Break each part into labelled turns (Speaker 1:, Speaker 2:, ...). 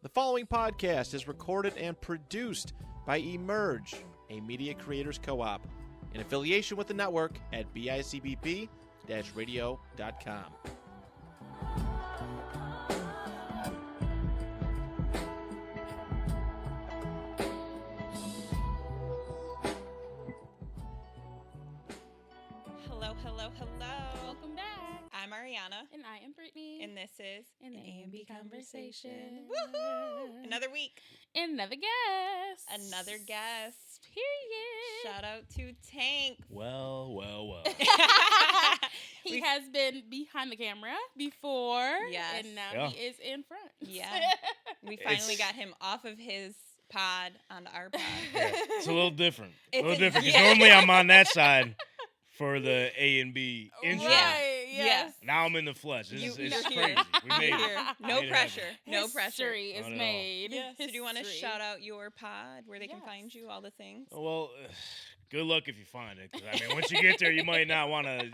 Speaker 1: The following podcast is recorded and produced by Emerge, a media creators co-op, in affiliation with the network at bicbp-radio.com.
Speaker 2: Welcome back.
Speaker 3: I'm Ariana.
Speaker 2: And I am Brittany.
Speaker 3: And this is
Speaker 2: an A&B Conversation.
Speaker 3: Woohoo! Another week.
Speaker 2: Another guest.
Speaker 3: Another guest.
Speaker 2: Period.
Speaker 3: Shout out to Tank.
Speaker 1: Well.
Speaker 2: He has been behind the camera before.
Speaker 3: Yes.
Speaker 2: And now he is in front.
Speaker 3: Yeah. We finally got him off of his pod onto our pod.
Speaker 4: Yeah, it's a little different.
Speaker 3: Yeah.
Speaker 4: Normally I'm on that side for the A and B intro.
Speaker 2: Right, yes.
Speaker 4: Now I'm in the flesh. It's
Speaker 3: You're
Speaker 4: crazy.
Speaker 3: here.
Speaker 4: We made
Speaker 3: You're
Speaker 4: it.
Speaker 3: here. No
Speaker 4: Made it
Speaker 3: pressure.
Speaker 4: happen.
Speaker 3: No pressure.
Speaker 2: History is
Speaker 4: Not at all.
Speaker 2: made.
Speaker 3: Yeah. So do you want to
Speaker 2: History.
Speaker 3: shout out your pod, where they can
Speaker 2: Yes.
Speaker 3: find you, all the things?
Speaker 4: Well, good luck if you find it. 'Cause, I mean, once you get there, you might not want to,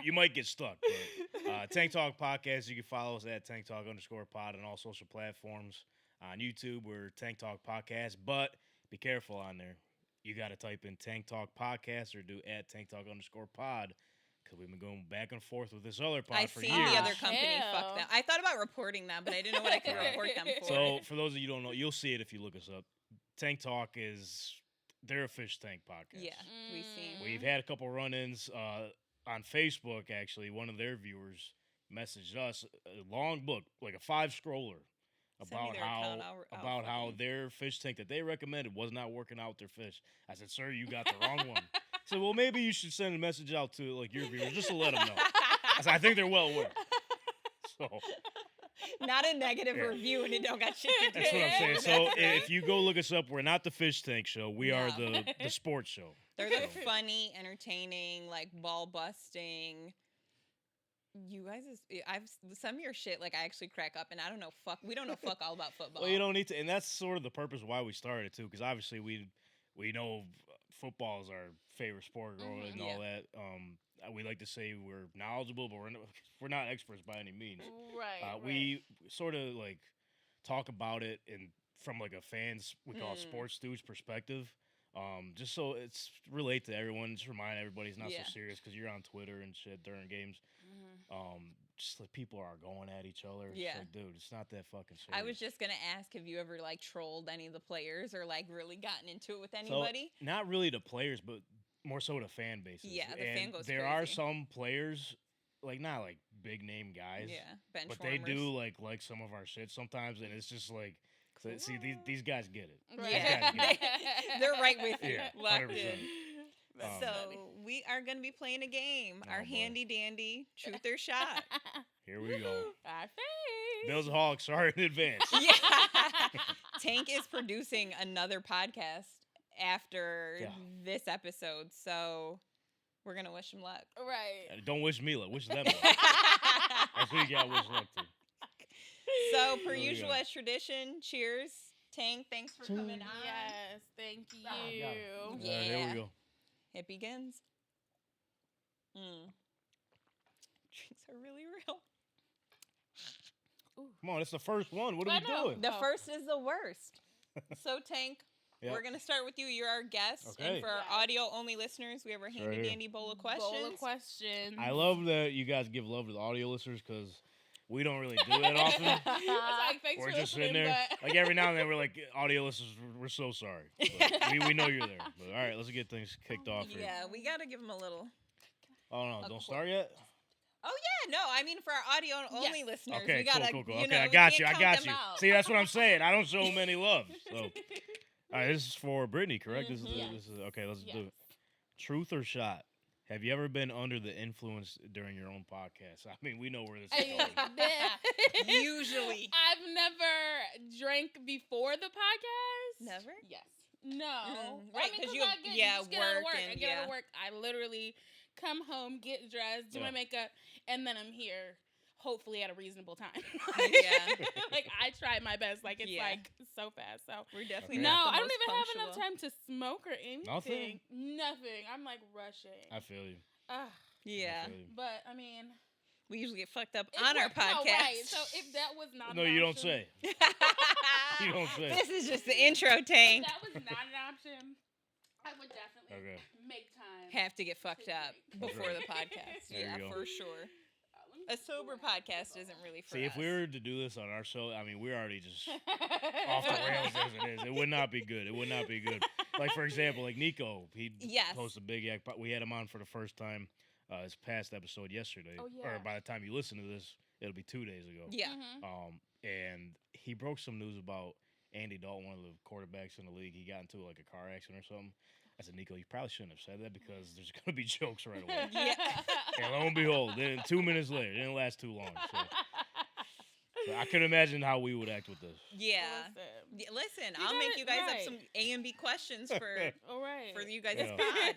Speaker 4: you might get stuck. But, Tank Talk Podcast, you can follow us at Tank Talk _pod on all social platforms. On YouTube, we're Tank Talk Podcast, but be careful on there. You got to type in Tank Talk Podcast or do at Tank Talk _pod. Because we've been going back and forth with this other pod
Speaker 3: I
Speaker 4: for
Speaker 3: see
Speaker 4: years.
Speaker 3: the other company.
Speaker 2: Hell.
Speaker 3: Fuck them. I thought about reporting them, but I didn't know what I could report them for.
Speaker 4: So, for those of you who don't know, you'll see it if you look us up. Tank Talk they're a fish tank podcast.
Speaker 3: Yeah, we've seen.
Speaker 4: We've had a couple run-ins on Facebook, actually. One of their viewers messaged us a long book, like a 5-scroller,
Speaker 3: Send me
Speaker 4: about
Speaker 3: their account, I'll
Speaker 4: how
Speaker 3: fucking-
Speaker 4: their fish tank that they recommended was not working out with their fish. I said, sir, you got the wrong one. So, well, maybe you should send a message out to like your viewers just to let them know. I said, I think they're well aware. So
Speaker 3: Not a negative
Speaker 4: Yeah.
Speaker 3: review, and it don't got shit to do.
Speaker 4: that's what I'm saying.
Speaker 3: with
Speaker 4: So
Speaker 3: it.
Speaker 4: if you go look us up, we're not the Fish Tank Show. We are
Speaker 3: No.
Speaker 4: the sports show.
Speaker 3: They're the
Speaker 4: So-
Speaker 3: funny, entertaining, like ball busting. You guys, some of your shit, like I actually crack up, and I don't know we don't know fuck all about football.
Speaker 4: Well, you don't need to, and that's sort of the purpose why we started too, because obviously we know football is our favorite sport growing and all that. We like to say we're knowledgeable, but we're not experts by any means.
Speaker 2: Right.
Speaker 4: We sort of like talk about it from like a fans, we call it sports stooge perspective. Just so it's relate to everyone, just remind everybody it's not
Speaker 3: Yeah.
Speaker 4: so serious because you're on Twitter and shit during games. Just like people are going at each other. It's
Speaker 3: Yeah.
Speaker 4: like, dude, it's not that fucking serious.
Speaker 3: I was just gonna ask, have you ever like trolled any of the players or like really gotten into it with anybody?
Speaker 4: So, not really the players, but more so the fan bases.
Speaker 3: Yeah, the
Speaker 4: and
Speaker 3: fan goes
Speaker 4: there are
Speaker 3: crazy.
Speaker 4: some players, like not like big name guys,
Speaker 3: Yeah, bench
Speaker 4: but they do
Speaker 3: warmers.
Speaker 4: like some of our shit sometimes, and it's just like, see, these guys get it.
Speaker 2: Right.
Speaker 3: Yeah,
Speaker 4: These guys get
Speaker 3: they're right with you,
Speaker 4: Yeah,
Speaker 3: locked
Speaker 4: 100%.
Speaker 3: in.
Speaker 4: Um,
Speaker 3: So we are gonna be playing a game,
Speaker 4: Oh,
Speaker 3: our
Speaker 4: boy.
Speaker 3: handy dandy truth or shot.
Speaker 4: Here we go.
Speaker 2: Our face.
Speaker 4: Bills and Hawks, sorry in advance.
Speaker 3: Yeah. Tank is producing another podcast after
Speaker 4: Yeah.
Speaker 3: this episode, so we're gonna wish him luck.
Speaker 2: Right.
Speaker 4: Don't wish me luck. Wish them luck. That's what you got to wish luck to.
Speaker 3: So, per
Speaker 4: There we
Speaker 3: usual
Speaker 4: go.
Speaker 3: as tradition, cheers. Tank, thanks for coming on.
Speaker 2: Yes. Thank you.
Speaker 4: Got it.
Speaker 3: Yeah.
Speaker 4: Here we go.
Speaker 3: It begins. Drinks are really real.
Speaker 4: Come on, it's the first one. What are
Speaker 2: I
Speaker 4: we
Speaker 2: know.
Speaker 4: doing?
Speaker 3: The
Speaker 2: Oh.
Speaker 3: first is the worst. So, Tank,
Speaker 4: Yep.
Speaker 3: we're going to start with you. You're our guest.
Speaker 4: Okay.
Speaker 3: And for our
Speaker 2: Yes.
Speaker 3: audio-only listeners, we have our
Speaker 4: right
Speaker 3: handy
Speaker 4: here.
Speaker 3: dandy bowl of questions.
Speaker 2: Bowl of questions.
Speaker 4: I love that you guys give love to the audio listeners because we don't really do that often.
Speaker 2: It's like, thanks
Speaker 4: We're
Speaker 2: for
Speaker 4: just sitting
Speaker 2: listening,
Speaker 4: there.
Speaker 2: but-
Speaker 4: Like every now and then, we're like, audio listeners, we're so sorry. But we know you're there. But all right, let's get things kicked off here.
Speaker 3: Yeah, we got to give them a little.
Speaker 4: Oh, no,
Speaker 3: A
Speaker 4: don't
Speaker 3: qu-
Speaker 4: start yet?
Speaker 3: Oh, yeah, no, I mean, for our audio-only
Speaker 2: Yes.
Speaker 3: listeners,
Speaker 4: Okay,
Speaker 3: we got to,
Speaker 4: cool.
Speaker 3: you
Speaker 4: Okay,
Speaker 3: know,
Speaker 4: I
Speaker 3: we
Speaker 4: got
Speaker 3: can't
Speaker 4: you. I
Speaker 3: count
Speaker 4: got
Speaker 3: them
Speaker 4: you.
Speaker 3: out.
Speaker 4: See, that's what I'm saying. I don't show them any love. So, all right, this is for Brittany, correct? This
Speaker 2: Yes.
Speaker 4: is okay. Let's do
Speaker 2: Yes.
Speaker 4: it. Truth or shot? Have you ever been under the influence during your own podcast? I mean, we know where this is going.
Speaker 3: Usually.
Speaker 2: I've never drank before the podcast.
Speaker 3: Never?
Speaker 2: Yes. No.
Speaker 3: Right,
Speaker 2: I mean,
Speaker 3: 'cause
Speaker 2: I just get out of
Speaker 3: work
Speaker 2: work.
Speaker 3: and-
Speaker 2: I get out
Speaker 3: yeah.
Speaker 2: of work. I literally come home, get dressed, do my
Speaker 4: Yeah.
Speaker 2: makeup, and then I'm here. Hopefully at a reasonable time.
Speaker 3: Yeah.
Speaker 2: Like I tried my best. Like it's
Speaker 3: Yeah.
Speaker 2: like so fast. So
Speaker 3: We're definitely
Speaker 4: Okay.
Speaker 2: no,
Speaker 3: not the
Speaker 2: I don't
Speaker 3: most
Speaker 2: even have enough
Speaker 3: punctual.
Speaker 2: time to smoke or anything.
Speaker 4: Nothing?
Speaker 2: Nothing. I'm like rushing.
Speaker 4: I feel you.
Speaker 2: Ugh.
Speaker 3: Yeah.
Speaker 4: I feel you.
Speaker 2: But I mean,
Speaker 3: We usually get fucked up on our
Speaker 2: No,
Speaker 3: podcast.
Speaker 2: right. So if that was not
Speaker 4: No,
Speaker 2: an
Speaker 4: you don't
Speaker 2: option-
Speaker 4: say. You don't say.
Speaker 3: This is just the intro
Speaker 2: If
Speaker 3: tank.
Speaker 2: that was not an option, I would definitely
Speaker 4: Okay.
Speaker 2: make time.
Speaker 3: Have to get fucked up before the podcast.
Speaker 4: There you
Speaker 3: Yeah,
Speaker 4: go.
Speaker 3: for sure. A sober podcast isn't really for
Speaker 4: See,
Speaker 3: us.
Speaker 4: if we were to do this on our show, I mean, we're already just off the rails as it is. It would not be good. It would not be good. Like, for example, like Nico, he
Speaker 3: Yes.
Speaker 4: posted a big act, but we had him on for the first time his past episode yesterday.
Speaker 2: Oh, yeah.
Speaker 4: Or by the time you listen to this, it'll be 2 days ago.
Speaker 3: Yeah.
Speaker 2: Mhm.
Speaker 4: And he broke some news about Andy Dalton, one of the quarterbacks in the league. He got into like a car accident or something. I said, Nico, you probably shouldn't have said that because there's going to be jokes right away.
Speaker 3: Yeah.
Speaker 4: And lo and behold, then 2 minutes later, it didn't last too long. So I can imagine how we would act with this.
Speaker 3: Yeah.
Speaker 2: Listen.
Speaker 3: Yeah, listen,
Speaker 2: You
Speaker 3: I'll make
Speaker 2: got
Speaker 3: you
Speaker 2: it
Speaker 3: guys up
Speaker 2: right.
Speaker 3: some A and B questions for
Speaker 2: All right.
Speaker 3: you guys'
Speaker 4: Yeah.
Speaker 3: pod.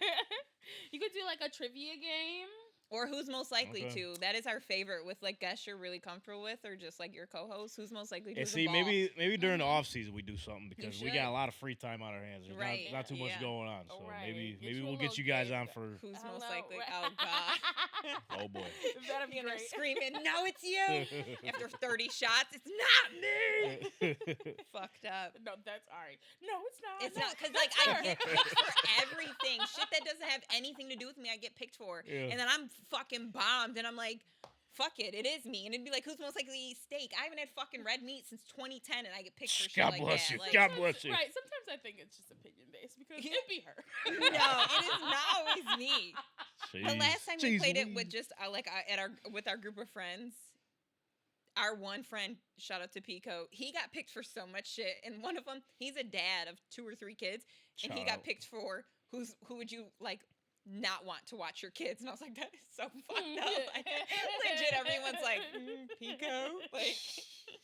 Speaker 2: You could do like a trivia game.
Speaker 3: Or who's most likely
Speaker 4: Okay.
Speaker 3: to. That is our favorite with like guests you're really comfortable with or just like your co-host. Who's most likely to
Speaker 4: And
Speaker 3: the
Speaker 4: see,
Speaker 3: ball?
Speaker 4: maybe during the off season we do something because we
Speaker 3: should.
Speaker 4: got a lot of free time on our hands. There's
Speaker 3: Right.
Speaker 4: not too much
Speaker 3: Yeah.
Speaker 4: going on. So
Speaker 2: Right.
Speaker 4: maybe
Speaker 2: Get
Speaker 4: maybe
Speaker 2: you a
Speaker 4: we'll get
Speaker 2: little
Speaker 4: you guys
Speaker 2: kid.
Speaker 4: on for
Speaker 3: Who's
Speaker 2: I
Speaker 3: most
Speaker 2: know,
Speaker 3: likely?
Speaker 2: right?
Speaker 3: Oh god.
Speaker 4: oh boy.
Speaker 2: That'd be
Speaker 3: You know,
Speaker 2: great.
Speaker 3: screaming, no, it's you. After 30 shots, it's not me. Fucked up.
Speaker 2: No, that's all right. No, it's not.
Speaker 3: It's
Speaker 2: No,
Speaker 3: not because like
Speaker 2: that's
Speaker 3: I
Speaker 2: her.
Speaker 3: get picked for everything, shit that doesn't have anything to do with me. I get picked for,
Speaker 4: Yeah.
Speaker 3: and then I'm fucking bombed, and I'm like, fuck it, it is me, and it'd be like, who's most likely to eat steak? I haven't had fucking red meat since 2010, and I get picked for shit
Speaker 4: God
Speaker 3: like
Speaker 4: bless
Speaker 3: that.
Speaker 4: you.
Speaker 3: Like,
Speaker 4: God bless you.
Speaker 2: Right. Sometimes I think it's just opinion based because
Speaker 3: Yeah.
Speaker 2: it'd be her.
Speaker 3: no, it is not always me. The last time we
Speaker 4: Jeez
Speaker 3: played it
Speaker 4: Louise.
Speaker 3: with just with our group of friends, our one friend, shout out to Pico, he got picked for so much shit, and one of them, he's a dad of 2 or 3 kids, and he
Speaker 4: Shout
Speaker 3: got
Speaker 4: out.
Speaker 3: picked for who would you like not want to watch your kids, and I was like, that is so fucked up. Like, legit, everyone's like, Pico, like,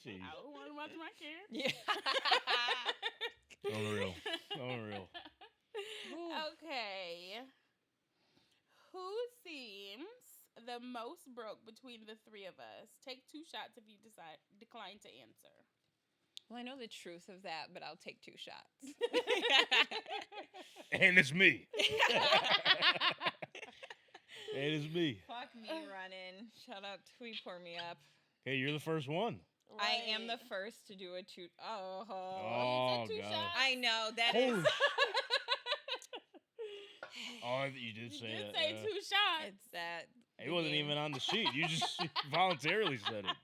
Speaker 4: Jeez.
Speaker 2: I don't want to watch my kid.
Speaker 3: yeah.
Speaker 4: Unreal. Unreal.
Speaker 2: Okay. Who seems the most broke between the 3 of us? Take 2 shots if you decline to answer.
Speaker 3: Well, I know the truth of that, but I'll take 2 shots.
Speaker 4: And it's me. And it's me.
Speaker 3: Fuck me running. Shut up. Tweet pour me up.
Speaker 4: Hey, you're the first one.
Speaker 3: I am the
Speaker 2: Right.
Speaker 3: first to do a 2. Oh.
Speaker 4: Oh,
Speaker 2: You said 2
Speaker 4: God.
Speaker 2: shots?
Speaker 3: I know. That
Speaker 4: Holy
Speaker 3: is.
Speaker 4: Oh, you did
Speaker 2: You
Speaker 4: say
Speaker 2: did
Speaker 4: that.
Speaker 2: say
Speaker 4: yeah.
Speaker 2: 2 shots.
Speaker 3: It's that.
Speaker 4: It wasn't even on the sheet. You just voluntarily said it.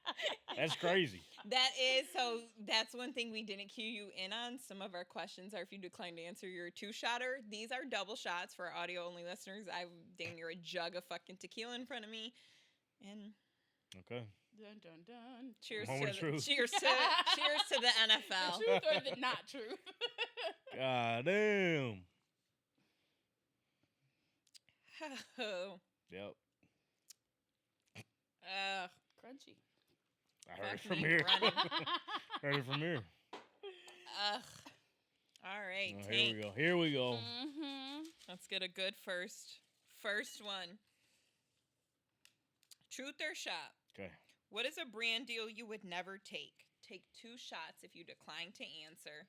Speaker 4: That's crazy.
Speaker 3: That is. So that's one thing we didn't cue you in on. Some of our questions are if you decline to answer, you're a 2-shotter. These are double shots for audio only listeners. I dang near a jug of fucking tequila in front of me. And
Speaker 4: Okay.
Speaker 2: Dun, dun, dun.
Speaker 3: cheers
Speaker 4: Moment
Speaker 3: to
Speaker 4: of truth.
Speaker 3: cheers to the NFL.
Speaker 2: The truth or the not truth?
Speaker 4: God damn.
Speaker 3: Oh.
Speaker 4: Yep.
Speaker 2: Crunchy.
Speaker 4: I heard it
Speaker 3: Fuck
Speaker 4: from
Speaker 3: me
Speaker 4: here.
Speaker 3: running.
Speaker 4: Heard it from here.
Speaker 3: Ugh. All right,
Speaker 4: Oh, here we
Speaker 3: Tank.
Speaker 4: go. Here we go.
Speaker 2: Mm-hmm.
Speaker 3: Let's get a good first one. Truth or shot?
Speaker 4: Okay.
Speaker 3: What is a brand deal you would never take? Take 2 shots if you decline to answer.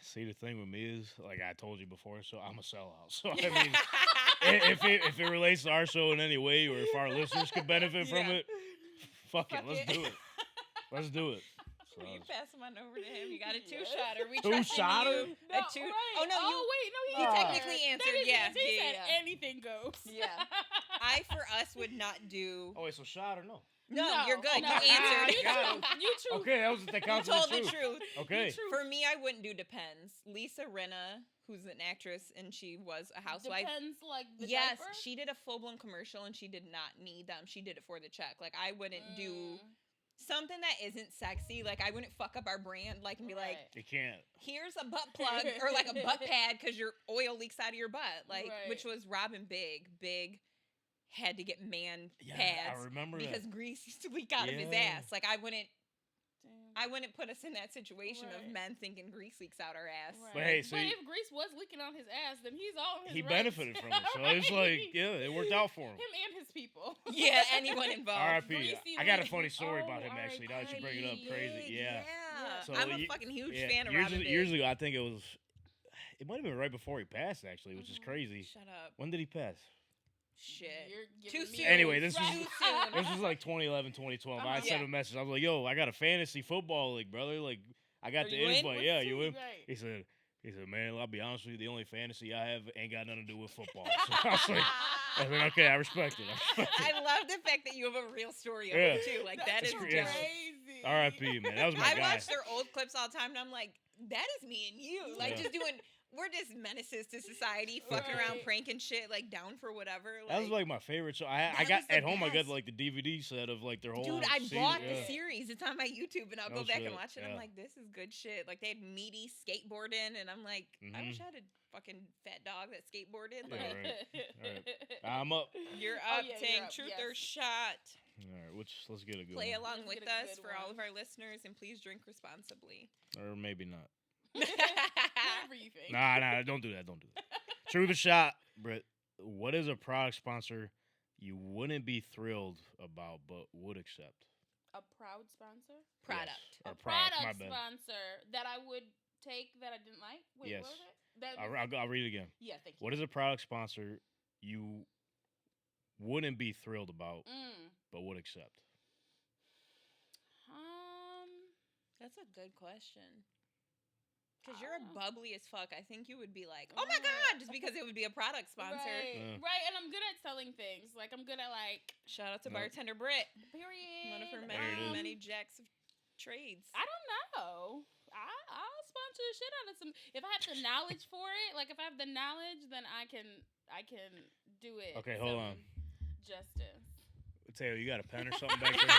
Speaker 4: See, the thing with me is, like I told you before, so I'm a sellout. So I mean, if it relates to our show in any way, or if our listeners could benefit from
Speaker 3: Yeah.
Speaker 4: it, fuck it,
Speaker 3: Fuck
Speaker 4: let's
Speaker 3: it.
Speaker 4: do it. Let's do it. So,
Speaker 3: Will you pass them on over to him? You got a
Speaker 2: Yeah.
Speaker 3: 2-shotter. We
Speaker 4: 2-shotter?
Speaker 3: trusting you. A 2.
Speaker 2: Right.
Speaker 3: Oh no, you.
Speaker 2: wait, no,
Speaker 3: he
Speaker 2: he
Speaker 3: technically
Speaker 2: answered.
Speaker 3: answered,
Speaker 2: That is
Speaker 3: yeah,
Speaker 2: answer. He
Speaker 3: yeah,
Speaker 2: said
Speaker 3: yeah.
Speaker 2: anything goes.
Speaker 3: Yeah. I for us would not do.
Speaker 4: oh wait, so shot or no?
Speaker 3: No, you're good.
Speaker 2: No,
Speaker 3: You answered.
Speaker 2: You
Speaker 4: Got
Speaker 2: truth. You truth.
Speaker 4: Okay, that was that
Speaker 3: You
Speaker 4: counts
Speaker 3: told
Speaker 4: as
Speaker 3: the
Speaker 4: truth.
Speaker 3: truth.
Speaker 4: Okay.
Speaker 2: You truth.
Speaker 3: For me, I wouldn't do depends. Lisa Rinna, who's an actress and she was a housewife.
Speaker 2: Depends, like the
Speaker 3: Yes,
Speaker 2: diaper?
Speaker 3: she did a full blown commercial and she did not need them. She did it for the check. Like I wouldn't do something that isn't sexy. Like I wouldn't fuck up our brand. Like and be like,
Speaker 2: Right.
Speaker 4: You can't.
Speaker 3: here's a butt plug or like a butt pad because your oil leaks out of your butt. Like which
Speaker 2: Right.
Speaker 3: was Robin Big. Big had to get man
Speaker 4: Yeah,
Speaker 3: pads
Speaker 4: I remember
Speaker 3: because
Speaker 4: that.
Speaker 3: grease used to leak out of his
Speaker 4: Yeah.
Speaker 3: ass. Like I wouldn't
Speaker 2: Damn.
Speaker 3: put us in that situation of
Speaker 2: Right.
Speaker 3: men thinking grease leaks out our ass.
Speaker 2: Right.
Speaker 4: But hey, so
Speaker 2: but
Speaker 4: you-
Speaker 2: if Grease was leaking on his ass, then he's all his
Speaker 4: He
Speaker 2: rights.
Speaker 4: benefited from it, so it's like, yeah, it worked out for him.
Speaker 2: Him and his people.
Speaker 3: Yeah, anyone involved.
Speaker 4: R.I.P.
Speaker 2: Greasy
Speaker 4: I got a
Speaker 2: lady.
Speaker 4: funny story about
Speaker 2: Oh,
Speaker 4: him actually. Now that you bring it up,
Speaker 2: R.I.P.
Speaker 4: crazy. Yeah. So
Speaker 3: I'm a
Speaker 4: you-
Speaker 3: fucking huge
Speaker 4: Yeah,
Speaker 3: fan of
Speaker 4: years,
Speaker 3: Robin Big.
Speaker 4: years ago, I think it was. It might have been right before he passed, actually, which is
Speaker 2: Mhm.
Speaker 4: crazy.
Speaker 3: Shut up.
Speaker 4: When did he pass?
Speaker 3: Shit.
Speaker 2: You're
Speaker 3: Too
Speaker 2: giving me
Speaker 3: soon.
Speaker 2: a
Speaker 4: Anyway, this
Speaker 2: right.
Speaker 3: Too soon.
Speaker 4: This was like 2011, 2012. I
Speaker 2: Uh-huh.
Speaker 4: sent him a message. I was like, "Yo, I got a fantasy football league, brother. Like, I got
Speaker 3: Are
Speaker 4: the
Speaker 3: you in?
Speaker 4: invite.
Speaker 2: What's
Speaker 4: Yeah,
Speaker 2: the
Speaker 4: you in?"
Speaker 2: right?
Speaker 4: He said, "Man, I'll be honest with you. The only fantasy I have ain't got nothing to do with football." So I was like, "Okay, I respect it."
Speaker 3: I love the fact that you have a real story of
Speaker 4: Yeah.
Speaker 3: it too. Like that
Speaker 2: That's
Speaker 3: is
Speaker 4: crazy.
Speaker 3: dope.
Speaker 2: crazy.
Speaker 4: R.I.P. Man, that was my
Speaker 3: I
Speaker 4: guy.
Speaker 3: watch their old clips all the time, and I'm like, that is me and you. Like
Speaker 4: Yeah.
Speaker 3: just doing. We're just menaces to society, fucking around,
Speaker 2: Right.
Speaker 3: pranking shit, like down for whatever.
Speaker 4: That was like my favorite show. I
Speaker 3: That
Speaker 4: got
Speaker 3: was the
Speaker 4: at home. I got
Speaker 3: best.
Speaker 4: like the DVD set of like their whole.
Speaker 3: Dude, I
Speaker 4: season.
Speaker 3: bought
Speaker 4: Yeah.
Speaker 3: the series. It's on my YouTube, and I'll
Speaker 4: No
Speaker 3: go back
Speaker 4: shit,
Speaker 3: and watch it.
Speaker 4: yeah.
Speaker 3: I'm like, this is good shit. Like they had meaty skateboarding, and I'm like, I wish I had a fucking fat dog that skateboarded.
Speaker 4: Yeah,
Speaker 3: Like,
Speaker 4: right. I'm up.
Speaker 3: you're
Speaker 2: Oh,
Speaker 3: up,
Speaker 2: yeah,
Speaker 3: Tank.
Speaker 2: you're up,
Speaker 3: Truth
Speaker 2: yes.
Speaker 3: or shot.
Speaker 4: All right, let's get a good
Speaker 3: Play
Speaker 4: one.
Speaker 3: along
Speaker 2: Let's
Speaker 3: with
Speaker 2: get a
Speaker 3: us
Speaker 2: good
Speaker 3: for all
Speaker 2: one.
Speaker 3: of our listeners, and please drink responsibly.
Speaker 4: Or maybe not.
Speaker 2: Whatever you think.
Speaker 4: Nah, don't do that. Don't do that. Truth or shot, Britt. What is a product sponsor you wouldn't be thrilled about but would accept?
Speaker 2: A proud sponsor.
Speaker 3: Product.
Speaker 4: Yes, or
Speaker 2: A
Speaker 4: product. My
Speaker 2: product
Speaker 4: bad.
Speaker 2: sponsor that I would take that I didn't like. Wait,
Speaker 4: Yes.
Speaker 2: what was it? That
Speaker 4: I'll read it again.
Speaker 2: yeah, thank you.
Speaker 4: What is a product sponsor you wouldn't be thrilled about but would accept?
Speaker 3: That's a good question. Because
Speaker 2: I
Speaker 3: you're
Speaker 2: don't know.
Speaker 3: bubbly as fuck. I think you would be like, oh my God, just because it would be a product sponsor.
Speaker 2: Right,
Speaker 4: Yeah.
Speaker 2: right, and I'm good at selling things. Like I'm good at like
Speaker 3: Shout out to
Speaker 4: Nope.
Speaker 3: bartender Britt.
Speaker 2: period.
Speaker 3: One of her
Speaker 4: There it is.
Speaker 3: many jacks of trades.
Speaker 2: I don't know. I'll sponsor the shit out of some. If I have the knowledge for it, like if I have the knowledge, then I can do it.
Speaker 4: Okay, hold on.
Speaker 2: Justice.
Speaker 4: Taylor, you got a pen or something back there?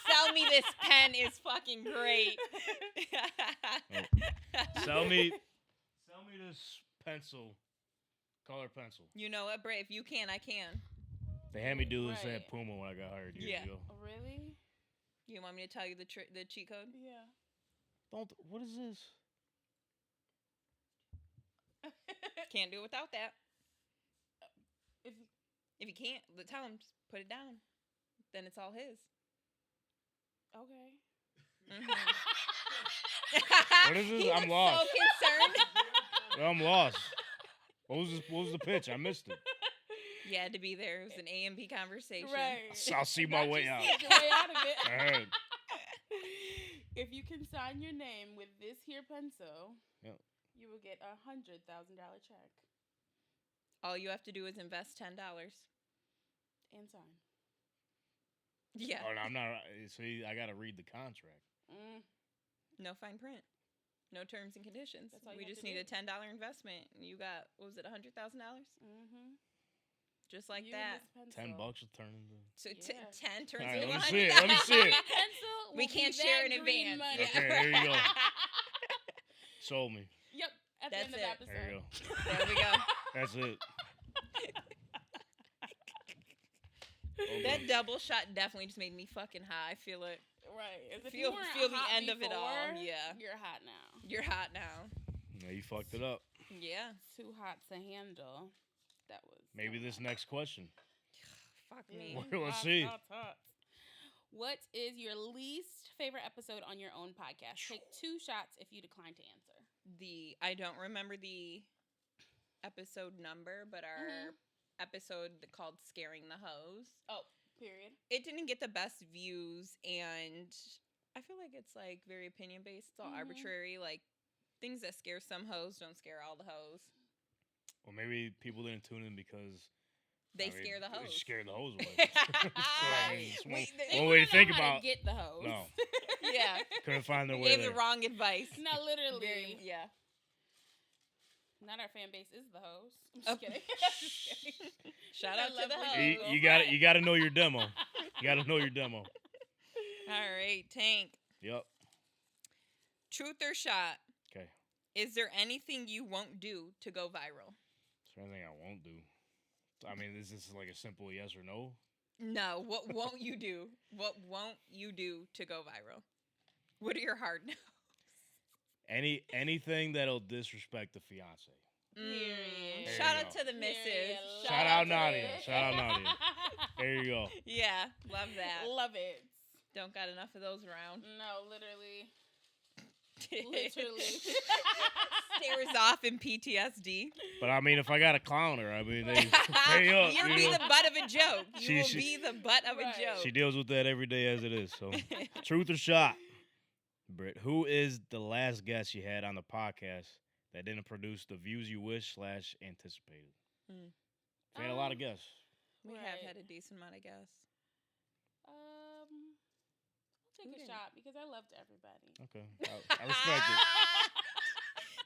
Speaker 3: Sell me this pen is fucking great.
Speaker 4: Sell me this pencil, color pencil.
Speaker 3: You know what, Britt? If you can, I can.
Speaker 4: They had me do this
Speaker 2: Right.
Speaker 4: at Puma when I got hired years
Speaker 3: Yeah.
Speaker 4: ago.
Speaker 2: Really?
Speaker 3: You want me to tell you the cheat code?
Speaker 2: Yeah.
Speaker 4: What is this?
Speaker 3: Can't do it without that.
Speaker 2: If
Speaker 3: If you can't, tell him, just put it down. Then it's all his.
Speaker 2: okay.
Speaker 3: Mhm.
Speaker 4: What is this?
Speaker 3: He
Speaker 4: I'm
Speaker 3: was
Speaker 4: lost.
Speaker 3: so concerned.
Speaker 4: I'm lost. What was the pitch? I missed it.
Speaker 3: You had to be there. It was an A and B conversation.
Speaker 2: Right.
Speaker 4: I'll see my
Speaker 2: Not
Speaker 4: way
Speaker 2: you
Speaker 4: out.
Speaker 2: see your way out of it.
Speaker 4: All right.
Speaker 2: If you can sign your name with this here pencil,
Speaker 4: Yep.
Speaker 2: you will get $100,000 check
Speaker 3: All you have to do is invest $10.
Speaker 2: and sign.
Speaker 3: Yeah.
Speaker 4: Oh, no, I'm not. See, I got to read the contract.
Speaker 3: No fine print. No terms and conditions.
Speaker 2: That's all you
Speaker 3: We
Speaker 2: have
Speaker 3: just
Speaker 2: to
Speaker 3: need
Speaker 2: do.
Speaker 3: a $10 investment. And you got, what was it, $100,000?
Speaker 2: Mm-hmm.
Speaker 3: Just like
Speaker 2: You
Speaker 3: that.
Speaker 2: and this pencil.
Speaker 4: $10 will turn into.
Speaker 3: So
Speaker 2: Yeah.
Speaker 3: 10 turns
Speaker 4: All right,
Speaker 3: into
Speaker 4: let me
Speaker 3: $100,000.
Speaker 4: see it, let me see it.
Speaker 2: Pencil
Speaker 3: We
Speaker 2: will
Speaker 3: can't
Speaker 2: be
Speaker 3: share
Speaker 2: that
Speaker 3: in
Speaker 2: green
Speaker 3: advance.
Speaker 2: money.
Speaker 4: Okay, there you go. Sold me.
Speaker 2: Yep. At
Speaker 3: That's
Speaker 2: the end of the
Speaker 4: There you
Speaker 2: episode.
Speaker 4: go.
Speaker 3: There we go.
Speaker 4: That's it.
Speaker 3: That double shot definitely just made me fucking high. I feel it.
Speaker 2: Right. As if
Speaker 3: Feel-
Speaker 2: you weren't
Speaker 3: feel the
Speaker 2: hot
Speaker 3: end of it all,
Speaker 2: before,
Speaker 3: yeah.
Speaker 2: You're hot now.
Speaker 3: You're hot now.
Speaker 4: No, you fucked it up.
Speaker 3: Yeah.
Speaker 2: Too hot to handle. That was
Speaker 4: Maybe this next question.
Speaker 3: Fuck
Speaker 2: Yeah.
Speaker 3: me.
Speaker 4: Well, let's
Speaker 2: Hot,
Speaker 4: see.
Speaker 2: hot, hot. What is your least favorite episode on your own podcast? Take 2 shots if you decline to answer.
Speaker 3: I don't remember the episode number, but our episode called Scaring the Hose.
Speaker 2: Oh, period.
Speaker 3: It didn't get the best views, and I feel like it's like very opinion based. It's all
Speaker 2: Mhm.
Speaker 3: arbitrary. Like things that scare some hoes don't scare all the hoes.
Speaker 4: Well, maybe people didn't tune in because
Speaker 3: They
Speaker 4: I mean,
Speaker 3: scare the
Speaker 4: they
Speaker 3: hoes.
Speaker 4: scare the hose away. I mean, it's
Speaker 3: We-
Speaker 4: one way to
Speaker 2: wanna
Speaker 4: think
Speaker 2: know how
Speaker 4: about.
Speaker 2: get the hose.
Speaker 4: No.
Speaker 3: Yeah.
Speaker 4: Couldn't find their
Speaker 3: We
Speaker 4: way
Speaker 3: gave
Speaker 4: there.
Speaker 3: the wrong advice.
Speaker 2: No, literally.
Speaker 3: Yeah.
Speaker 2: Not our fan base is the hose. I'm
Speaker 3: Oh.
Speaker 2: just kidding. Just kidding.
Speaker 3: Shout
Speaker 2: I
Speaker 3: out to
Speaker 2: love
Speaker 3: the
Speaker 2: when
Speaker 3: hoes.
Speaker 4: You got to know your demo. You got to know your demo.
Speaker 3: All right, Tank.
Speaker 4: Yep.
Speaker 3: Truth or shot?
Speaker 4: Okay.
Speaker 3: Is there anything you won't do to go viral?
Speaker 4: Is there anything I won't do? I mean, is this like a simple yes or no?
Speaker 3: No. What won't you do? What won't you do to go viral? What are your hard no's?
Speaker 4: Anything that'll disrespect the fiance.
Speaker 2: Period.
Speaker 4: There
Speaker 3: Shout
Speaker 4: you
Speaker 3: out
Speaker 4: go.
Speaker 3: to the missus.
Speaker 2: Period.
Speaker 4: Shout
Speaker 2: Love
Speaker 4: out
Speaker 2: it.
Speaker 4: Nadia. Shout out Nadia. There you go.
Speaker 3: Yeah, love that.
Speaker 2: Love it.
Speaker 3: Don't got enough of those around.
Speaker 2: No, literally. Literally.
Speaker 3: Stares off in PTSD.
Speaker 4: But I mean, if I got to clown her, I mean, they pay up.
Speaker 3: You'll
Speaker 4: you
Speaker 3: be
Speaker 4: know?
Speaker 3: the butt of a joke. You
Speaker 4: She-
Speaker 3: will
Speaker 4: she-
Speaker 3: be the butt of
Speaker 2: Right.
Speaker 3: a joke.
Speaker 4: She deals with that every day as it is. So, truth or shot, Britt, who is the last guest you had on the podcast that didn't produce the views you wish / anticipated?
Speaker 3: Hmm.
Speaker 4: We had a lot of guests.
Speaker 3: We have
Speaker 2: Right.
Speaker 3: had a decent amount of guests.
Speaker 2: I'll take
Speaker 3: Who
Speaker 2: a
Speaker 3: didn't?
Speaker 2: shot because I loved everybody.
Speaker 4: Okay, I respect it.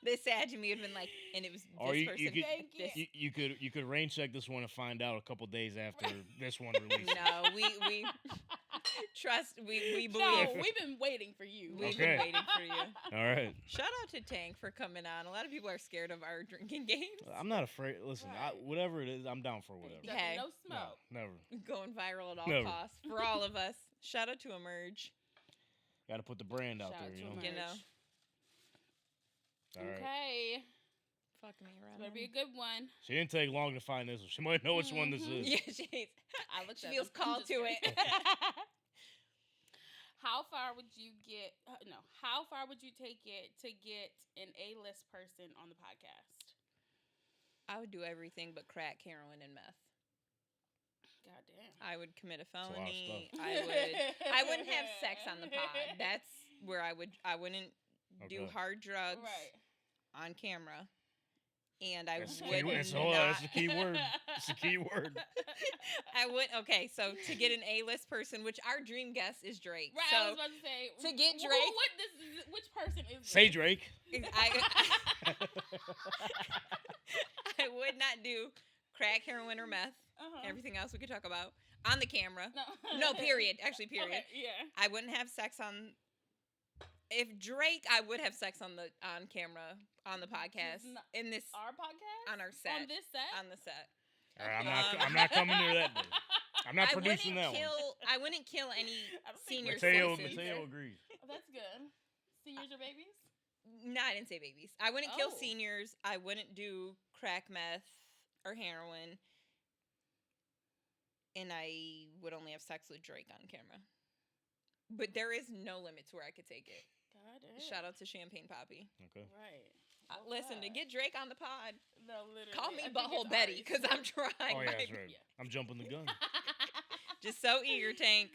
Speaker 3: The sad to me would have been like, and it was this
Speaker 4: Or you
Speaker 3: person.
Speaker 4: could-
Speaker 2: Thank you.
Speaker 3: this-
Speaker 4: You could rain check this one and find out a couple days after this one releases.
Speaker 3: No, we trust. We believe.
Speaker 2: No, we've been waiting for you.
Speaker 3: We've
Speaker 4: Okay.
Speaker 3: been waiting for you.
Speaker 4: All right.
Speaker 3: Shout out to Tank for coming on. A lot of people are scared of our drinking games.
Speaker 4: I'm not afraid. Listen,
Speaker 2: Right.
Speaker 4: whatever it is, I'm down for whatever.
Speaker 2: Just
Speaker 3: Hey.
Speaker 2: no
Speaker 4: No,
Speaker 2: smoke.
Speaker 4: never.
Speaker 3: Going viral at all
Speaker 4: Never.
Speaker 3: costs for all of us. Shout out to Emerge.
Speaker 4: Got to put the brand out
Speaker 2: Shout
Speaker 4: there,
Speaker 2: out
Speaker 4: you
Speaker 2: to
Speaker 4: know.
Speaker 2: Emerge.
Speaker 3: You know.
Speaker 4: All right.
Speaker 2: Okay.
Speaker 3: Fuck me
Speaker 2: It's
Speaker 3: around.
Speaker 2: gonna be a good one.
Speaker 4: She didn't take long to find this one. She might know which one this is.
Speaker 3: Yeah, she's.
Speaker 2: I looked
Speaker 3: She
Speaker 2: at
Speaker 3: feels
Speaker 2: them. I'm
Speaker 3: called
Speaker 2: just
Speaker 3: to
Speaker 2: kidding.
Speaker 3: it.
Speaker 2: How far would you get? No. How far would you take it to get an A-list person on the podcast?
Speaker 3: I would do everything but crack, heroin, and meth.
Speaker 2: God damn.
Speaker 3: I would commit a
Speaker 4: a lot of
Speaker 3: felony.
Speaker 4: stuff.
Speaker 3: I wouldn't have sex on the pod. That's where I wouldn't do
Speaker 4: Okay.
Speaker 3: hard drugs
Speaker 2: right.
Speaker 3: on camera. And I
Speaker 4: That's the key
Speaker 3: would
Speaker 4: word.
Speaker 3: not.
Speaker 4: That's the key word. It's the key word.
Speaker 3: I would. Okay, so to get an A-list person, which our dream guest is Drake.
Speaker 2: Right. I was
Speaker 3: So
Speaker 2: about to say
Speaker 3: to get
Speaker 2: who-
Speaker 3: Drake-
Speaker 2: What this is? Which person is?
Speaker 4: Say
Speaker 2: this?
Speaker 4: Drake.
Speaker 3: I would not do crack, heroin, or meth.
Speaker 2: Uh-huh.
Speaker 3: Everything else we could talk about on the camera.
Speaker 2: No.
Speaker 3: No, period. Actually, period.
Speaker 2: Okay, yeah.
Speaker 3: I wouldn't have sex on. If Drake, I would have sex on camera on the podcast
Speaker 2: not-
Speaker 3: in this
Speaker 2: Our podcast
Speaker 3: on our set
Speaker 2: On this set.
Speaker 3: on the set.
Speaker 4: All right,
Speaker 3: Um,
Speaker 4: I'm not coming near that day. I'm not
Speaker 3: I
Speaker 4: producing
Speaker 3: wouldn't
Speaker 4: that
Speaker 3: kill.
Speaker 4: one.
Speaker 3: I wouldn't kill any
Speaker 2: I don't think
Speaker 3: senior
Speaker 4: Mateo
Speaker 3: citizens.
Speaker 4: agrees.
Speaker 2: Oh, that's good. Seniors or babies?
Speaker 3: No, I didn't say babies. I wouldn't kill
Speaker 2: Oh.
Speaker 3: seniors. I wouldn't do crack, meth, or heroin. And I would only have sex with Drake on camera. But there is no limit to where I could take it.
Speaker 2: God damn.
Speaker 3: Shout out to Champagne Poppy.
Speaker 4: Okay.
Speaker 2: Right.
Speaker 3: Listen, to get Drake on the pod,
Speaker 2: No, literally.
Speaker 3: call me
Speaker 2: I think
Speaker 3: Butthole
Speaker 2: it's
Speaker 3: Betty
Speaker 2: Ari.
Speaker 3: because I'm trying.
Speaker 4: Oh yeah,
Speaker 3: my
Speaker 4: that's right.
Speaker 2: Yeah.
Speaker 4: I'm jumping the gun.
Speaker 3: Just so eager, Tank.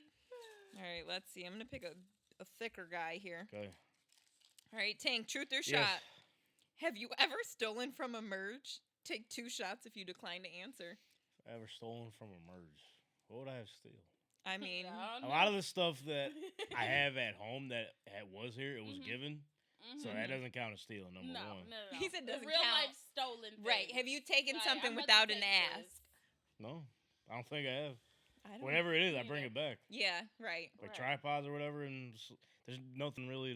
Speaker 3: All right, let's see. I'm going to pick a thicker guy here.
Speaker 4: Okay.
Speaker 3: All right, Tank, truth or
Speaker 4: Yes.
Speaker 3: shot? Have you ever stolen from a merge? Take 2 shots if you decline to answer.
Speaker 4: Ever stolen from a merge? What would I have steal?
Speaker 3: I mean,
Speaker 4: A lot of the stuff that I have at home that was here, it was
Speaker 2: Mhm.
Speaker 4: given. So that doesn't count as stealing, number
Speaker 2: no,
Speaker 4: one.
Speaker 2: No, no.
Speaker 3: He said
Speaker 2: The
Speaker 3: doesn't
Speaker 2: real
Speaker 3: count.
Speaker 2: life stolen.
Speaker 3: right.
Speaker 2: things.
Speaker 3: Have you taken
Speaker 2: Like,
Speaker 3: something
Speaker 2: I'm about
Speaker 3: without
Speaker 2: to
Speaker 3: an
Speaker 2: take
Speaker 3: ask?
Speaker 2: this.
Speaker 4: No, I don't think I have.
Speaker 3: I don't
Speaker 4: Whatever it is, I
Speaker 2: Me
Speaker 4: bring
Speaker 2: neither.
Speaker 4: it back.
Speaker 3: Yeah, right.
Speaker 4: Like
Speaker 2: Right.
Speaker 4: tripods or whatever, and there's nothing really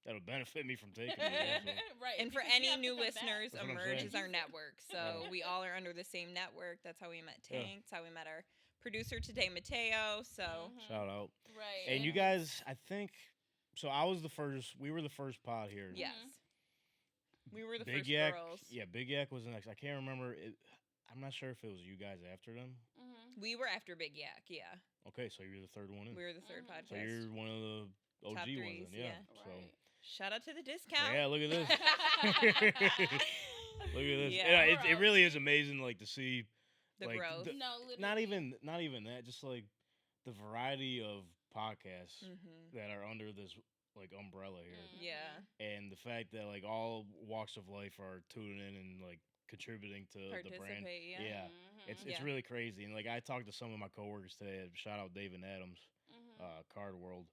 Speaker 4: that'll benefit me from taking it. So.
Speaker 2: Right.
Speaker 3: And for
Speaker 2: because you
Speaker 3: any
Speaker 2: have to
Speaker 3: new
Speaker 2: come back.
Speaker 3: listeners,
Speaker 4: That's what I'm
Speaker 3: Emerge
Speaker 4: saying.
Speaker 3: is our network. So
Speaker 4: Yeah.
Speaker 3: we all are under the same network. That's how we met
Speaker 4: Yeah.
Speaker 3: Tank. That's how we met our producer today, Mateo. So
Speaker 2: Mhm.
Speaker 4: Shout out.
Speaker 2: Right.
Speaker 4: And you guys, I think, so I was the first. We were the first pod here.
Speaker 3: yes, we were the
Speaker 4: Big
Speaker 3: first
Speaker 4: Yak.
Speaker 3: girls.
Speaker 4: Yeah, Big Yak was the next. I can't remember it. I'm not sure if it was you guys after them.
Speaker 2: Mhm.
Speaker 3: We were after Big Yak. Yeah,
Speaker 4: Okay, so you're the third one in.
Speaker 3: we were the third
Speaker 2: Mhm.
Speaker 3: podcast.
Speaker 4: So you're one of the OG
Speaker 3: Top
Speaker 4: ones,
Speaker 3: threes,
Speaker 4: then, yeah.
Speaker 3: yeah.
Speaker 4: So
Speaker 2: Right.
Speaker 3: Shout out to the discount.
Speaker 4: yeah, look at this. Look at this.
Speaker 3: Yeah.
Speaker 4: Yeah,
Speaker 2: We're
Speaker 4: it really is amazing, like to see.
Speaker 3: The
Speaker 4: like,
Speaker 3: growth.
Speaker 2: No, literally.
Speaker 4: Not even that. Just like the variety of podcasts
Speaker 3: Mm-hmm.
Speaker 4: that are under this like umbrella here,
Speaker 3: Yeah.
Speaker 4: and the fact that like all walks of life are tuning in and like contributing to the brand.
Speaker 3: Participate. Yeah.
Speaker 4: Yeah.
Speaker 2: Mhm.
Speaker 4: It's
Speaker 3: Yeah.
Speaker 4: really crazy, and like I talked to some of my coworkers today. Shout out Dave and Adams,
Speaker 2: Mhm.
Speaker 4: Card World.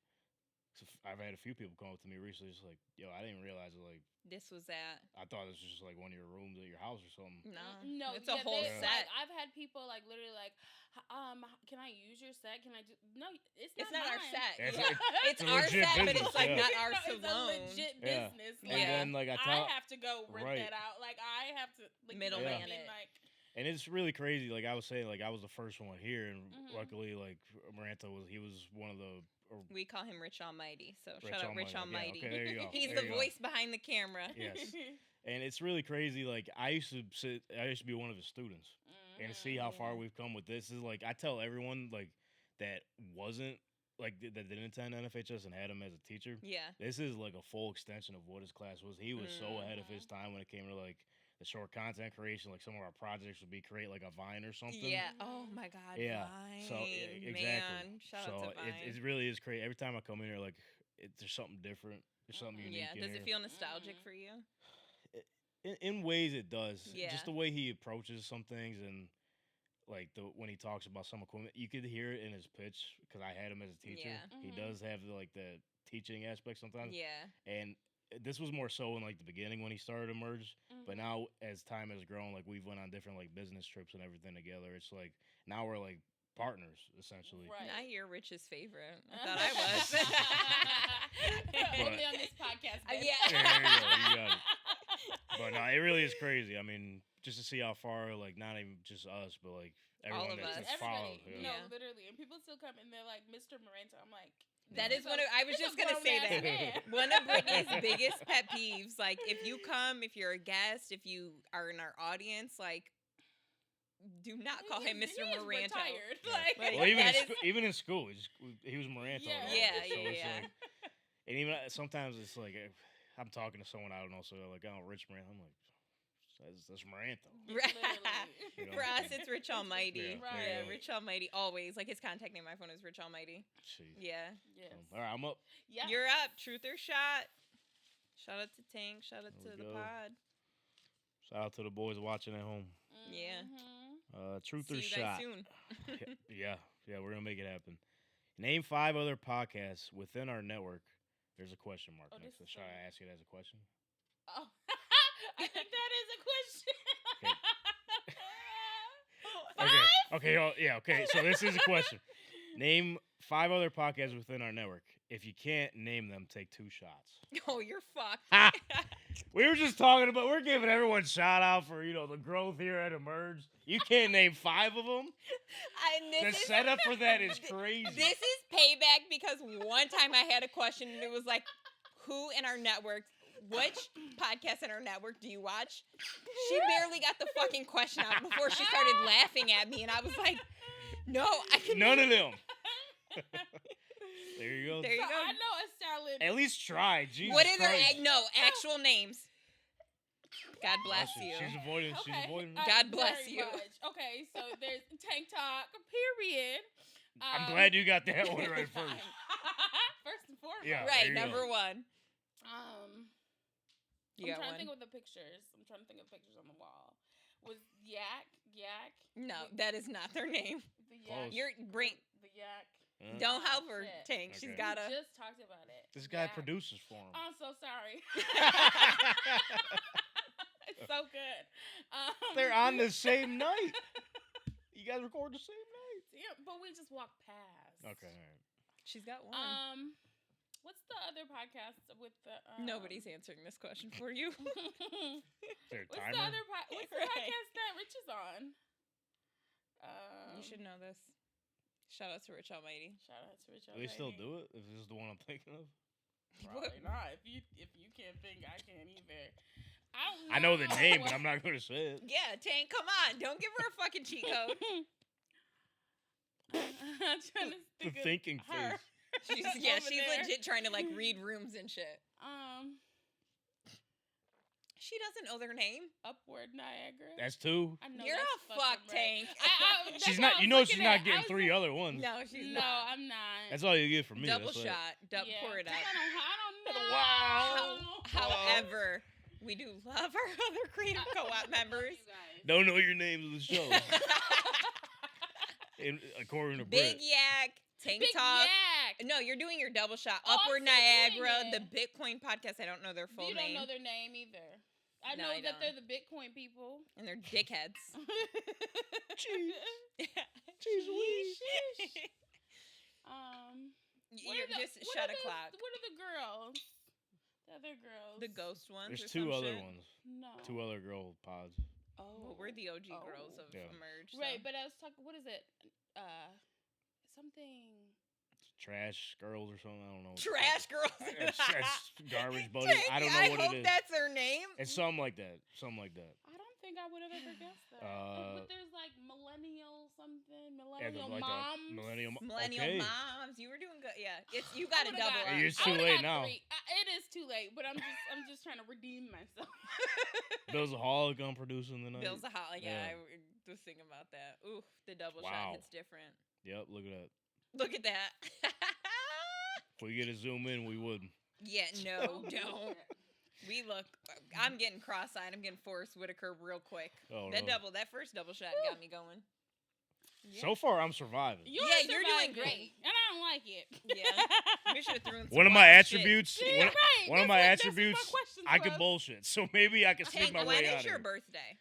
Speaker 4: So I've had a few people come up to me recently, just like, "Yo, I didn't realize it. Like,
Speaker 3: This was that.
Speaker 4: I thought this was just like one of your rooms at your house or something."
Speaker 3: No.
Speaker 2: No,
Speaker 3: It's a
Speaker 2: yeah,
Speaker 3: whole
Speaker 2: they-
Speaker 3: set.
Speaker 2: Like, I've had people like literally like, can I use your set? Can I do? No, it's
Speaker 3: It's
Speaker 2: not
Speaker 3: not our
Speaker 2: mine.
Speaker 3: set.
Speaker 4: It's-
Speaker 3: Yeah. It's
Speaker 4: it's a
Speaker 3: our
Speaker 4: legit
Speaker 3: set, but
Speaker 4: business,
Speaker 3: it's like
Speaker 4: yeah.
Speaker 3: not ours
Speaker 2: It's a
Speaker 3: alone.
Speaker 2: legit
Speaker 4: Yeah.
Speaker 2: business.
Speaker 4: And
Speaker 2: Like,
Speaker 3: Yeah.
Speaker 4: then like I
Speaker 2: I
Speaker 4: taught,
Speaker 2: have to go rent
Speaker 4: Right.
Speaker 2: that out. Like I have to like,
Speaker 3: Middleman
Speaker 2: you know what I mean?
Speaker 3: it.
Speaker 2: Like
Speaker 4: and it's really crazy. Like I was saying, like I was the first one here, and
Speaker 2: Mhm.
Speaker 4: luckily, like Maranta was one of the
Speaker 3: We call him Rich Almighty. So
Speaker 4: Rich
Speaker 3: shout out Rich
Speaker 4: Almighty. Yeah,
Speaker 3: Almighty.
Speaker 4: okay, there you go.
Speaker 3: He's
Speaker 4: There
Speaker 3: the
Speaker 4: you go.
Speaker 3: voice behind the camera.
Speaker 4: Yes. And it's really crazy. Like I used to be one of his students, and to see how far
Speaker 3: Yeah.
Speaker 4: we've come with this is like I tell everyone like that wasn't like that didn't attend NFHS and had him as a teacher.
Speaker 3: Yeah.
Speaker 4: This is like a full extension of what his class was. He was so ahead of his time when it came to like the short content creation. Like some of our projects would be create like a Vine or something.
Speaker 3: Yeah. Oh my God.
Speaker 4: Yeah.
Speaker 3: Vine.
Speaker 4: So exactly.
Speaker 3: Man, shout out to Vine.
Speaker 4: It really is crazy. Every time I come in here, like there's something different. There's something unique.
Speaker 3: Yeah.
Speaker 4: in
Speaker 3: Does
Speaker 4: here.
Speaker 3: it feel nostalgic for you?
Speaker 4: In ways it does.
Speaker 3: Yeah.
Speaker 4: Just the way he approaches some things and like when he talks about some equipment, you could hear it in his pitch because I had him as a teacher.
Speaker 3: Yeah.
Speaker 4: He does have the teaching aspect sometimes.
Speaker 3: Yeah.
Speaker 4: And this was more so in like the beginning when he started Emerge, but now as time has grown, like we've went on different like business trips and everything together. It's like now we're like partners essentially.
Speaker 2: Right.
Speaker 3: Now you're Rich's favorite. I thought I was.
Speaker 2: Only on this podcast. Babe.
Speaker 3: Yeah.
Speaker 4: There you go. You got it. But no, it really is crazy. I mean, just to see how far, like, not even just us, but like everyone
Speaker 3: All of
Speaker 4: that's
Speaker 3: us.
Speaker 4: followed.
Speaker 2: Everybody,
Speaker 4: Yeah.
Speaker 2: no, literally, and people still come and they're like, "Mr. Maranta." I'm like,
Speaker 3: That
Speaker 2: this
Speaker 3: is one of, I was
Speaker 2: this
Speaker 3: just
Speaker 2: a
Speaker 3: going to say
Speaker 2: grown-ass
Speaker 3: that.
Speaker 2: man.
Speaker 3: One of Brittany's biggest pet peeves, like if you come, if you're a guest, if you are in our audience, like do not call him Mr.
Speaker 2: He is
Speaker 3: Maranto.
Speaker 2: retired.
Speaker 4: Yeah.
Speaker 2: Like,
Speaker 4: Well, even
Speaker 3: that
Speaker 4: even in school, he was Moranto.
Speaker 2: Yeah.
Speaker 3: Yeah,
Speaker 4: so
Speaker 3: yeah,
Speaker 4: it's
Speaker 3: yeah.
Speaker 4: Like, and even sometimes it's like I'm talking to someone I don't know, so they're like, "Oh, Rich Moranto." I'm like, "That's Moranto."
Speaker 3: Right.
Speaker 4: You know?
Speaker 3: For us, it's Rich Almighty.
Speaker 4: Yeah,
Speaker 2: there you
Speaker 3: Yeah,
Speaker 2: go.
Speaker 3: Rich Almighty always. Like his contact name on my phone is Rich Almighty.
Speaker 4: Jeez.
Speaker 3: Yeah.
Speaker 2: yes.
Speaker 4: All right, I'm up.
Speaker 2: Yeah.
Speaker 3: You're up. Truth or shot? Shout out to Tank. Shout out
Speaker 4: There
Speaker 3: to
Speaker 4: we
Speaker 3: the
Speaker 4: go.
Speaker 3: pod.
Speaker 4: Shout out to the boys watching at home.
Speaker 3: Yeah.
Speaker 4: Truth
Speaker 3: See
Speaker 4: or
Speaker 3: you
Speaker 4: shot?
Speaker 3: guys soon.
Speaker 4: Yeah, we're gonna make it happen. Name 5 other podcasts within our network. There's a question mark
Speaker 2: Oh,
Speaker 4: next. So
Speaker 2: this is
Speaker 4: should
Speaker 2: a-
Speaker 4: I ask it as a question?
Speaker 2: Oh, I think that is a question.
Speaker 4: Okay. Okay. So this is a question. Name 5 other podcasts within our network. If you can't name them, take 2 shots.
Speaker 3: Oh, you're fucked.
Speaker 4: We were just talking about. We're giving everyone shout out for the growth here at Emerge. You can't name 5 of them. The setup for that is crazy.
Speaker 3: This is payback because one time I had a question and it was like, who in our network, which podcast in our network do you watch? She barely got the fucking question out before she started laughing at me, and I was like, no, I can
Speaker 4: None of them. There you go.
Speaker 3: There you
Speaker 2: So
Speaker 3: go.
Speaker 2: I know a salad.
Speaker 4: At least try. Jesus
Speaker 3: What are their
Speaker 4: Christ.
Speaker 3: actual names? God bless you.
Speaker 4: She's avoiding. She's
Speaker 2: Okay.
Speaker 4: avoiding.
Speaker 3: God bless
Speaker 2: very
Speaker 3: you.
Speaker 2: much. Okay, so there's Tank Talk, period.
Speaker 4: I'm glad you got that one right first.
Speaker 2: First and foremost.
Speaker 4: Yeah.
Speaker 3: Right,
Speaker 4: there you
Speaker 3: number
Speaker 4: go.
Speaker 3: 1.
Speaker 2: I'm
Speaker 3: You got
Speaker 2: trying
Speaker 3: one?
Speaker 2: to think of the pictures. I'm trying to think of pictures on the wall. Was Yak?
Speaker 3: No, that is not their name.
Speaker 2: The
Speaker 4: Close.
Speaker 2: Yak.
Speaker 3: You're bring.
Speaker 2: The Yak.
Speaker 3: Don't
Speaker 2: Oh,
Speaker 3: help her,
Speaker 2: shit.
Speaker 3: Tank. She's
Speaker 4: Okay.
Speaker 3: gotta.
Speaker 2: We just talked about it.
Speaker 4: This guy
Speaker 2: Yak.
Speaker 4: produces for him.
Speaker 2: I'm so sorry. It's so good.
Speaker 4: They're on the same night. You guys record the same night.
Speaker 2: Yeah, but we just walked past.
Speaker 4: Okay. All right.
Speaker 3: She's got one.
Speaker 2: What's the other podcast with the?
Speaker 3: Nobody's answering this question for you.
Speaker 4: Is there a
Speaker 2: What's
Speaker 4: timer?
Speaker 2: the other? What's the
Speaker 3: Right.
Speaker 2: podcast that Rich is on?
Speaker 3: You should know this. Shout out to Rich Almighty.
Speaker 2: Shout out to Rich.
Speaker 4: Do they still do it? If this is the one I'm thinking of?
Speaker 2: Probably not. If you can't think, I can't either.
Speaker 4: I know the name, but I'm not going to say it.
Speaker 3: Yeah, Tank, come on. Don't give her a fucking cheat code.
Speaker 2: I'm trying to
Speaker 4: The
Speaker 2: think of
Speaker 4: thinking
Speaker 2: her.
Speaker 4: face.
Speaker 3: She's
Speaker 2: Over
Speaker 3: she's
Speaker 2: there.
Speaker 3: legit trying to like read rooms and shit. She doesn't know their name.
Speaker 2: Upward Niagara.
Speaker 4: That's 2.
Speaker 2: I know
Speaker 3: You're
Speaker 2: that's
Speaker 3: a fuck
Speaker 2: fucking right.
Speaker 3: Tank.
Speaker 2: That's
Speaker 4: She's
Speaker 2: what
Speaker 4: not.
Speaker 2: I
Speaker 4: You
Speaker 2: was
Speaker 4: know
Speaker 2: looking
Speaker 4: she's not
Speaker 2: at. I
Speaker 4: getting
Speaker 2: was
Speaker 4: 3 other ones.
Speaker 3: No, she's
Speaker 2: No,
Speaker 3: not.
Speaker 2: I'm not.
Speaker 4: That's all you get from me.
Speaker 3: Double
Speaker 4: that's
Speaker 3: shot.
Speaker 2: Yeah,
Speaker 3: Pour it
Speaker 2: 'cause
Speaker 3: out.
Speaker 2: I don't know.
Speaker 4: Wow.
Speaker 3: However, we do love our other creative co-op members.
Speaker 2: You guys.
Speaker 4: Don't know your names of the show. According to
Speaker 3: Big
Speaker 4: Brett.
Speaker 3: Yak, Tank
Speaker 2: Big
Speaker 3: Talk.
Speaker 2: Yak.
Speaker 3: No, you're doing your double shot.
Speaker 2: Oh, I'm
Speaker 3: Upward
Speaker 2: still doing
Speaker 3: Niagara, the
Speaker 2: it.
Speaker 3: Bitcoin podcast. I don't know their full
Speaker 2: You don't
Speaker 3: name.
Speaker 2: know their name either. I
Speaker 3: No,
Speaker 2: know
Speaker 3: I
Speaker 2: that
Speaker 3: don't.
Speaker 2: they're the Bitcoin people.
Speaker 3: And they're dickheads.
Speaker 4: Jeez.
Speaker 2: Jeez Louise. What
Speaker 3: You're
Speaker 2: are the-
Speaker 3: just
Speaker 2: what
Speaker 3: shut
Speaker 2: are
Speaker 3: a
Speaker 2: the-
Speaker 3: clock.
Speaker 2: What are the girls? The other girls.
Speaker 3: The ghost ones.
Speaker 4: There's
Speaker 3: or
Speaker 4: 2
Speaker 3: some
Speaker 4: other
Speaker 3: shit?
Speaker 4: ones.
Speaker 2: No.
Speaker 4: 2 other girl pods.
Speaker 2: Oh,
Speaker 3: Well, we're the OG girls of
Speaker 4: Yeah.
Speaker 3: Emerge. So.
Speaker 2: Right, but I was talking. What is it? Something.
Speaker 4: Trash girls or something. I don't know.
Speaker 3: Trash girls.
Speaker 4: It's garbage buddies.
Speaker 3: Tank,
Speaker 4: I don't know
Speaker 3: I
Speaker 4: what
Speaker 3: hope
Speaker 4: it is.
Speaker 3: that's their name.
Speaker 4: It's something like that. Something like that.
Speaker 2: I don't think I would have ever guessed that.
Speaker 4: Uh,
Speaker 2: But there's like millennial something.
Speaker 4: Yeah,
Speaker 2: Millennial
Speaker 4: like
Speaker 2: moms.
Speaker 3: Millennial
Speaker 4: okay.
Speaker 3: moms. You were doing good. Yeah, you got to
Speaker 2: I would've
Speaker 3: double
Speaker 2: got-
Speaker 3: up.
Speaker 4: Hey, it's
Speaker 2: I
Speaker 4: too
Speaker 2: would've
Speaker 4: late
Speaker 2: got
Speaker 4: now.
Speaker 2: 3. It is too late, but I'm just trying to redeem myself.
Speaker 4: Bill's a holic on producing tonight.
Speaker 3: Bill's a hot. Yeah,
Speaker 4: Yeah.
Speaker 3: I was thinking about that. Ooh, the double
Speaker 4: Wow.
Speaker 3: shot hits different.
Speaker 4: Yep, look at that.
Speaker 3: Look at that.
Speaker 4: If we get a zoom in, we would.
Speaker 3: Yeah, no, don't. We look. I'm getting cross-eyed. I'm getting Forrest Whitaker real quick.
Speaker 4: Oh,
Speaker 3: That
Speaker 4: no.
Speaker 3: that first double shot got me going.
Speaker 4: So far, I'm surviving.
Speaker 2: You're
Speaker 3: doing
Speaker 2: surviving,
Speaker 3: great.
Speaker 2: and I don't like it.
Speaker 3: Yeah, we should have thrown some
Speaker 4: One of my
Speaker 3: wild shit.
Speaker 4: attributes.
Speaker 2: Yeah, right.
Speaker 4: One of
Speaker 2: That's
Speaker 4: my
Speaker 2: what-
Speaker 4: attributes.
Speaker 2: That's what my question
Speaker 4: I could
Speaker 2: was.
Speaker 4: bullshit, so maybe I can sneak
Speaker 3: Hank,
Speaker 4: my
Speaker 3: when
Speaker 4: way out
Speaker 3: is
Speaker 4: of
Speaker 3: your
Speaker 4: here.
Speaker 3: birthday?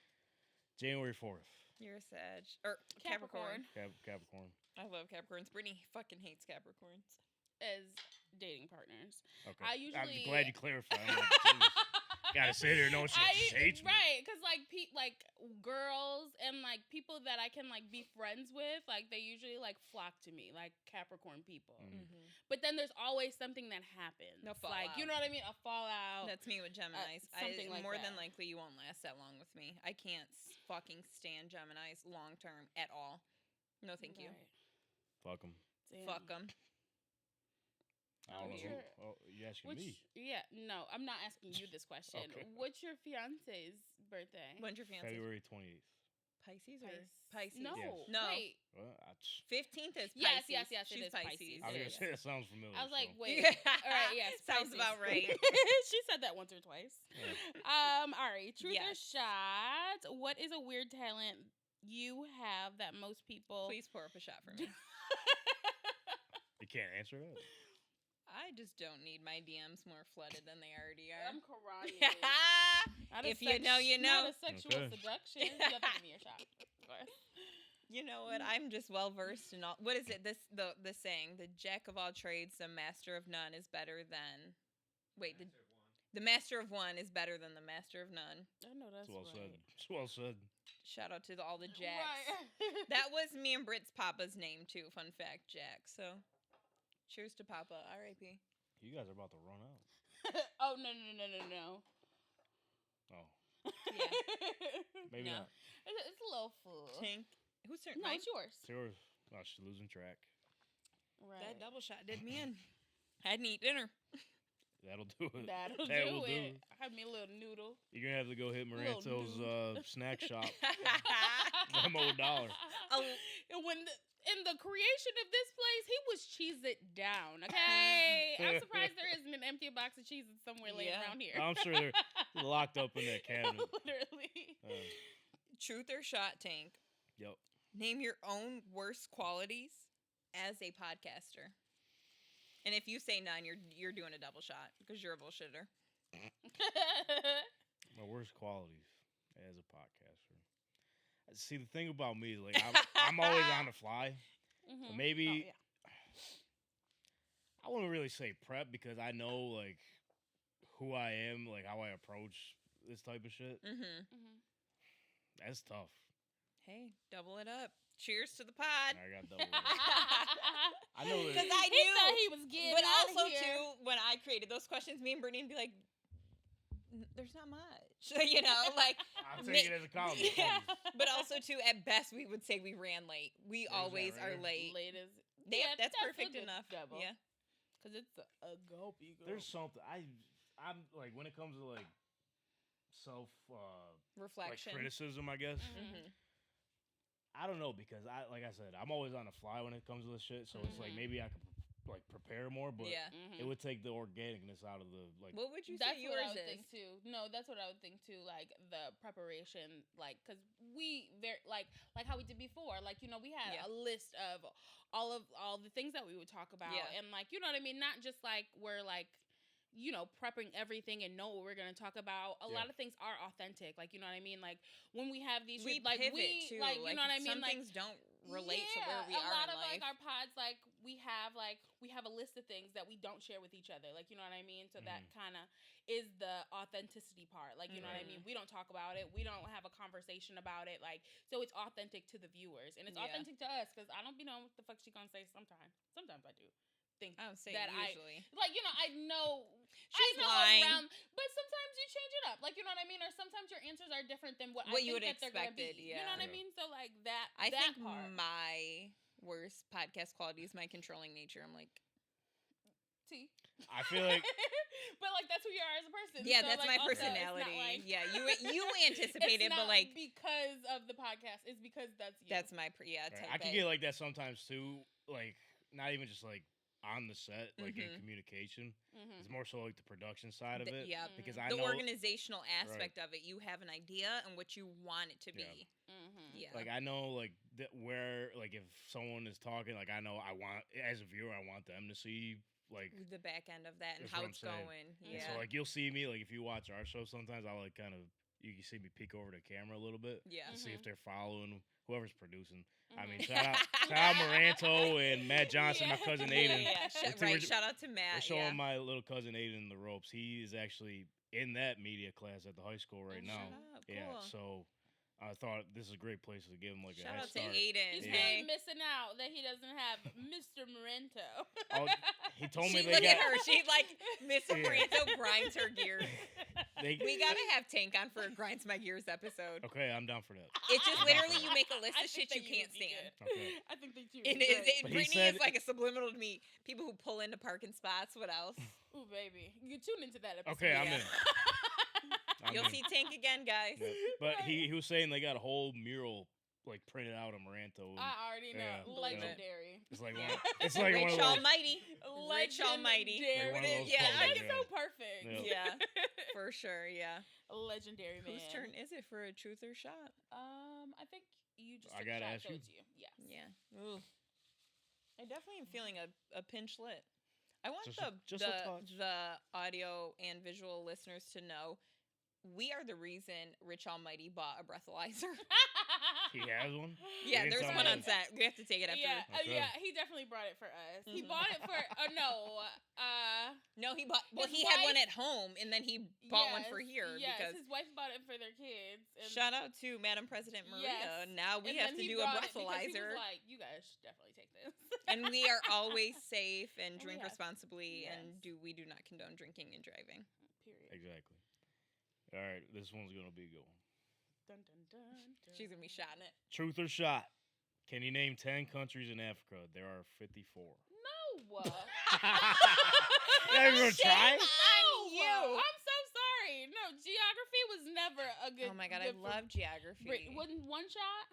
Speaker 4: January 4th.
Speaker 3: You're a Sag. Or Capricorn.
Speaker 4: Capricorn.
Speaker 3: I love Capricorns. Brittany fucking hates Capricorns.
Speaker 2: As dating partners.
Speaker 4: Okay.
Speaker 2: I
Speaker 4: I'm
Speaker 2: usually-
Speaker 4: glad you clarified. I'm like, jeez. Gotta sit here knowing she just hates me.
Speaker 2: Right, because like girls and like people that I can like be friends with, like they usually like flock to me, like Capricorn people.
Speaker 3: Mm-hmm.
Speaker 2: But then there's always something that happens.
Speaker 3: No
Speaker 2: like you
Speaker 3: fallout.
Speaker 2: know what I mean? A fallout.
Speaker 3: That's me with Geminis.
Speaker 2: something like
Speaker 3: more
Speaker 2: that.
Speaker 3: than likely you won't last that long with me. I can't fucking stand Geminis long term at all. No, thank you.
Speaker 2: Right.
Speaker 4: Fuck them.
Speaker 2: Damn.
Speaker 3: Fuck them.
Speaker 4: I don't know.
Speaker 2: What's
Speaker 4: who-
Speaker 2: your-
Speaker 4: Oh, you asking
Speaker 2: Which,
Speaker 4: me?
Speaker 2: yeah, no, I'm not asking you this question.
Speaker 4: Okay.
Speaker 2: What's your fiance's birthday?
Speaker 3: When's your fiance?
Speaker 4: February 28th.
Speaker 3: Pisces or Pisces?
Speaker 2: No,
Speaker 4: Yes.
Speaker 3: No.
Speaker 2: wait.
Speaker 4: Well,
Speaker 3: 15th is
Speaker 2: Yes,
Speaker 3: Pisces.
Speaker 2: yes, yes, it
Speaker 3: She's
Speaker 2: is Pisces.
Speaker 4: I was
Speaker 2: Yeah,
Speaker 4: gonna
Speaker 2: yeah.
Speaker 4: say that sounds familiar.
Speaker 2: I was like,
Speaker 4: so.
Speaker 2: wait.
Speaker 3: Yeah.
Speaker 2: All right, yes.
Speaker 3: Sounds
Speaker 2: Pisces.
Speaker 3: about right.
Speaker 2: She said that once or twice.
Speaker 4: Yeah.
Speaker 2: All right. Truth or
Speaker 3: Yes.
Speaker 2: shot? What is a weird talent you have that most people?
Speaker 3: Please pour up a shot for me.
Speaker 4: You can't answer that.
Speaker 3: I just don't need my DMs more flooded than they already are.
Speaker 2: I'm crying. Not a
Speaker 3: If you know, you know.
Speaker 2: Not a sexual
Speaker 4: Okay.
Speaker 2: seduction. You have to give me your shot. Of course.
Speaker 3: You know what? I'm just well versed in all. What is it? The saying: the jack of all trades, the master of none is better than. Wait, the master of one is better than the master of none.
Speaker 2: I know that's
Speaker 4: It's well
Speaker 2: right.
Speaker 4: said. It's well said.
Speaker 3: Shout out to all the jacks.
Speaker 2: Right.
Speaker 3: That was me and Britt's papa's name too. Fun fact, Jack. So, cheers to Papa. R.I.P.
Speaker 4: You guys are about to run out.
Speaker 2: Oh no.
Speaker 4: Oh,
Speaker 3: Yeah.
Speaker 4: maybe
Speaker 3: No.
Speaker 4: not.
Speaker 2: It's a little full.
Speaker 3: Tink. Who's turn?
Speaker 2: No,
Speaker 3: Mine?
Speaker 2: it's yours.
Speaker 4: It's yours. Oh, she's losing track.
Speaker 2: Right.
Speaker 3: That double shot did me in. I didn't eat dinner.
Speaker 4: That'll do it.
Speaker 2: That'll
Speaker 4: That
Speaker 2: do
Speaker 4: will
Speaker 2: it. Have me a little noodle.
Speaker 4: You're gonna have to go hit
Speaker 2: Little
Speaker 4: Maranto's snack shop.
Speaker 3: Oh,
Speaker 4: One more $1.
Speaker 2: And when in the creation of this place, he was cheese it down. Okay, I'm surprised there isn't an empty box of cheeses somewhere laying
Speaker 3: Yeah.
Speaker 2: around here.
Speaker 4: I'm sure they're locked up in that cabinet.
Speaker 2: Literally.
Speaker 3: Truth or shot, Tank?
Speaker 4: Yep.
Speaker 3: Name your own worst qualities as a podcaster. And if you say none, you're doing a double shot because you're a bullshitter.
Speaker 4: My worst qualities as a podcaster. See, the thing about me is like I'm always on the fly.
Speaker 2: Mhm.
Speaker 4: So maybe
Speaker 2: Oh, yeah.
Speaker 4: I wouldn't really say prep because I know like who I am, like how I approach this type of shit.
Speaker 3: Mm-hmm.
Speaker 2: Mhm.
Speaker 4: That's tough.
Speaker 3: Hey, double it up. Cheers to the pod.
Speaker 4: I got double. I know that.
Speaker 3: Because I
Speaker 2: He
Speaker 3: knew,
Speaker 2: thought he was getting
Speaker 3: but
Speaker 2: out of
Speaker 3: also
Speaker 2: here.
Speaker 3: too, when I created those questions, me and Brittany would be like, "There's not much," you know, like.
Speaker 4: I'll take it as a compliment.
Speaker 3: Yeah.
Speaker 4: thank you.
Speaker 3: But also too, at best, we would say we ran late. We
Speaker 4: that
Speaker 3: always are
Speaker 4: rare?
Speaker 3: late.
Speaker 2: Late as
Speaker 3: Yeah, that's
Speaker 2: a
Speaker 3: perfect
Speaker 2: good
Speaker 3: enough.
Speaker 2: double.
Speaker 3: Yeah.
Speaker 2: Because it's a gulpy girl.
Speaker 4: There's something I'm like when it comes to like self like
Speaker 3: Reflection.
Speaker 4: criticism, I guess.
Speaker 3: Mm-hmm.
Speaker 4: I don't know because like I said, I'm always on the fly when it comes to this shit. So it's like
Speaker 2: Mhm.
Speaker 4: maybe I could like prepare more, but
Speaker 3: Yeah.
Speaker 4: it would take the organicness out of the like.
Speaker 3: What would you
Speaker 2: That's
Speaker 3: say
Speaker 2: what I
Speaker 3: yours
Speaker 2: would
Speaker 3: is?
Speaker 2: think too. No, that's what I would think too. Like the preparation, like because we very like how we did before. Like you know, we had
Speaker 3: Yeah.
Speaker 2: a list of all the things that we would talk about,
Speaker 3: Yeah.
Speaker 2: and like you know what I mean. Not just like we're like you know prepping everything and know what we're gonna talk about. A
Speaker 4: Yeah.
Speaker 2: lot of things are authentic. Like you know what I mean. Like when we have these,
Speaker 3: We
Speaker 2: like
Speaker 3: pivot
Speaker 2: we
Speaker 3: too.
Speaker 2: like you know what I mean.
Speaker 3: Some
Speaker 2: Like
Speaker 3: things don't relate to where we
Speaker 2: a
Speaker 3: are
Speaker 2: lot
Speaker 3: in
Speaker 2: of
Speaker 3: life.
Speaker 2: like our pods, like we have a list of things that we don't share with each other, like you know what I mean. So that kind of is the authenticity part, like you know what I mean. We don't talk about it, we don't have a conversation about it, like so it's authentic to the viewers and it's
Speaker 3: Yeah.
Speaker 2: authentic to us because I don't be knowing what the fuck she gonna say sometimes. Sometimes I do. think
Speaker 3: I don't say
Speaker 2: that
Speaker 3: usually.
Speaker 2: I know.
Speaker 3: She's
Speaker 2: I know
Speaker 3: lying.
Speaker 2: but sometimes you change it up. Like, you know what I mean? Or sometimes your answers are different than what I
Speaker 3: you
Speaker 2: think
Speaker 3: would
Speaker 2: that they're going to be.
Speaker 3: expected, yeah.
Speaker 2: You know what I mean? So, like,
Speaker 3: I
Speaker 2: that
Speaker 3: think
Speaker 2: part.
Speaker 3: my worst podcast quality is my controlling nature. I'm like,
Speaker 2: T.
Speaker 4: I feel like
Speaker 2: but, like, that's who you are as a person.
Speaker 3: yeah,
Speaker 2: so,
Speaker 3: that's
Speaker 2: like,
Speaker 3: my
Speaker 2: also, it's not
Speaker 3: personality.
Speaker 2: like-
Speaker 3: Yeah, you anticipate
Speaker 2: it's
Speaker 3: it, but
Speaker 2: not
Speaker 3: like
Speaker 2: because of the podcast. It's because that's you.
Speaker 3: that's my
Speaker 4: right,
Speaker 3: type
Speaker 4: I can
Speaker 3: A.
Speaker 4: get like that sometimes too. Like not even just like on the set, like in
Speaker 3: Mhm.
Speaker 4: communication.
Speaker 2: Mhm.
Speaker 4: It's more so like the production side of it.
Speaker 3: Yeah,
Speaker 4: Because
Speaker 2: Mhm.
Speaker 4: I
Speaker 3: the
Speaker 4: know,
Speaker 3: organizational aspect of it. You have an idea and what you want it to be.
Speaker 4: Yeah.
Speaker 2: Mhm.
Speaker 3: Yeah.
Speaker 4: like I know like where like if someone is talking, like I know I want as a viewer, I want them to see like.
Speaker 3: The back end of that and
Speaker 4: That's
Speaker 3: how
Speaker 4: what I'm
Speaker 3: it's
Speaker 4: saying.
Speaker 3: going.
Speaker 2: And
Speaker 3: Yeah.
Speaker 4: And so like you'll see me like if you watch our show, sometimes I'll like kind of you can see me peek over the camera a little bit
Speaker 3: yeah.
Speaker 4: to see if
Speaker 2: Mhm.
Speaker 4: they're following whoever's producing. I mean,
Speaker 2: Mhm.
Speaker 4: shout out Maranto and Matt Johnson, my cousin Aiden.
Speaker 3: Yeah.
Speaker 4: We're-
Speaker 3: Right.
Speaker 4: we're-
Speaker 3: Shout out to
Speaker 4: We're
Speaker 3: Matt.
Speaker 4: showing
Speaker 3: Yeah.
Speaker 4: my little cousin Aiden the ropes. He is actually in that media class at the high school right
Speaker 2: Oh,
Speaker 4: now.
Speaker 3: Shut up.
Speaker 4: Yeah,
Speaker 3: Cool.
Speaker 4: so I thought this is a great place to give him like a
Speaker 3: Shout
Speaker 4: head
Speaker 3: out to
Speaker 4: start.
Speaker 3: Aiden.
Speaker 2: He's
Speaker 4: Yeah.
Speaker 3: Hey.
Speaker 2: really missing out that he doesn't have Mr. Morento.
Speaker 4: Oh, he told me
Speaker 3: She
Speaker 4: they
Speaker 3: look at
Speaker 4: got
Speaker 3: her. She like Miss
Speaker 4: Yeah.
Speaker 3: Branto grinds her gears.
Speaker 4: they.
Speaker 3: We gotta have Tank on for a grinds my gears episode.
Speaker 4: Okay, I'm down for that.
Speaker 3: It's just literally you make a list
Speaker 2: I
Speaker 3: of
Speaker 2: think
Speaker 3: shit you
Speaker 2: that
Speaker 3: can't
Speaker 2: would be
Speaker 3: stand.
Speaker 2: good.
Speaker 4: Okay.
Speaker 2: I think that you.
Speaker 3: It is.
Speaker 4: But he
Speaker 3: Brittany
Speaker 4: said-
Speaker 3: is like a subliminal to me. People who pull into parking spots. What else?
Speaker 2: Ooh, baby, you tune into that episode.
Speaker 4: Okay, I'm
Speaker 3: Yeah.
Speaker 4: in. I'm
Speaker 3: You'll
Speaker 4: in.
Speaker 3: see Tank again, guys.
Speaker 4: Yeah. But
Speaker 2: Right.
Speaker 4: he was saying they got a whole mural like printed out of Maranto. And
Speaker 2: I already know.
Speaker 4: Yeah,
Speaker 3: believe it.
Speaker 2: Legendary.
Speaker 4: it's like it's like one
Speaker 3: Rich
Speaker 4: of those.
Speaker 3: Almighty. Rich Almighty.
Speaker 2: Legendary.
Speaker 4: Like one of those
Speaker 3: Yeah,
Speaker 2: Like,
Speaker 4: puzzles,
Speaker 2: it's so perfect.
Speaker 4: Yeah.
Speaker 3: Yeah, for sure. Yeah.
Speaker 2: Legendary man.
Speaker 3: Whose turn is it for a truth or shot?
Speaker 2: I think you just.
Speaker 4: I
Speaker 2: took
Speaker 4: gotta
Speaker 2: a shot,
Speaker 4: ask
Speaker 2: so
Speaker 4: you.
Speaker 2: it's you. Yes.
Speaker 3: Yeah. Ooh. I definitely am feeling a pinch lit. I want
Speaker 4: Just a touch.
Speaker 3: the audio and visual listeners to know we are the reason Rich Almighty bought a breathalyzer.
Speaker 4: He has one.
Speaker 3: Yeah,
Speaker 4: didn't
Speaker 3: there's
Speaker 4: tell
Speaker 3: one
Speaker 4: me
Speaker 3: on
Speaker 4: that.
Speaker 3: set. We have to take it after.
Speaker 2: Yeah,
Speaker 4: Okay.
Speaker 2: yeah, he definitely brought it for us. He
Speaker 3: Mhm.
Speaker 2: bought it for
Speaker 3: No, he bought. Well,
Speaker 2: His
Speaker 3: he had one
Speaker 2: wife-
Speaker 3: at home, and then he bought one for here
Speaker 2: Yes,
Speaker 3: because.
Speaker 2: his wife bought it for their kids. And
Speaker 3: Shout out to Madam President Maria.
Speaker 2: Yes.
Speaker 3: Now we
Speaker 2: and
Speaker 3: have
Speaker 2: then
Speaker 3: to
Speaker 2: he
Speaker 3: do a
Speaker 2: brought it because he was
Speaker 3: breathalyzer,
Speaker 2: like, you guys should definitely take this.
Speaker 3: and we are always safe and
Speaker 2: And we
Speaker 3: drink
Speaker 2: have-
Speaker 3: responsibly,
Speaker 2: yes.
Speaker 3: and we do not condone drinking and driving.
Speaker 2: Period.
Speaker 4: Exactly. All right, this one's gonna be a good one.
Speaker 2: Dun, dun, dun, dun.
Speaker 3: She's gonna be shotting it.
Speaker 4: Truth or shot? Can you name 10 countries in Africa? There are 54.
Speaker 2: No.
Speaker 4: Yeah, you gonna try?
Speaker 3: on you.
Speaker 2: I'm so sorry. No, geography was never a good.
Speaker 3: Oh my god, I
Speaker 2: good for
Speaker 3: love geography.
Speaker 2: Wasn't one shot?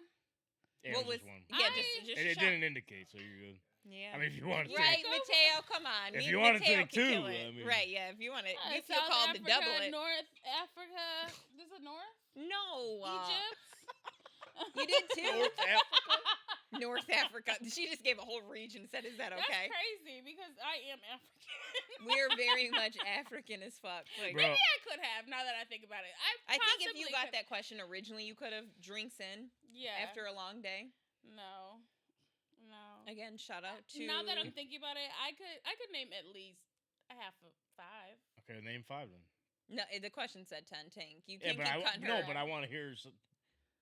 Speaker 4: Yeah,
Speaker 3: What
Speaker 4: it
Speaker 3: was?
Speaker 4: just one.
Speaker 3: Yeah,
Speaker 2: I-
Speaker 3: just
Speaker 4: And
Speaker 3: a
Speaker 4: it
Speaker 3: shot.
Speaker 4: didn't indicate, so you're good.
Speaker 3: Yeah.
Speaker 4: I mean, if you want to
Speaker 3: Right,
Speaker 4: take,
Speaker 2: Go for
Speaker 3: Mateo, come on.
Speaker 4: If
Speaker 3: Me
Speaker 4: you
Speaker 3: and
Speaker 4: wanna
Speaker 3: Mateo
Speaker 4: take
Speaker 3: can
Speaker 4: two,
Speaker 3: kill it.
Speaker 4: I mean-
Speaker 3: Right, yeah, if you want to. You feel
Speaker 2: South
Speaker 3: called
Speaker 2: Africa,
Speaker 3: to double it.
Speaker 2: North Africa. Is it North?
Speaker 3: No.
Speaker 2: Egypt.
Speaker 3: You did too?
Speaker 4: North Africa?
Speaker 3: North Africa. She just gave a whole region. Said, "Is that okay?"
Speaker 2: That's crazy because I am African.
Speaker 3: We're very much African as fuck. Like,
Speaker 4: Bro,
Speaker 2: Maybe I could have. Now that I think about it,
Speaker 3: I think if you
Speaker 2: possibly
Speaker 3: got
Speaker 2: could-
Speaker 3: that question originally, you could have drinks in
Speaker 2: yeah.
Speaker 3: after a long day.
Speaker 2: No.
Speaker 3: Again, shout out to.
Speaker 2: Now that I'm thinking about it, I could name at least a half of 5.
Speaker 4: okay, name 5 then.
Speaker 3: No, the question said 10. Tank. You
Speaker 4: Yeah,
Speaker 3: can't
Speaker 4: but
Speaker 3: keep cutting her.
Speaker 4: no, but I want to hear.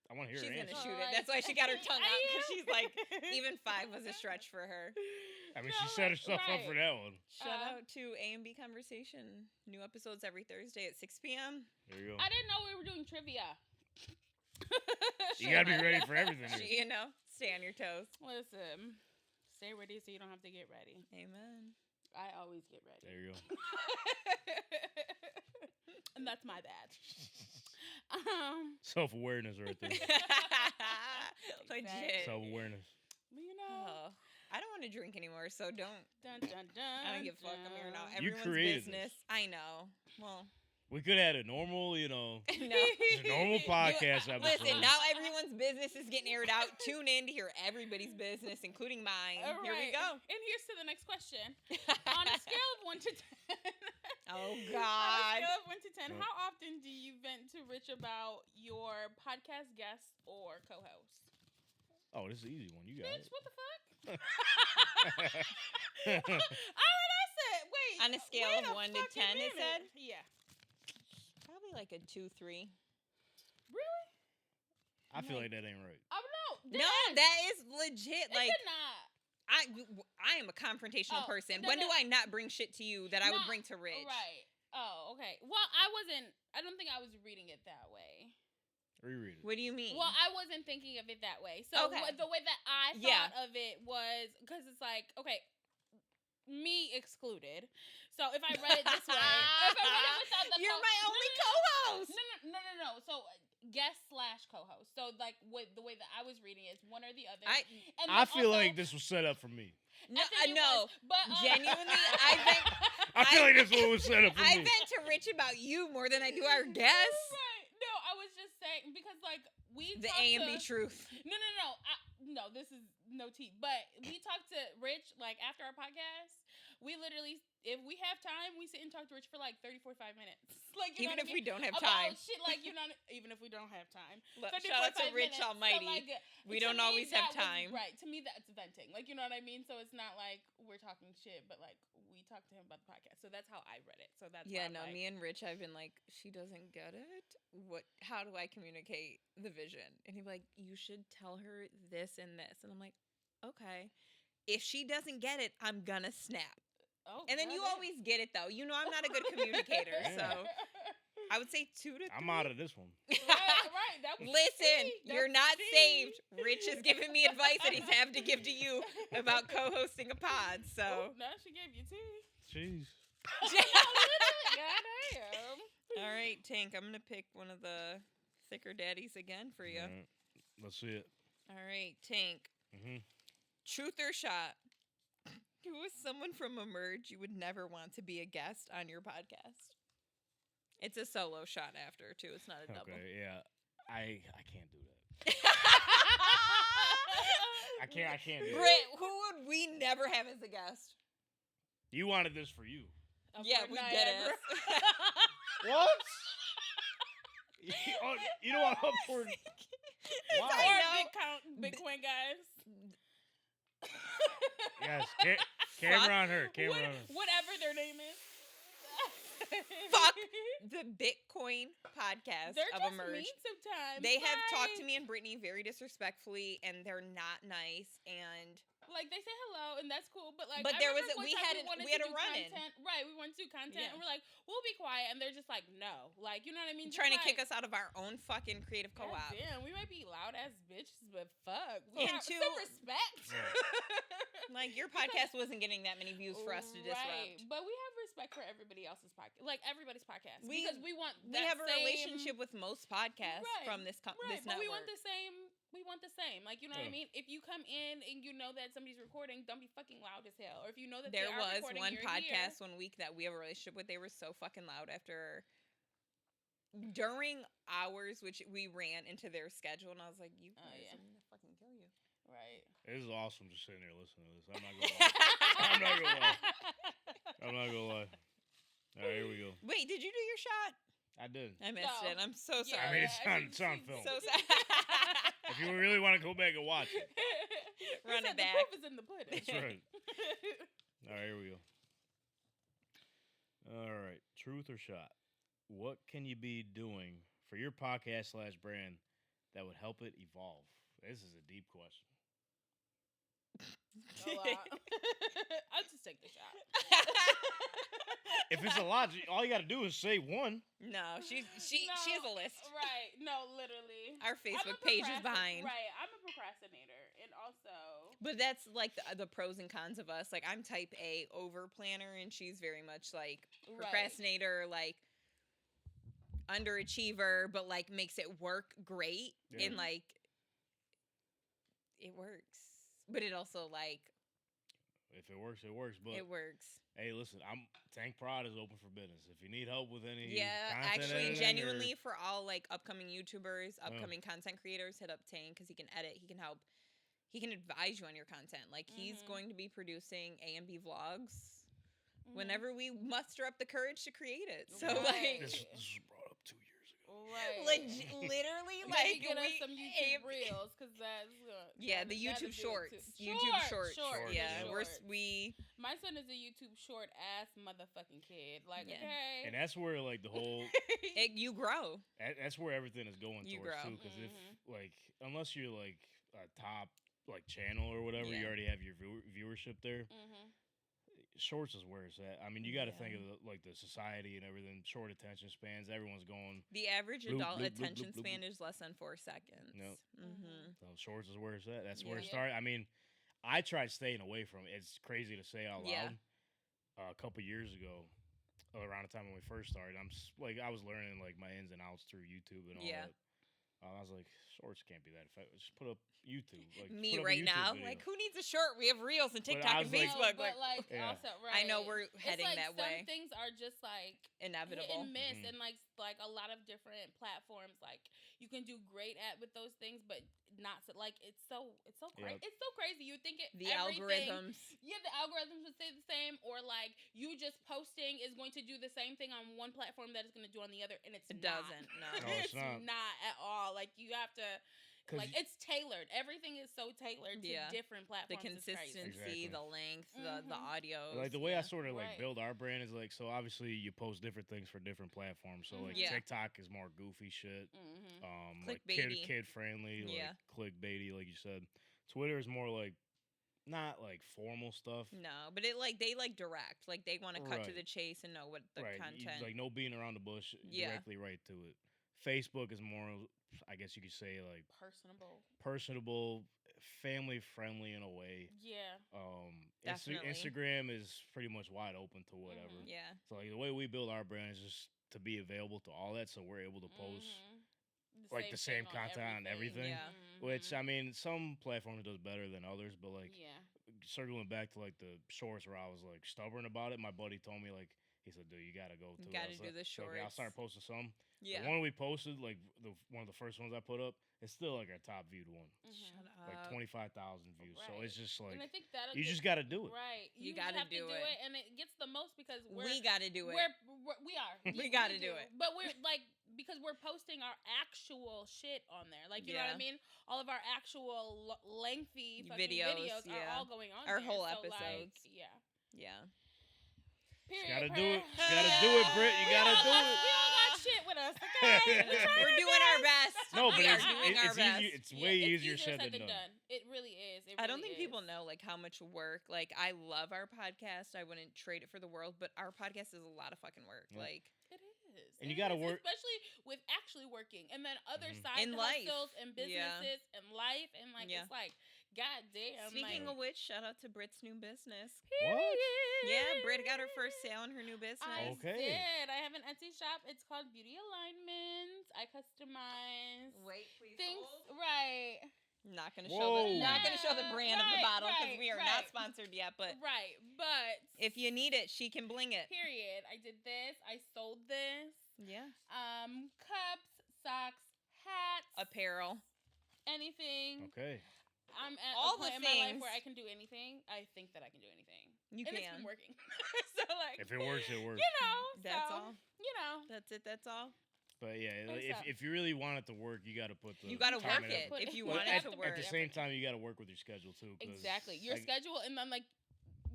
Speaker 4: I want to hear
Speaker 3: She's
Speaker 4: her
Speaker 3: gonna
Speaker 4: answer.
Speaker 3: shoot
Speaker 2: Like-
Speaker 3: it. That's why she got her tongue out because
Speaker 2: I
Speaker 3: she's
Speaker 2: am.
Speaker 3: like, even 5 was a stretch for her.
Speaker 4: I mean,
Speaker 2: No,
Speaker 4: she set herself up for
Speaker 2: right.
Speaker 4: that one.
Speaker 3: Shout out to A&B Conversation. New episodes every Thursday at 6 p.m.
Speaker 4: There you go.
Speaker 2: I didn't know we were doing trivia.
Speaker 4: You gotta be ready for everything. Here.
Speaker 3: You know, stay on your toes.
Speaker 2: Listen, stay ready so you don't have to get ready.
Speaker 3: Amen.
Speaker 2: I always get ready.
Speaker 4: There you go.
Speaker 2: And that's my bad.
Speaker 4: Self awareness right there.
Speaker 3: Legit.
Speaker 4: Self awareness.
Speaker 2: You know.
Speaker 3: Oh, I don't want to drink anymore, so don't.
Speaker 2: Dun, dun, dun,
Speaker 3: I don't give a fuck. I'm here now.
Speaker 2: dun.
Speaker 4: You
Speaker 3: Everyone's
Speaker 4: created
Speaker 3: business.
Speaker 4: this.
Speaker 3: I know. Well,
Speaker 4: We could have had a normal,
Speaker 3: no.
Speaker 4: just a normal podcast episode.
Speaker 3: Listen, now everyone's business is getting aired out. Tune in to hear everybody's business, including mine.
Speaker 2: All
Speaker 3: Here we
Speaker 2: right.
Speaker 3: go.
Speaker 2: And here's to the next question. On a scale of 1 to 10.
Speaker 3: Oh,
Speaker 2: On a
Speaker 3: God.
Speaker 2: scale of 1 to 10,
Speaker 4: Oh.
Speaker 2: how often do you vent to Rich about your podcast guests or co-hosts?
Speaker 4: Oh, this is an easy one. You got
Speaker 2: Bitch,
Speaker 4: it.
Speaker 2: what the fuck?
Speaker 4: I
Speaker 2: Oh, that's it. Wait.
Speaker 3: On a scale
Speaker 2: wait
Speaker 3: of
Speaker 2: a
Speaker 3: 1 to
Speaker 2: fucking
Speaker 3: 10, it
Speaker 2: minute.
Speaker 3: said?
Speaker 2: Yeah.
Speaker 3: Probably like a 2-3.
Speaker 2: Really?
Speaker 4: feel like that ain't right.
Speaker 2: Oh, no.
Speaker 3: No, that is legit.
Speaker 2: It
Speaker 3: Like,
Speaker 2: could not.
Speaker 3: I am a confrontational person.
Speaker 2: No,
Speaker 3: when do I not bring shit to you that I would bring to Rich?
Speaker 2: Right. Oh, okay. Well, I don't think I was reading it that way.
Speaker 4: Reread it.
Speaker 3: What do you mean?
Speaker 2: Well, I wasn't thinking of it that way. So the way that I thought of it was, because it's like, okay, me excluded. So if I read it this way, if I read it without the
Speaker 3: you're my only co-host.
Speaker 2: No. So guest/co-host. So like the way that I was reading it is one or the other.
Speaker 4: I feel like this was set up for me.
Speaker 3: No,
Speaker 2: but
Speaker 3: genuinely,
Speaker 4: I feel like this was set up for me.
Speaker 3: I vent to Rich about you more than I do our guests.
Speaker 2: Right. No, I was just saying because like
Speaker 3: the A and B truth.
Speaker 2: No, this is no tea. But we talked to Rich like after our podcast. We literally, if we have time, we sit and talk to Rich for like 30, 45 minutes. Like, you
Speaker 3: even
Speaker 2: know
Speaker 3: if we don't have
Speaker 2: about
Speaker 3: time.
Speaker 2: Shit, like, even if we don't have time.
Speaker 3: Shout out to Rich Almighty. So, like, we don't always have time.
Speaker 2: Right. To me, that's venting. Like, you know what I mean? So it's not like we're talking shit, but like we talked to him about the podcast. So that's how I read it. So that's like,
Speaker 3: me and Rich, I've been like, she doesn't get it. How do I communicate the vision? And he'd be like, you should tell her this and this. And I'm like, okay. If she doesn't get it, I'm gonna snap.
Speaker 2: Oh,
Speaker 3: and then you always get it though. You know I'm not a good communicator, so I would say 2 to 3.
Speaker 4: I'm out of this one.
Speaker 2: Right. That was
Speaker 3: Listen, you're not saved. Rich is giving me advice that he's having to give to you about co-hosting a pod. So
Speaker 2: now she gave you tea.
Speaker 4: Jeez.
Speaker 2: Goddamn.
Speaker 3: All right, Tank. I'm gonna pick one of the thicker daddies again for you.
Speaker 4: Right. Let's see it.
Speaker 3: All right, Tank.
Speaker 4: Mm-hmm.
Speaker 3: Truth or shot? Who is someone from Emerge you would never want to be a guest on your podcast? It's a solo shot after, too. It's not a double.
Speaker 4: Okay, yeah. I can't do that. I can't do that.
Speaker 3: Britt, who would we never have as a guest?
Speaker 4: You wanted this for you.
Speaker 3: Yeah, we did it.
Speaker 4: What? You don't want Upward. Wow.
Speaker 2: Or Big Queen guys.
Speaker 4: Yes, camera on her. Camera on her.
Speaker 2: Whatever their name is.
Speaker 3: Fuck the Bitcoin podcast
Speaker 2: They're
Speaker 3: of
Speaker 2: just
Speaker 3: Emerge.
Speaker 2: mean sometimes.
Speaker 3: They have talked to me and Brittany very disrespectfully, and they're not nice. And
Speaker 2: like they say hello, and that's cool. But like,
Speaker 3: but
Speaker 2: I
Speaker 3: there was
Speaker 2: remember
Speaker 3: we
Speaker 2: one
Speaker 3: had
Speaker 2: time
Speaker 3: we had a
Speaker 2: do
Speaker 3: run in.
Speaker 2: content. Right, we wanted to do content,
Speaker 3: Yeah.
Speaker 2: and we're like, we'll be quiet, and they're just like, no, like you know what I mean?
Speaker 3: Trying to
Speaker 2: like,
Speaker 3: kick us out of our own fucking creative co-op.
Speaker 2: Damn, we might be loud ass bitches, but fuck, we
Speaker 3: And
Speaker 2: have
Speaker 3: two-
Speaker 2: some respect.
Speaker 3: Like your podcast wasn't getting that many views for us to disrupt.
Speaker 2: Right, but we have respect for everybody else's podcast, like everybody's podcast, because we want
Speaker 3: we have a relationship with most podcasts from this this
Speaker 2: but
Speaker 3: network.
Speaker 2: we want the same. We want the same. Like, you know what I mean? If you come in and you know that somebody's recording, don't be fucking loud as hell. Or if you know that
Speaker 3: there
Speaker 2: they are
Speaker 3: was
Speaker 2: recording,
Speaker 3: one
Speaker 2: you're
Speaker 3: podcast
Speaker 2: here.
Speaker 3: 1 week that we have a relationship with. They were so fucking loud during hours, which we ran into their schedule, and I was like, "You guys, I'm gonna fucking kill you."
Speaker 2: Right.
Speaker 4: It is awesome just sitting there listening to this. I'm not gonna lie. I'm not gonna lie. All right, here we go.
Speaker 3: Wait, did you do your shot?
Speaker 4: I did.
Speaker 3: I missed it. I'm so sorry.
Speaker 4: I mean, it's on film.
Speaker 3: So sorry.
Speaker 4: If you really want to go back and watch it,
Speaker 3: run it back.
Speaker 2: The proof is in the pudding.
Speaker 4: That's right. All right, here we go. All right, truth or shot? What can you be doing for your podcast / brand that would help it evolve? This is a deep question.
Speaker 2: I'll just take the shot.
Speaker 4: If it's a lot, all you got to do is say one.
Speaker 3: No, she has a list.
Speaker 2: Right. No, literally.
Speaker 3: Our Facebook page is behind.
Speaker 2: Right. I'm a procrastinator, and also.
Speaker 3: But that's like the pros and cons of us. Like I'm type A over planner, and she's very much like procrastinator, like underachiever, but like makes it work great, and like it works. But it also like.
Speaker 4: If it works, it works. But
Speaker 3: it works.
Speaker 4: Hey, listen, Tank Prod is open for business. If you need help with any content
Speaker 3: actually,
Speaker 4: editing
Speaker 3: genuinely, for all like upcoming YouTubers, upcoming content creators, hit up Tank because he can edit, he can help, he can advise you on your content. Like he's going to be producing A and B vlogs whenever we muster up the courage to create it. So like
Speaker 4: this was brought up 2 years ago.
Speaker 2: Right.
Speaker 3: Literally,
Speaker 2: like get us some YouTube reels because that's
Speaker 3: the YouTube shorts. YouTube shorts. We.
Speaker 2: My son is a YouTube short ass motherfucking kid. Like okay,
Speaker 4: and that's where like the whole
Speaker 3: you grow.
Speaker 4: That's where everything is going
Speaker 3: you
Speaker 4: towards
Speaker 3: grow.
Speaker 4: too. Because if like unless you're like a top like channel or whatever, you
Speaker 3: Yeah.
Speaker 4: already have your viewership there.
Speaker 2: Mm-hmm.
Speaker 4: Shorts is where it's at. I mean, you got to
Speaker 3: Yeah.
Speaker 4: think of the society and everything. Short attention spans. Everyone's going.
Speaker 3: The average
Speaker 4: Bloop,
Speaker 3: adult
Speaker 4: bloop, bloop,
Speaker 3: attention
Speaker 4: bloop, bloop,
Speaker 3: span
Speaker 4: bloop.
Speaker 3: is less than 4 seconds.
Speaker 4: Yep.
Speaker 3: Mm-hmm.
Speaker 4: So shorts is where it's at. That's where it
Speaker 3: Yeah.
Speaker 4: started. I mean, I tried staying away from it. It's crazy to say out
Speaker 3: Yeah.
Speaker 4: loud. A couple years ago, around the time when we first started, I was learning like my ins and outs through YouTube and all
Speaker 3: Yeah.
Speaker 4: that. I was like, shorts can't be that effective. Just put up YouTube. Like,
Speaker 3: Me
Speaker 4: put up a
Speaker 3: right
Speaker 4: YouTube
Speaker 3: now,
Speaker 4: video.
Speaker 3: like who needs a short? We have Reels and
Speaker 4: But
Speaker 3: TikTok
Speaker 4: I
Speaker 3: and
Speaker 4: was like-
Speaker 3: Facebook.
Speaker 2: No, but like
Speaker 4: Yeah.
Speaker 2: also right.
Speaker 3: I know we're
Speaker 2: It's
Speaker 3: heading
Speaker 2: like
Speaker 3: that
Speaker 2: some
Speaker 3: way.
Speaker 2: things are just like
Speaker 3: Inevitable.
Speaker 2: hit and miss,
Speaker 4: Mhm.
Speaker 2: and like a lot of different platforms. Like you can do great at with those things, but not so, like it's so crazy.
Speaker 4: Yep.
Speaker 2: It's so crazy. You think it
Speaker 3: The
Speaker 2: everything-
Speaker 3: algorithms.
Speaker 2: Yeah, the algorithms would say the same, or like you just posting is going to do the same thing on one platform that it's going to do on the other, and it's
Speaker 3: It
Speaker 2: not.
Speaker 3: doesn't. No.
Speaker 4: No, it's not.
Speaker 2: not at all. Like you have to.
Speaker 4: 'Cause
Speaker 2: Like it's tailored. Everything is so tailored to
Speaker 3: Yeah.
Speaker 2: different
Speaker 3: The
Speaker 2: platforms. It's crazy.
Speaker 3: consistency,
Speaker 4: Exactly.
Speaker 3: the length, the
Speaker 2: Mhm.
Speaker 3: audio.
Speaker 4: Like the way I sort of like
Speaker 2: Right.
Speaker 4: build our brand is like, so obviously you post different things for different platforms. So like
Speaker 2: Mhm.
Speaker 3: Yeah.
Speaker 4: TikTok is more goofy shit,
Speaker 2: Mm-hmm.
Speaker 4: like
Speaker 3: Clickbaity.
Speaker 4: kid friendly, like
Speaker 3: Yeah.
Speaker 4: clickbaity, like you said. Twitter is more like not like formal stuff.
Speaker 3: No, but they direct. Like they want to cut to
Speaker 4: Right.
Speaker 3: the chase and know what the
Speaker 4: Right,
Speaker 3: content.
Speaker 4: like no beating around the bush,
Speaker 3: Yeah.
Speaker 4: directly right to it. Facebook is more, I guess you could say, like personable, family friendly in a way.
Speaker 2: Yeah.
Speaker 3: Definitely.
Speaker 4: Instagram is pretty much wide open to whatever.
Speaker 2: Mhm.
Speaker 3: Yeah.
Speaker 4: So like the way we build our brand is just to be available to all that, so we're able to post
Speaker 2: Mhm.
Speaker 4: like the same
Speaker 2: thing
Speaker 4: content on everything.
Speaker 3: Yeah.
Speaker 4: Which
Speaker 2: Mhm.
Speaker 4: I mean, some platforms does better than others, but like
Speaker 2: Yeah.
Speaker 4: circling back to like the shorts where I was like stubborn about it. My buddy told me like he said, "Dude, you gotta go to."
Speaker 3: You gotta
Speaker 4: I was
Speaker 3: do
Speaker 4: like,
Speaker 3: the
Speaker 4: "So, okay, I'll
Speaker 3: shorts."
Speaker 4: start posting some.
Speaker 3: Yeah.
Speaker 4: The one we posted, like one of the first ones I put up, it's still like our top viewed one,
Speaker 2: Mhm.
Speaker 3: Shut
Speaker 4: like
Speaker 3: up.
Speaker 4: 25,000 views. So
Speaker 2: Right.
Speaker 4: it's just like
Speaker 2: And I think that
Speaker 4: you just gotta do it.
Speaker 2: right.
Speaker 3: You
Speaker 2: just
Speaker 3: gotta
Speaker 2: have to
Speaker 3: do
Speaker 2: do
Speaker 3: it.
Speaker 2: it, and it gets the most because
Speaker 3: We got to do it.
Speaker 2: we are.
Speaker 3: We gotta do it.
Speaker 2: But we're like because we're posting our actual shit on there. Like you know what
Speaker 3: Yeah.
Speaker 2: I mean? All of our actual lengthy fucking
Speaker 3: Videos,
Speaker 2: videos are
Speaker 3: yeah.
Speaker 2: all going on.
Speaker 3: Our
Speaker 2: there.
Speaker 3: whole
Speaker 2: So,
Speaker 3: episodes.
Speaker 2: Like, yeah.
Speaker 3: Yeah.
Speaker 2: Period.
Speaker 4: gotta do
Speaker 2: period.
Speaker 4: it. You gotta do it, Britt. You
Speaker 2: We
Speaker 4: gotta
Speaker 2: all
Speaker 4: do
Speaker 2: got-
Speaker 4: it.
Speaker 2: We all got shit with us. Okay.
Speaker 3: We're doing our best.
Speaker 4: No, but
Speaker 3: we are
Speaker 4: it's,
Speaker 3: doing our
Speaker 4: it's
Speaker 3: best.
Speaker 4: easy. It's
Speaker 2: Yeah,
Speaker 4: way
Speaker 2: it's
Speaker 4: easier said than done.
Speaker 2: It really is. It
Speaker 3: I don't
Speaker 2: really
Speaker 3: think people
Speaker 2: is.
Speaker 3: know like how much work. Like I love our podcast. I wouldn't trade it for the world, but our podcast is a lot of fucking work.
Speaker 4: Yeah.
Speaker 3: Like
Speaker 2: It is.
Speaker 4: And
Speaker 2: It
Speaker 4: you gotta
Speaker 2: is,
Speaker 4: work-
Speaker 2: especially with actually working, and then other
Speaker 4: Mhm.
Speaker 2: side
Speaker 3: In life.
Speaker 2: hustles and
Speaker 3: Yeah.
Speaker 2: businesses and life, and like
Speaker 3: Yeah.
Speaker 2: it's like, goddamn.
Speaker 3: speaking
Speaker 2: like,
Speaker 3: of which, shout out to Britt's new business.
Speaker 2: period.
Speaker 3: Yeah, Britt got her first sale in her new business.
Speaker 2: I
Speaker 4: Okay.
Speaker 2: did. I have an Etsy shop. It's called Beauty Alignments. I customize
Speaker 3: Wait, please
Speaker 2: things. Right.
Speaker 3: Not gonna
Speaker 4: Whoa.
Speaker 3: show the not gonna show the
Speaker 2: Yeah,
Speaker 3: brand of the
Speaker 2: right,
Speaker 3: bottle because
Speaker 2: right,
Speaker 3: we are
Speaker 2: right.
Speaker 3: not sponsored yet. But
Speaker 2: Right. But
Speaker 3: if you need it, she can bling it.
Speaker 2: period. I did this. I sold this.
Speaker 3: Yeah,
Speaker 2: Cups, socks, hats,
Speaker 3: apparel.
Speaker 2: anything.
Speaker 4: Okay.
Speaker 2: I'm at
Speaker 3: All
Speaker 2: a
Speaker 3: the
Speaker 2: point in my life
Speaker 3: things.
Speaker 2: where I can do anything. I think that I can do anything.
Speaker 3: You
Speaker 2: and it's
Speaker 3: can.
Speaker 2: been working. So like
Speaker 4: If it works, it works.
Speaker 2: you know,
Speaker 3: That's
Speaker 2: so,
Speaker 3: all.
Speaker 2: You know.
Speaker 3: That's it. That's all.
Speaker 4: But yeah,
Speaker 2: What's
Speaker 4: if,
Speaker 2: up?
Speaker 4: if you really want it to work, you got to put the
Speaker 3: You gotta
Speaker 4: time
Speaker 3: work
Speaker 4: and
Speaker 3: it
Speaker 4: effort.
Speaker 3: if you
Speaker 2: Well,
Speaker 3: want
Speaker 2: you
Speaker 3: it
Speaker 2: have
Speaker 3: to
Speaker 2: to
Speaker 3: work.
Speaker 4: At the same time, you got to work with your schedule too. 'Cause,
Speaker 2: Exactly. Your
Speaker 4: like,
Speaker 2: schedule and then like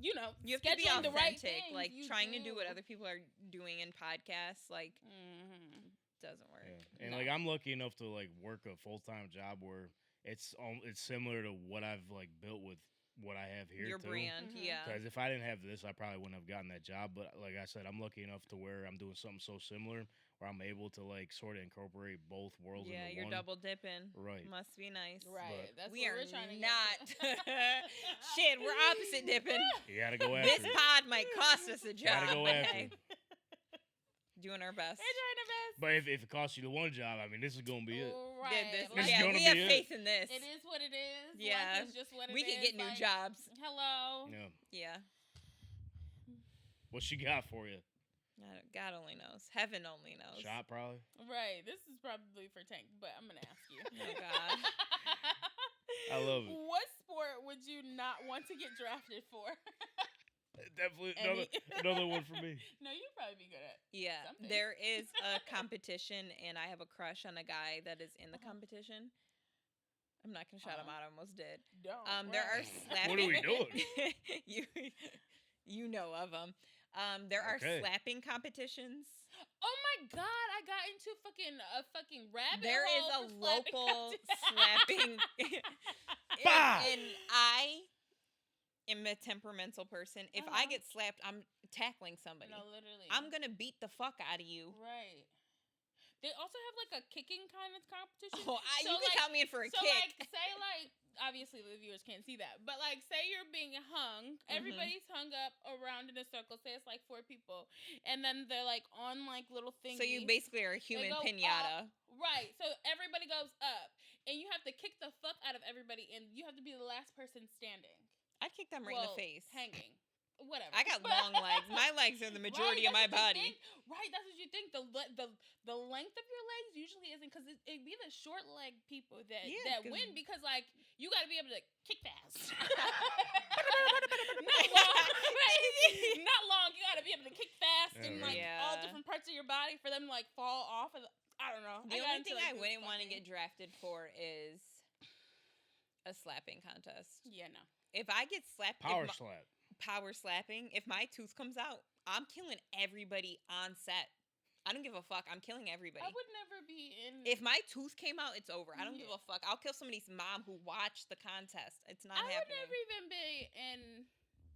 Speaker 2: you know,
Speaker 3: You have to be
Speaker 2: scheduling the right
Speaker 3: authentic.
Speaker 2: things,
Speaker 3: Like
Speaker 2: you
Speaker 3: trying to do what other people are doing in podcasts, like
Speaker 2: Mhm.
Speaker 3: doesn't work.
Speaker 4: Yeah. And
Speaker 2: No.
Speaker 4: like I'm lucky enough to like work a full-time job where it's similar to what I've like built with what I have here
Speaker 3: Your
Speaker 4: too.
Speaker 3: brand,
Speaker 2: Mhm.
Speaker 3: yeah.
Speaker 4: Because if I didn't have this, I probably wouldn't have gotten that job. But like I said, I'm lucky enough to where I'm doing something so similar where I'm able to like sort of incorporate both worlds
Speaker 3: Yeah,
Speaker 4: into
Speaker 3: you're
Speaker 4: one.
Speaker 3: double dipping.
Speaker 4: Right.
Speaker 3: Must be nice.
Speaker 2: Right.
Speaker 4: But-
Speaker 2: That's
Speaker 3: We
Speaker 2: what
Speaker 3: are
Speaker 2: we're trying to
Speaker 3: not.
Speaker 2: get to.
Speaker 3: Shit, we're opposite dipping.
Speaker 4: You got to go
Speaker 3: This
Speaker 4: after it.
Speaker 3: pod might cost us a job.
Speaker 4: Gotta go
Speaker 3: but
Speaker 4: after
Speaker 3: hey,
Speaker 4: it.
Speaker 3: doing our best.
Speaker 2: We're trying our best.
Speaker 4: But if it costs you the one job, I mean, this is gonna be it.
Speaker 2: Right.
Speaker 3: This-
Speaker 4: This is
Speaker 3: yeah,
Speaker 4: gonna
Speaker 3: we
Speaker 4: be
Speaker 3: have
Speaker 4: it.
Speaker 3: faith in this.
Speaker 2: It is what it is.
Speaker 3: Yeah.
Speaker 2: Life is just what it is.
Speaker 3: We can get new
Speaker 2: like,
Speaker 3: jobs.
Speaker 2: Hello.
Speaker 4: Yeah.
Speaker 3: Yeah.
Speaker 4: What she got for you?
Speaker 3: God only knows. Heaven only knows.
Speaker 4: Shot probably.
Speaker 2: Right. This is probably for Tank, but I'm gonna ask you.
Speaker 3: Oh, God.
Speaker 4: I love it.
Speaker 2: What sport would you not want to get drafted for?
Speaker 4: Definitely
Speaker 2: Any-
Speaker 4: another one for me.
Speaker 2: No, you'd probably be good at.
Speaker 3: Yeah,
Speaker 2: Something.
Speaker 3: there is a competition, and I have a crush on a guy that is in the
Speaker 2: Uh-huh.
Speaker 3: competition. I'm not gonna shout him out. I almost did.
Speaker 2: Don't.
Speaker 3: There are
Speaker 2: right.
Speaker 3: slapping.
Speaker 4: What are we doing?
Speaker 3: you know of them. There are
Speaker 4: Okay.
Speaker 3: slapping competitions.
Speaker 2: Oh my god, I got into a fucking rabbit
Speaker 3: There is
Speaker 2: hole
Speaker 3: a
Speaker 2: for slapping
Speaker 3: local
Speaker 2: competition.
Speaker 3: slapping.
Speaker 4: Bah!
Speaker 3: and I am a temperamental person. If I get slapped, I'm tackling somebody.
Speaker 2: No, literally.
Speaker 3: I'm gonna beat the fuck out of you.
Speaker 2: Right. They also have like a kicking kind of competition.
Speaker 3: Oh, you can count me in for a
Speaker 2: so
Speaker 3: kick.
Speaker 2: like, say like, obviously the viewers can't see that, but like, say you're being hung, everybody's hung up around in a circle. Say it's like 4 people, and then they're like on like little things.
Speaker 3: So you basically are a human pinata.
Speaker 2: Right. So everybody goes up, and you have to kick the fuck out of everybody, and you have to be the last person standing.
Speaker 3: I'd kick them right in the face.
Speaker 2: Hanging. Whatever.
Speaker 3: I got long legs. My legs are the majority of my body.
Speaker 2: Right, that's what you think. The length of your legs usually isn't, because it'd be the short leg people that win, because like you got to be able to kick fast. Not long, right? Not long. You got to be able to kick fast in like all different parts of your body for them to like fall off. I don't know.
Speaker 3: The only thing I wouldn't want to get drafted for is a slapping contest.
Speaker 2: Yeah, no.
Speaker 3: If I get slapped,
Speaker 4: Power slapping.
Speaker 3: If my tooth comes out, I'm killing everybody on set. I don't give a fuck. I'm killing everybody.
Speaker 2: I would never be in.
Speaker 3: If my tooth came out, it's over. I don't give a fuck. I'll kill somebody's mom who watched the contest. It's not happening.
Speaker 2: I would never even be in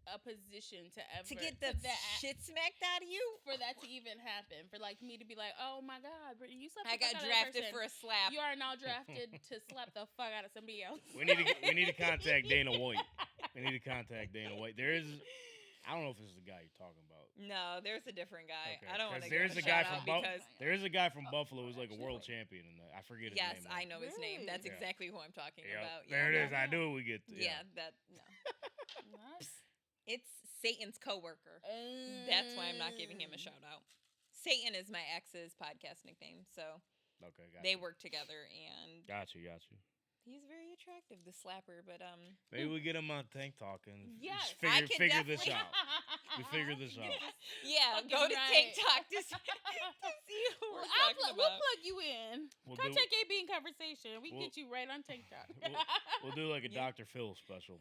Speaker 2: a position to ever
Speaker 3: get the shit smacked out of you.
Speaker 2: For that to even happen, for like me to be like, oh my god, Brittany, you slapped.
Speaker 3: I got drafted for a slap.
Speaker 2: You are now drafted to slap the fuck out of somebody else.
Speaker 4: We need to contact Dana White. We need to contact Dana White. There is, I don't know if this is the guy you're talking about.
Speaker 3: No, there's a different guy.
Speaker 4: Okay.
Speaker 3: I don't want to.
Speaker 4: There is a guy from
Speaker 3: because
Speaker 4: there is a guy from Buffalo who's like a world champion in that. I forget his name.
Speaker 3: Yes, I know his name. That's exactly who I'm talking about.
Speaker 4: There it is. I knew we get.
Speaker 3: It's Satan's coworker. That's why I'm not giving him a shout out. Satan is my ex's podcast nickname, so they work together, and
Speaker 4: got you.
Speaker 3: He's very attractive, the slapper, but
Speaker 4: maybe we get him on Tank Talk and figure this out. We figure this out.
Speaker 3: Yeah, go to Tik Tok to see who we're talking about.
Speaker 2: We'll plug you in. Contact AB in conversation. We can get you right on TikTok.
Speaker 4: We'll do like a Dr. Phil special.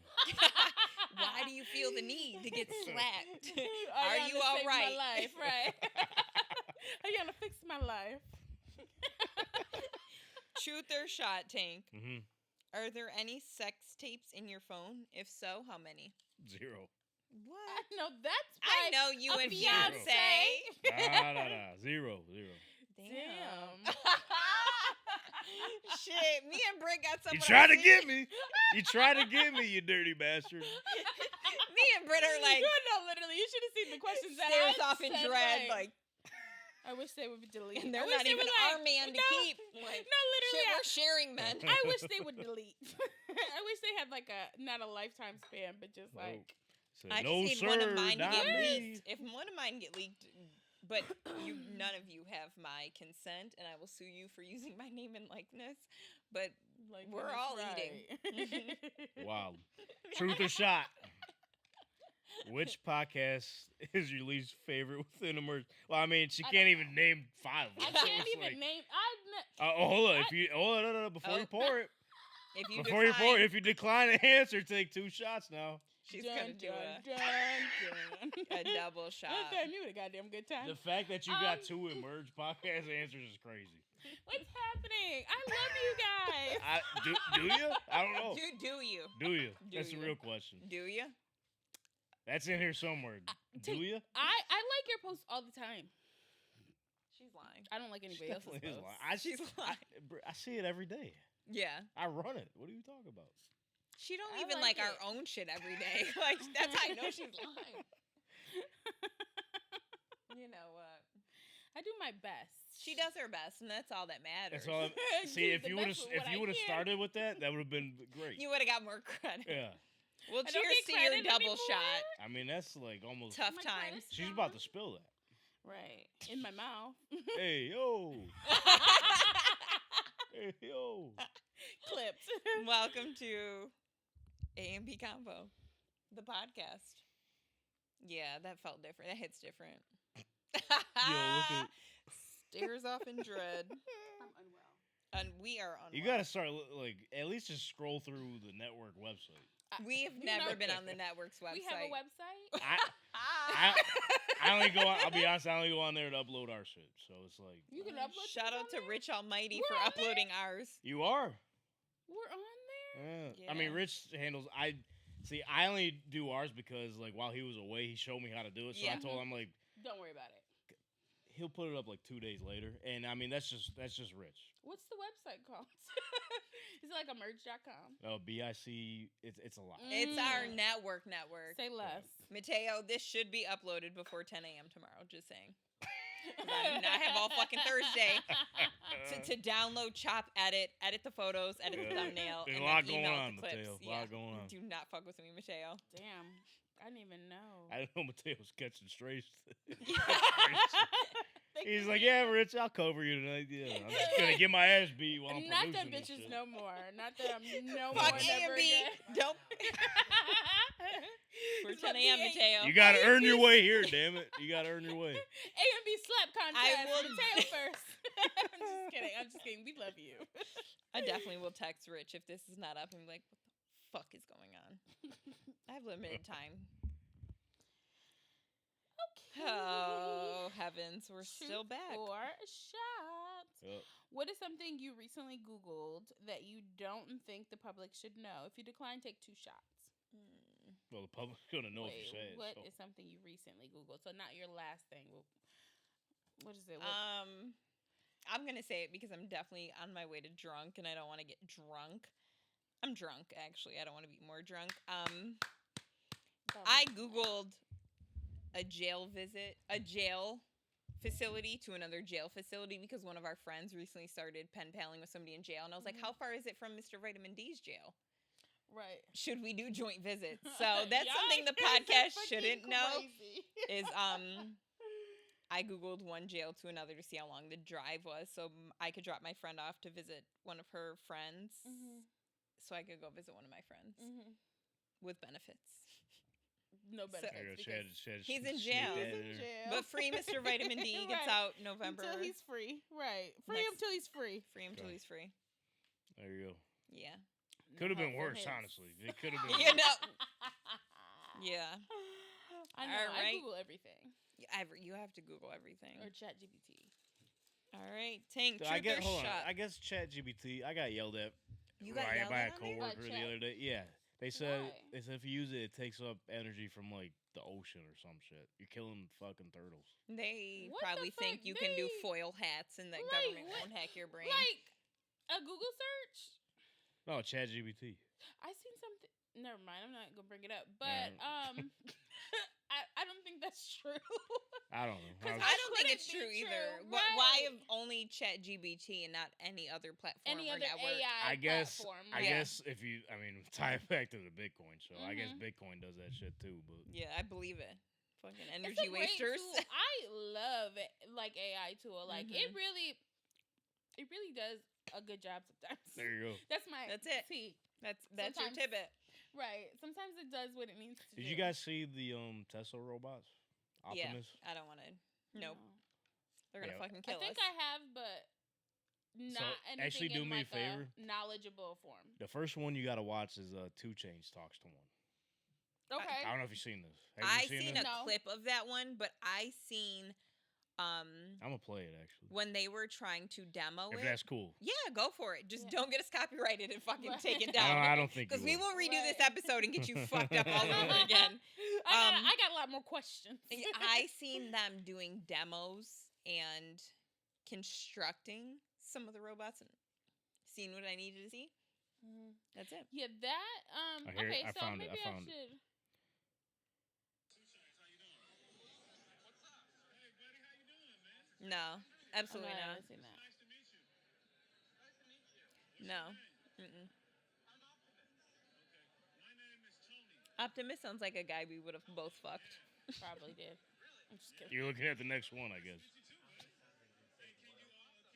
Speaker 3: Why do you feel the need to get slapped?
Speaker 2: Are you all right?
Speaker 3: My
Speaker 2: life, right? Are you gonna fix my life?
Speaker 3: Truth or shot, Tank?
Speaker 4: Mm-hmm.
Speaker 3: Are there any sex tapes in your phone? If so, how many?
Speaker 4: 0.
Speaker 2: What? No, that's
Speaker 3: I know you and Beyonce.
Speaker 4: Nah. 0.
Speaker 3: Damn. Shit, me and Britt got something.
Speaker 4: You tried to get me. You tried to get me, you dirty bastard.
Speaker 3: Me and Britt are like,
Speaker 2: no, literally, you should have seen the questions that
Speaker 3: stares off in dread, like.
Speaker 2: I wish they would delete.
Speaker 3: And they're not even our man to keep. Like,
Speaker 2: no, literally,
Speaker 3: shit, we're sharing men.
Speaker 2: I wish they would delete. I wish they had like not a lifetime span, but just like.
Speaker 4: So,
Speaker 3: I
Speaker 4: no,
Speaker 3: just need
Speaker 4: sir,
Speaker 3: one of mine to get
Speaker 4: me.
Speaker 3: leaked. If one of mine get leaked, but none of you have my consent, and I will sue you for using my name and likeness. But
Speaker 2: like,
Speaker 3: we're all eating.
Speaker 4: Wow. Truth or shot? Which podcast is your least favorite within Emerge? Well, I mean, she can't even name 5.
Speaker 2: I can't even name.
Speaker 4: Hold on. Before you pour it.
Speaker 3: If you
Speaker 4: decline to answer, take 2 shots now.
Speaker 3: She's gonna do a double shot.
Speaker 2: Damn, you had a goddamn good time.
Speaker 4: The fact that you got 2 Emerge podcast answers is crazy.
Speaker 2: What's happening? I love you guys.
Speaker 4: Do you? I don't know.
Speaker 3: Do you?
Speaker 4: Do you? That's the real question.
Speaker 3: Do you?
Speaker 4: That's in here somewhere. Do you?
Speaker 2: I like your posts all the time.
Speaker 3: She's lying.
Speaker 2: I don't like anybody else's posts.
Speaker 3: She's lying.
Speaker 4: I see it every day.
Speaker 3: Yeah.
Speaker 4: I run it. What are you talking about?
Speaker 3: She don't even like our own shit every day. Like, that's how I know she's lying. You know what?
Speaker 2: I do my best.
Speaker 3: She does her best, and that's all that matters.
Speaker 4: That's all. See, if you would have started with that would have been great.
Speaker 3: You would have got more credit.
Speaker 4: Yeah.
Speaker 3: Well, cheers to your double shot.
Speaker 4: I mean, that's like almost
Speaker 3: tough times.
Speaker 4: She's about to spill that.
Speaker 2: Right in my mouth.
Speaker 4: Hey yo. Hey yo.
Speaker 2: Clipped.
Speaker 3: Welcome to A&B Combo, the podcast. Yeah, that felt different. That hits different.
Speaker 4: Yo, look at.
Speaker 3: Stares off in dread.
Speaker 2: I'm unwell.
Speaker 3: And we are unwell.
Speaker 4: You gotta start like at least just scroll through the network website.
Speaker 3: We've
Speaker 2: You
Speaker 3: never
Speaker 2: know,
Speaker 3: been on the network's website.
Speaker 2: We have a website.
Speaker 4: I only go on. I'll be honest. I only go on there to upload our shit. So it's like
Speaker 2: You can upload.
Speaker 3: Shout
Speaker 2: this
Speaker 3: out
Speaker 2: on
Speaker 3: to
Speaker 2: there?
Speaker 3: Rich Almighty
Speaker 2: We're
Speaker 3: for
Speaker 2: on
Speaker 3: uploading ours.
Speaker 4: you are.
Speaker 2: We're on there.
Speaker 4: I mean,
Speaker 3: Yeah.
Speaker 4: Rich handles. I only do ours because like while he was away, he showed me how to do it. So
Speaker 3: Yeah.
Speaker 4: I told him like
Speaker 2: Don't worry about it.
Speaker 4: he'll put it up like 2 days later, and I mean that's just Rich.
Speaker 2: What's the website called? Is it like a merch.com?
Speaker 4: Oh, BIC. It's a lot.
Speaker 3: It's our network.
Speaker 2: Say less.
Speaker 3: Mateo, this should be uploaded before 10 a.m. tomorrow. Just saying. 'Cause I do not have all fucking Thursday to download, chop, edit the photos, edit the thumbnail,
Speaker 4: There's
Speaker 3: and
Speaker 4: a lot
Speaker 3: then
Speaker 4: going
Speaker 3: email
Speaker 4: on,
Speaker 3: the clips.
Speaker 4: Mateo. A lot going on.
Speaker 3: Do not fuck with me, Mateo.
Speaker 2: Damn. I didn't even know.
Speaker 4: I didn't know Mateo's catching strays. He's like, yeah, Rich, I'll cover you tonight. Yeah, I'm just gonna get my ass beat while I'm
Speaker 2: Not them
Speaker 4: producing this
Speaker 2: bitches
Speaker 4: shit.
Speaker 2: no more. Not them no
Speaker 3: Fuck
Speaker 2: more.
Speaker 3: A
Speaker 2: Never
Speaker 3: and B.
Speaker 2: again.
Speaker 3: Don't. For 10 a.m. Mateo.
Speaker 4: You gotta earn your way here, damn it. You gotta earn your way.
Speaker 2: A and B slap contest.
Speaker 3: I will-
Speaker 2: Mateo first. I'm just kidding. We love you.
Speaker 3: I definitely will text Rich if this is not up and be like, what the fuck is going on? I have limited time. Oh, heavens. We're still back.
Speaker 2: Or shots.
Speaker 4: Yep.
Speaker 2: What is something you recently Googled that you don't think the public should know? If you decline, take 2 shots.
Speaker 4: Well, the public's gonna know if
Speaker 2: Wait,
Speaker 4: you say it.
Speaker 2: what
Speaker 4: so.
Speaker 2: is something you recently Googled? So not your last thing. What is it?
Speaker 3: I'm going to say it because I'm definitely on my way to drunk and I don't want to get drunk. I'm drunk, actually. I don't want to be more drunk. I Googled a jail facility to another jail facility because one of our friends recently started pen paling with somebody in jail. And I was like, how far is it from Mr. Vitamin D's jail?
Speaker 2: Right.
Speaker 3: Should we do joint visits? So that's
Speaker 2: Y'all
Speaker 3: something the
Speaker 2: guys are
Speaker 3: podcast
Speaker 2: fucking
Speaker 3: shouldn't know.
Speaker 2: crazy.
Speaker 3: Is I Googled one jail to another to see how long the drive was so I could drop my friend off to visit one of her friends so I could go visit one of my friends with benefits.
Speaker 2: No benefits.
Speaker 4: There you go.
Speaker 2: because
Speaker 3: He's in
Speaker 4: sneak
Speaker 3: jail.
Speaker 4: that
Speaker 2: he's in
Speaker 4: there.
Speaker 2: jail.
Speaker 3: But free Mr. Vitamin D gets
Speaker 2: Right.
Speaker 3: out November.
Speaker 2: Until he's free. Right. Free him
Speaker 3: Next-
Speaker 2: till he's free.
Speaker 3: Free him till
Speaker 4: Okay.
Speaker 3: he's free.
Speaker 4: There you go.
Speaker 3: Yeah.
Speaker 4: Could have
Speaker 2: No
Speaker 4: been
Speaker 2: help
Speaker 4: worse,
Speaker 2: for his.
Speaker 4: honestly. It could have been
Speaker 3: You
Speaker 4: worse.
Speaker 3: know. Yeah.
Speaker 2: I know.
Speaker 3: All right.
Speaker 2: I Google everything.
Speaker 3: You have to Google everything.
Speaker 2: Or ChatGPT.
Speaker 3: All right. Tank,
Speaker 4: I
Speaker 3: truth or
Speaker 4: hold on.
Speaker 3: shot?
Speaker 4: I guess ChatGPT. I got yelled at
Speaker 3: You got yelled
Speaker 4: by
Speaker 3: at
Speaker 4: a
Speaker 3: on there?
Speaker 4: coworker
Speaker 2: By
Speaker 4: the
Speaker 2: Chat?
Speaker 4: other day. Yeah, they said
Speaker 2: Why?
Speaker 4: if you use it, it takes up energy from like the ocean or some shit. You're killing fucking turtles.
Speaker 3: They
Speaker 2: What the
Speaker 3: probably think
Speaker 2: fuck?
Speaker 3: you can do
Speaker 2: They-
Speaker 3: foil hats and that
Speaker 2: Like,
Speaker 3: government
Speaker 2: what-
Speaker 3: won't hack your brain.
Speaker 2: Like a Google search?
Speaker 4: No, ChatGPT.
Speaker 2: I seen something. Never mind. I'm not gonna bring it up. But I don't think that's true.
Speaker 4: I don't know.
Speaker 2: 'Cause
Speaker 3: I don't think
Speaker 2: couldn't
Speaker 3: it's
Speaker 2: be
Speaker 3: true
Speaker 2: true,
Speaker 3: either. Why
Speaker 2: right.
Speaker 3: have only ChatGPT and not any other platform
Speaker 2: Any
Speaker 3: or
Speaker 2: other
Speaker 3: network?
Speaker 2: AI
Speaker 4: I guess.
Speaker 2: platform?
Speaker 4: I
Speaker 2: right?
Speaker 4: guess if you, tie it back to the Bitcoin show. I guess
Speaker 2: Mhm.
Speaker 4: Bitcoin does that shit too. But
Speaker 3: Yeah, I believe it. Fucking
Speaker 2: It's a
Speaker 3: energy
Speaker 2: great
Speaker 3: wasters.
Speaker 2: tool. I love it, like AI tool. Like it
Speaker 3: Mhm.
Speaker 2: really does a good job sometimes.
Speaker 4: there you go.
Speaker 2: That's my
Speaker 3: That's it.
Speaker 2: tea.
Speaker 3: That's
Speaker 2: Sometimes-
Speaker 3: your tidbit.
Speaker 2: Right. Sometimes it does what it needs to do.
Speaker 4: Did you guys see the Tesla robots?
Speaker 3: Yeah,
Speaker 4: Optimus.
Speaker 3: I don't want to. Nope,
Speaker 2: No.
Speaker 3: they're gonna
Speaker 4: Yeah.
Speaker 3: fucking
Speaker 2: I
Speaker 3: kill
Speaker 2: think
Speaker 3: us.
Speaker 2: I have, but not anything
Speaker 4: actually do
Speaker 2: in
Speaker 4: me a
Speaker 2: like
Speaker 4: favor.
Speaker 2: knowledgeable form.
Speaker 4: The first one you got to watch is 2 Chainz talks to one.
Speaker 2: Okay.
Speaker 4: I don't know if you've seen this. Have
Speaker 3: I
Speaker 4: you
Speaker 3: seen
Speaker 4: this?
Speaker 3: a
Speaker 2: No.
Speaker 3: clip of that one, but I seen
Speaker 4: I'm gonna play it actually.
Speaker 3: when they were trying to demo
Speaker 4: If
Speaker 3: it.
Speaker 4: that's cool.
Speaker 3: Yeah, go for it. Just
Speaker 2: Yeah.
Speaker 3: don't get us copyrighted and fucking
Speaker 2: Right.
Speaker 3: take it
Speaker 4: I
Speaker 3: down.
Speaker 4: don't think
Speaker 3: Because
Speaker 4: you
Speaker 3: we will redo this
Speaker 2: Right.
Speaker 3: episode and get you fucked up all over again.
Speaker 2: I got a lot more questions.
Speaker 3: I seen them doing demos and constructing some of the robots and seeing what I needed to see.
Speaker 2: Mhm.
Speaker 3: That's it.
Speaker 2: Yeah, that
Speaker 4: I hear-
Speaker 2: okay,
Speaker 4: I
Speaker 2: so
Speaker 4: found it,
Speaker 2: maybe
Speaker 4: I found it.
Speaker 2: should.
Speaker 3: No, absolutely
Speaker 2: I
Speaker 3: not.
Speaker 2: haven't seen that.
Speaker 3: No. Mm-mm. Optimus sounds like a guy we would have both fucked.
Speaker 2: Probably did. I'm just kidding.
Speaker 4: You're looking at the next one, I guess.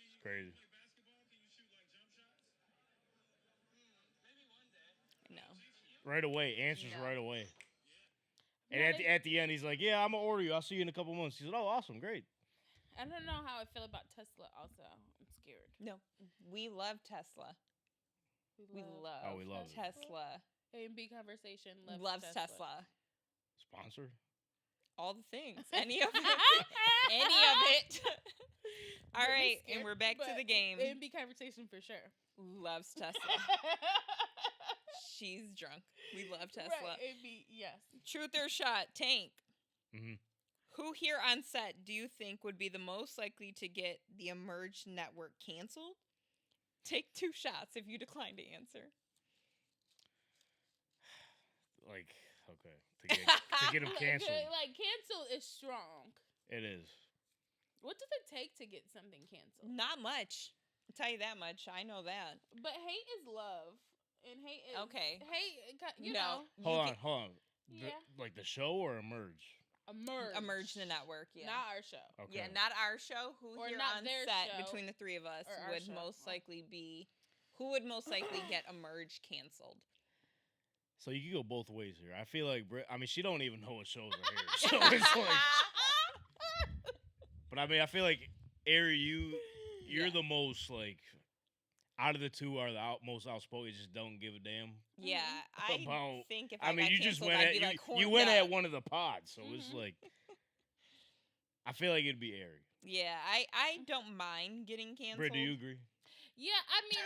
Speaker 4: It's crazy.
Speaker 3: No.
Speaker 4: Right away, answers
Speaker 3: No.
Speaker 4: right away. And
Speaker 2: Yeah,
Speaker 4: at the end, he's like, "Yeah, I'm gonna order you. I'll see you in a couple months." He said, "Oh, awesome, great."
Speaker 2: I don't know how I feel about Tesla. Also, I'm scared.
Speaker 3: No. We love Tesla. We love
Speaker 4: Oh, we love it.
Speaker 3: Tesla.
Speaker 2: A&B conversation
Speaker 3: Loves Tesla.
Speaker 4: Sponsor?
Speaker 3: All the things. Any of it. Any of it. All right, and we're back to the game.
Speaker 2: A&B conversation for sure.
Speaker 3: Loves Tesla. She's drunk. We love Tesla.
Speaker 2: Right, A&B, yes.
Speaker 3: Truth or shot, Tank.
Speaker 4: Mm-hmm.
Speaker 3: Who here on set do you think would be the most likely to get the Emerge network canceled? Take 2 shots if you decline to answer.
Speaker 4: Like, okay, to get them canceled.
Speaker 2: Like, cancel is strong.
Speaker 4: It is.
Speaker 2: What does it take to get something canceled?
Speaker 3: Not much. I'll tell you that much. I know that.
Speaker 2: But hate is love. And hate is...
Speaker 3: Okay.
Speaker 2: Hate, you
Speaker 3: No.
Speaker 2: know.
Speaker 4: Hold on.
Speaker 2: Yeah.
Speaker 4: Like the show or Emerge?
Speaker 3: Emerge the network, yeah.
Speaker 2: Not our show.
Speaker 4: Okay.
Speaker 3: Yeah, not our show. Who
Speaker 2: Or
Speaker 3: here
Speaker 2: not
Speaker 3: on
Speaker 2: their
Speaker 3: set
Speaker 2: show,
Speaker 3: between the 3 of us
Speaker 2: or our
Speaker 3: would
Speaker 2: show.
Speaker 3: most likely be... Who would most likely get Emerge canceled?
Speaker 4: So you can go both ways here. I feel like she don't even know what shows are here. So it's like, but I mean, I feel like Ari, you're the most like out of the 2 are the most outspoken. You just don't give a damn.
Speaker 3: Yeah, I think if I
Speaker 4: mean,
Speaker 3: got
Speaker 4: you just
Speaker 3: canceled,
Speaker 4: went
Speaker 3: I'd
Speaker 4: at
Speaker 3: be like
Speaker 4: you
Speaker 3: horned
Speaker 4: went
Speaker 3: up.
Speaker 4: at one of the pods, so it's like I feel like it'd be Ari.
Speaker 3: Yeah, I don't mind getting canceled.
Speaker 4: Britt, do you agree?
Speaker 2: Yeah, I mean,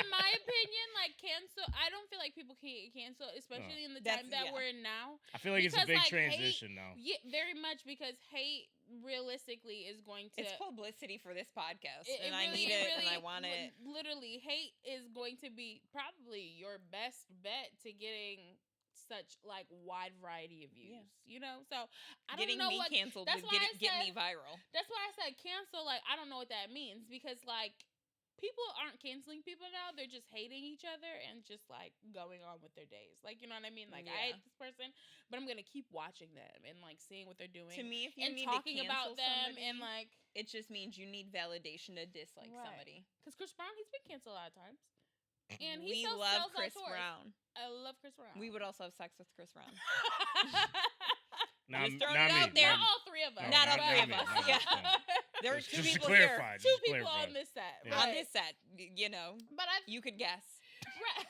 Speaker 2: in my opinion, like, cancel. I don't feel like people can get canceled, especially in the time that we're in now.
Speaker 4: I feel like it's a
Speaker 2: Because,
Speaker 4: big
Speaker 2: like,
Speaker 4: transition
Speaker 2: hate,
Speaker 4: now.
Speaker 2: Yeah, very much, because hate realistically is going to.
Speaker 3: It's publicity for this podcast,
Speaker 2: It
Speaker 3: and I
Speaker 2: really-
Speaker 3: need it, and
Speaker 2: really-
Speaker 3: I want it.
Speaker 2: Literally, hate is going to be probably your best bet to getting such like wide variety of views. You know, so I
Speaker 3: Getting
Speaker 2: don't know
Speaker 3: me
Speaker 2: what.
Speaker 3: canceled
Speaker 2: that's
Speaker 3: would
Speaker 2: why
Speaker 3: get
Speaker 2: I
Speaker 3: me viral.
Speaker 2: That's why I said cancel. Like, I don't know what that means, because like people aren't canceling people now. They're just hating each other and just like going on with their days. Like, you know what I mean? Like, I hate this person, but I'm gonna keep watching them and like seeing what they're doing.
Speaker 3: To me, if you
Speaker 2: and
Speaker 3: need
Speaker 2: talking
Speaker 3: to cancel
Speaker 2: about them
Speaker 3: somebody,
Speaker 2: and like,
Speaker 3: it just means you need validation to dislike
Speaker 2: Right.
Speaker 3: somebody.
Speaker 2: because Chris Brown, he's been canceled a lot of times, and
Speaker 3: We
Speaker 2: he still
Speaker 3: love
Speaker 2: sells out
Speaker 3: Chris
Speaker 2: tours.
Speaker 3: Brown.
Speaker 2: I love Chris Brown.
Speaker 3: We would also have sex with Chris Brown.
Speaker 4: Now,
Speaker 3: just throwing
Speaker 4: not
Speaker 3: it
Speaker 4: me,
Speaker 3: out there.
Speaker 2: Not all 3 of us.
Speaker 3: Not all
Speaker 2: but-
Speaker 3: 3 of
Speaker 4: me,
Speaker 3: us.
Speaker 4: not me,
Speaker 3: Yeah.
Speaker 4: no.
Speaker 3: There were
Speaker 4: Just
Speaker 3: 2
Speaker 4: to
Speaker 3: people
Speaker 4: clarify,
Speaker 3: here.
Speaker 4: just
Speaker 2: 2
Speaker 4: to
Speaker 2: people
Speaker 4: clarify.
Speaker 2: on this set.
Speaker 4: Yeah.
Speaker 3: On
Speaker 2: Right.
Speaker 3: this set, you know,
Speaker 2: But I
Speaker 3: you could guess.
Speaker 2: right.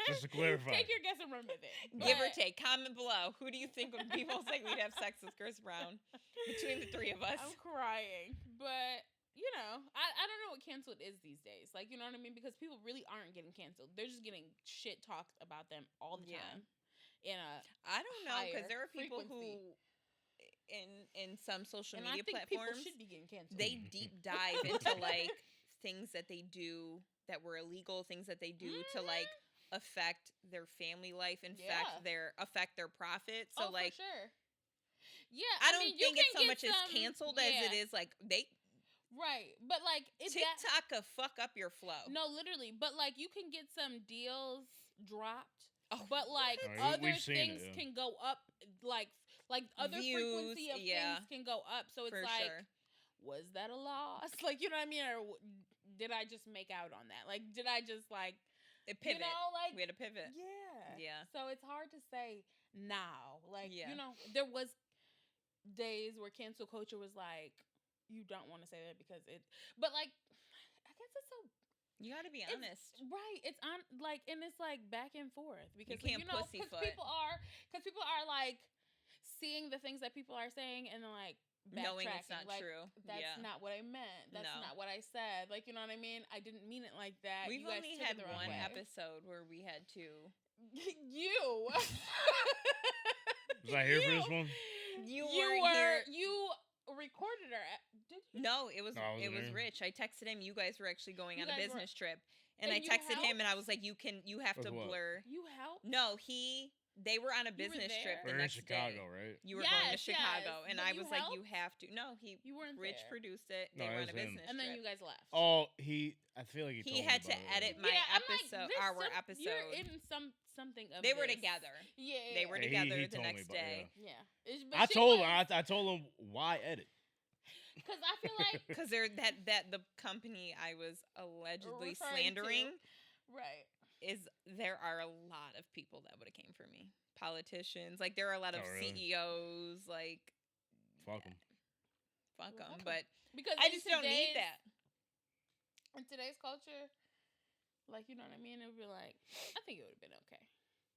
Speaker 4: Just to clarify.
Speaker 2: Take your guess and run with it.
Speaker 3: Give or
Speaker 2: But
Speaker 3: take. Comment below. Who do you think would be most likely to have sex with Chris Brown between the 3 of us?
Speaker 2: I'm crying. But you know, I don't know what canceled is these days. Like, you know what I mean? Because people really aren't getting canceled. They're just getting shit talked about them all the
Speaker 3: Yeah.
Speaker 2: time. In a
Speaker 3: I don't know, because
Speaker 2: higher
Speaker 3: there are people
Speaker 2: frequency.
Speaker 3: who, in some social
Speaker 2: and
Speaker 3: media
Speaker 2: I think people
Speaker 3: platforms,
Speaker 2: should be getting canceled.
Speaker 3: they deep dive into like things that they do that were illegal, things that they do to like affect their family life,
Speaker 2: Yeah.
Speaker 3: affect their profit. So like,
Speaker 2: for sure. Yeah,
Speaker 3: I don't
Speaker 2: mean, you
Speaker 3: think it's
Speaker 2: can
Speaker 3: so
Speaker 2: get
Speaker 3: much as
Speaker 2: some-
Speaker 3: canceled as it
Speaker 2: yeah,
Speaker 3: is like they
Speaker 2: right. But like, it's that,
Speaker 3: TikTok could fuck up your flow.
Speaker 2: no, literally. But like, you can get some deals dropped.
Speaker 3: Oh.
Speaker 2: But like
Speaker 4: Oh,
Speaker 2: other
Speaker 4: we've seen
Speaker 2: things
Speaker 4: it, yeah.
Speaker 2: can go up, like other
Speaker 3: Views,
Speaker 2: frequency of
Speaker 3: yeah.
Speaker 2: things can go up. So it's
Speaker 3: For
Speaker 2: like,
Speaker 3: sure.
Speaker 2: was that a loss? Like, you know what I mean? Or did I just make out on that? Like, did I just like
Speaker 3: It pivot.
Speaker 2: You know, like
Speaker 3: We had a pivot.
Speaker 2: yeah,
Speaker 3: Yeah.
Speaker 2: So it's hard to say now. Like,
Speaker 3: Yeah.
Speaker 2: you know, there was days where cancel culture was like, you don't want to say that because it, but like, I guess it's so.
Speaker 3: You got to be
Speaker 2: It's-
Speaker 3: honest.
Speaker 2: Right. It's on like, and it's like back and forth because
Speaker 3: can't
Speaker 2: you know,
Speaker 3: pussyfoot.
Speaker 2: people are like seeing the things that people are saying and then like
Speaker 3: Knowing it's
Speaker 2: backtracking,
Speaker 3: not
Speaker 2: like,
Speaker 3: true.
Speaker 2: That's
Speaker 3: Yeah.
Speaker 2: not what I meant. That's
Speaker 3: No.
Speaker 2: not what I said. Like, you know what I mean? I didn't mean it like that.
Speaker 3: We've
Speaker 2: You guys
Speaker 3: only
Speaker 2: took it
Speaker 3: had
Speaker 2: the wrong
Speaker 3: one
Speaker 2: way.
Speaker 3: episode where we had to.
Speaker 2: You.
Speaker 4: Was I here for this one?
Speaker 3: You weren't here.
Speaker 2: You recorded her. Did you?
Speaker 3: No, it was
Speaker 4: No, I wasn't
Speaker 3: it was
Speaker 4: here.
Speaker 3: Rich. I texted him. You guys were actually going
Speaker 2: You
Speaker 3: on a
Speaker 2: guys were-
Speaker 3: business trip, and I
Speaker 2: And you
Speaker 3: texted him, and I
Speaker 2: helped?
Speaker 3: was like, you have
Speaker 4: With
Speaker 3: to
Speaker 4: what?
Speaker 3: blur.
Speaker 2: You helped.
Speaker 3: No, they were on a
Speaker 2: You were
Speaker 3: business trip
Speaker 2: there?
Speaker 3: the
Speaker 4: We're in
Speaker 3: next
Speaker 4: Chicago,
Speaker 3: day.
Speaker 4: right?
Speaker 3: You were going to
Speaker 2: Yes,
Speaker 3: Chicago,
Speaker 2: yes.
Speaker 3: and
Speaker 2: But
Speaker 3: I
Speaker 2: you
Speaker 3: was like, you
Speaker 2: helped?
Speaker 3: have to. No,
Speaker 2: You weren't
Speaker 3: Rich
Speaker 2: there.
Speaker 3: produced it.
Speaker 4: No,
Speaker 3: They
Speaker 4: it
Speaker 3: were on
Speaker 4: was
Speaker 3: a
Speaker 4: him.
Speaker 3: business
Speaker 2: And then
Speaker 3: trip.
Speaker 2: you guys left.
Speaker 4: Oh, I feel like he
Speaker 3: He
Speaker 4: told me
Speaker 3: had to
Speaker 4: about it,
Speaker 3: edit
Speaker 4: yeah.
Speaker 3: my
Speaker 2: I'm
Speaker 3: episode,
Speaker 2: like,
Speaker 3: our
Speaker 2: You're
Speaker 3: episode.
Speaker 2: in something of
Speaker 3: They were
Speaker 2: this.
Speaker 3: together.
Speaker 2: Yeah.
Speaker 3: They were
Speaker 4: Yeah,
Speaker 3: together
Speaker 4: he
Speaker 3: the
Speaker 4: told me
Speaker 3: next
Speaker 4: about-
Speaker 3: day.
Speaker 2: Yeah. But
Speaker 4: I
Speaker 2: she
Speaker 4: told him.
Speaker 2: was-
Speaker 4: I told him why edit.
Speaker 2: Because I feel like
Speaker 3: Because they're that the company I was allegedly
Speaker 2: Referring to.
Speaker 3: slandering
Speaker 2: right.
Speaker 3: is there are a lot of people that would have came for me. Politicians, like there are a lot of
Speaker 4: Oh, really?
Speaker 3: CEOs, like
Speaker 4: Fuck him.
Speaker 3: fuck
Speaker 2: Fuck
Speaker 3: them.
Speaker 2: 'em.
Speaker 3: But
Speaker 2: Because
Speaker 3: I
Speaker 2: in
Speaker 3: just don't need
Speaker 2: today's-
Speaker 3: that.
Speaker 2: In today's culture, Like, you know what I mean? It would be like, I think it would have been okay.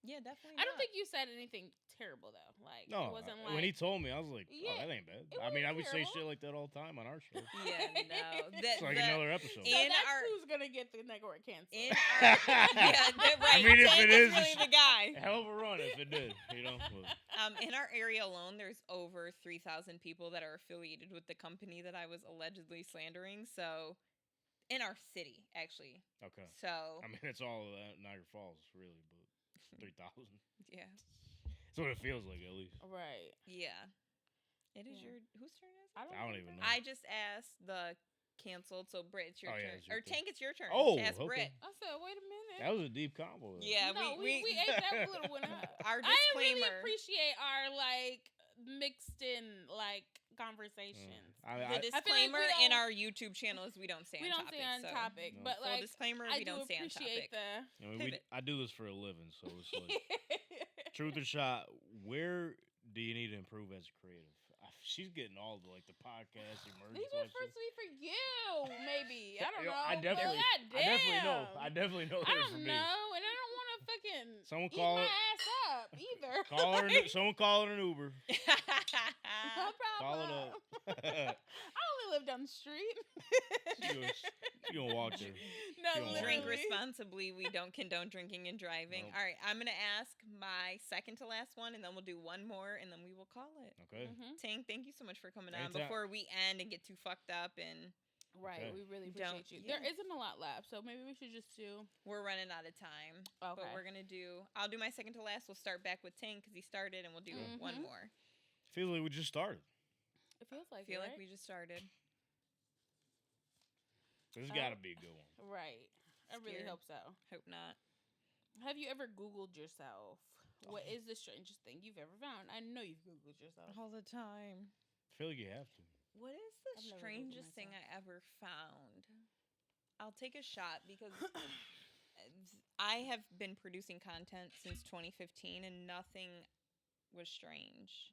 Speaker 3: Yeah, definitely.
Speaker 2: I don't think you said anything terrible though. Like,
Speaker 4: No,
Speaker 2: it wasn't like
Speaker 4: when he told me, I was like, "Oh,
Speaker 2: Yeah,
Speaker 4: that ain't bad."
Speaker 2: it
Speaker 4: I mean, I would
Speaker 2: wasn't
Speaker 4: say shit
Speaker 2: terrible.
Speaker 4: like that all the time on our show.
Speaker 3: Yeah, no.
Speaker 4: It's like another episode.
Speaker 2: So
Speaker 3: In
Speaker 2: that's
Speaker 3: our-
Speaker 2: who's gonna get the network canceled.
Speaker 3: In our, yeah, right.
Speaker 4: I mean, if
Speaker 3: Tank
Speaker 4: it is,
Speaker 3: really the guy.
Speaker 4: Hell of a run if it did, you know. But,
Speaker 3: In our area alone, there's over 3,000 people that are affiliated with the company that I was allegedly slandering. So, in our city, actually.
Speaker 4: okay.
Speaker 3: So,
Speaker 4: I mean, it's all Niagara Falls, really, but 3,000.
Speaker 3: yeah.
Speaker 4: That's what it feels like, at least.
Speaker 2: Right.
Speaker 3: Yeah. It is
Speaker 2: Yeah.
Speaker 3: whose turn is it?
Speaker 2: I don't,
Speaker 4: I don't
Speaker 2: think
Speaker 4: even
Speaker 2: so.
Speaker 4: know.
Speaker 3: I just asked the canceled, so Britt, it's your
Speaker 4: Oh, yeah,
Speaker 3: turn.
Speaker 4: it's your
Speaker 3: Or
Speaker 4: turn.
Speaker 3: Tank, it's your turn.
Speaker 4: Oh,
Speaker 3: Ask
Speaker 4: okay.
Speaker 3: Britt.
Speaker 2: I said, wait a minute.
Speaker 4: That was a deep combo. Though.
Speaker 3: Yeah,
Speaker 2: no,
Speaker 3: we
Speaker 2: we ate that little one up.
Speaker 3: Our
Speaker 2: I really
Speaker 3: disclaimer.
Speaker 2: appreciate our like mixed in like conversations.
Speaker 3: The
Speaker 2: I feel like
Speaker 3: disclaimer
Speaker 2: we
Speaker 3: in
Speaker 2: don't-
Speaker 3: our YouTube channel is we don't stay
Speaker 2: We
Speaker 3: on
Speaker 2: don't
Speaker 3: topic.
Speaker 2: stay on
Speaker 3: so.
Speaker 2: topic,
Speaker 4: No.
Speaker 2: but
Speaker 3: Full
Speaker 2: like
Speaker 3: disclaimer,
Speaker 2: I
Speaker 3: we
Speaker 2: do
Speaker 3: don't stay on
Speaker 2: appreciate
Speaker 3: topic.
Speaker 4: I mean,
Speaker 3: Pivot.
Speaker 4: I do this for a living, so it's like truth or shot. Where do you need to improve as a creative? She's getting all the like the podcast emergence.
Speaker 2: These were supposed to be for you, maybe. I don't
Speaker 4: Yo,
Speaker 2: know.
Speaker 4: I definitely,
Speaker 2: but
Speaker 4: I definitely know.
Speaker 2: goddamn.
Speaker 4: I definitely know.
Speaker 2: I
Speaker 4: they're
Speaker 2: don't
Speaker 4: for me.
Speaker 2: know, and I don't want to fucking
Speaker 4: Someone
Speaker 2: eat
Speaker 4: call
Speaker 2: my
Speaker 4: it-
Speaker 2: ass up either.
Speaker 4: Call her.
Speaker 2: Like,
Speaker 4: Someone call her an Uber.
Speaker 2: no
Speaker 4: Call it
Speaker 2: problem.
Speaker 4: up.
Speaker 2: I only live down the street.
Speaker 4: You gonna walk there?
Speaker 2: No,
Speaker 4: You don't
Speaker 2: literally.
Speaker 3: Drink responsibly. We don't condone drinking and driving.
Speaker 4: Nope.
Speaker 3: All right, I'm gonna ask my second to last one, and then we'll do one more, and then we will call it.
Speaker 4: Okay.
Speaker 2: Mhm.
Speaker 3: Tank, thank you so much for coming on.
Speaker 4: Anytime.
Speaker 3: Before we end and get too fucked up, and
Speaker 2: Right,
Speaker 4: Okay.
Speaker 2: we really
Speaker 3: Don't-
Speaker 2: appreciate you.
Speaker 3: yeah.
Speaker 2: There isn't a lot left, so maybe we should just do.
Speaker 3: we're running out of time.
Speaker 2: Okay.
Speaker 3: But we're gonna do. I'll do my second to last. We'll start back with Tank because he started, and we'll do one
Speaker 2: Mhm.
Speaker 3: more.
Speaker 4: Feels like we just started.
Speaker 2: It feels
Speaker 3: I
Speaker 2: like
Speaker 3: feel
Speaker 2: it,
Speaker 3: like
Speaker 2: right?
Speaker 3: we just started.
Speaker 4: This has got to be a good one.
Speaker 2: Right. I really
Speaker 3: Scared.
Speaker 2: hope so.
Speaker 3: Hope not.
Speaker 2: Have you ever Googled yourself? What is the strangest thing you've ever found? I know you've Googled yourself.
Speaker 3: All the time.
Speaker 4: I feel like you have to.
Speaker 3: What is
Speaker 2: I've
Speaker 3: the
Speaker 2: never Googled
Speaker 3: strangest thing I ever found? I'll take a shot because I have been producing content since 2015 and nothing was strange.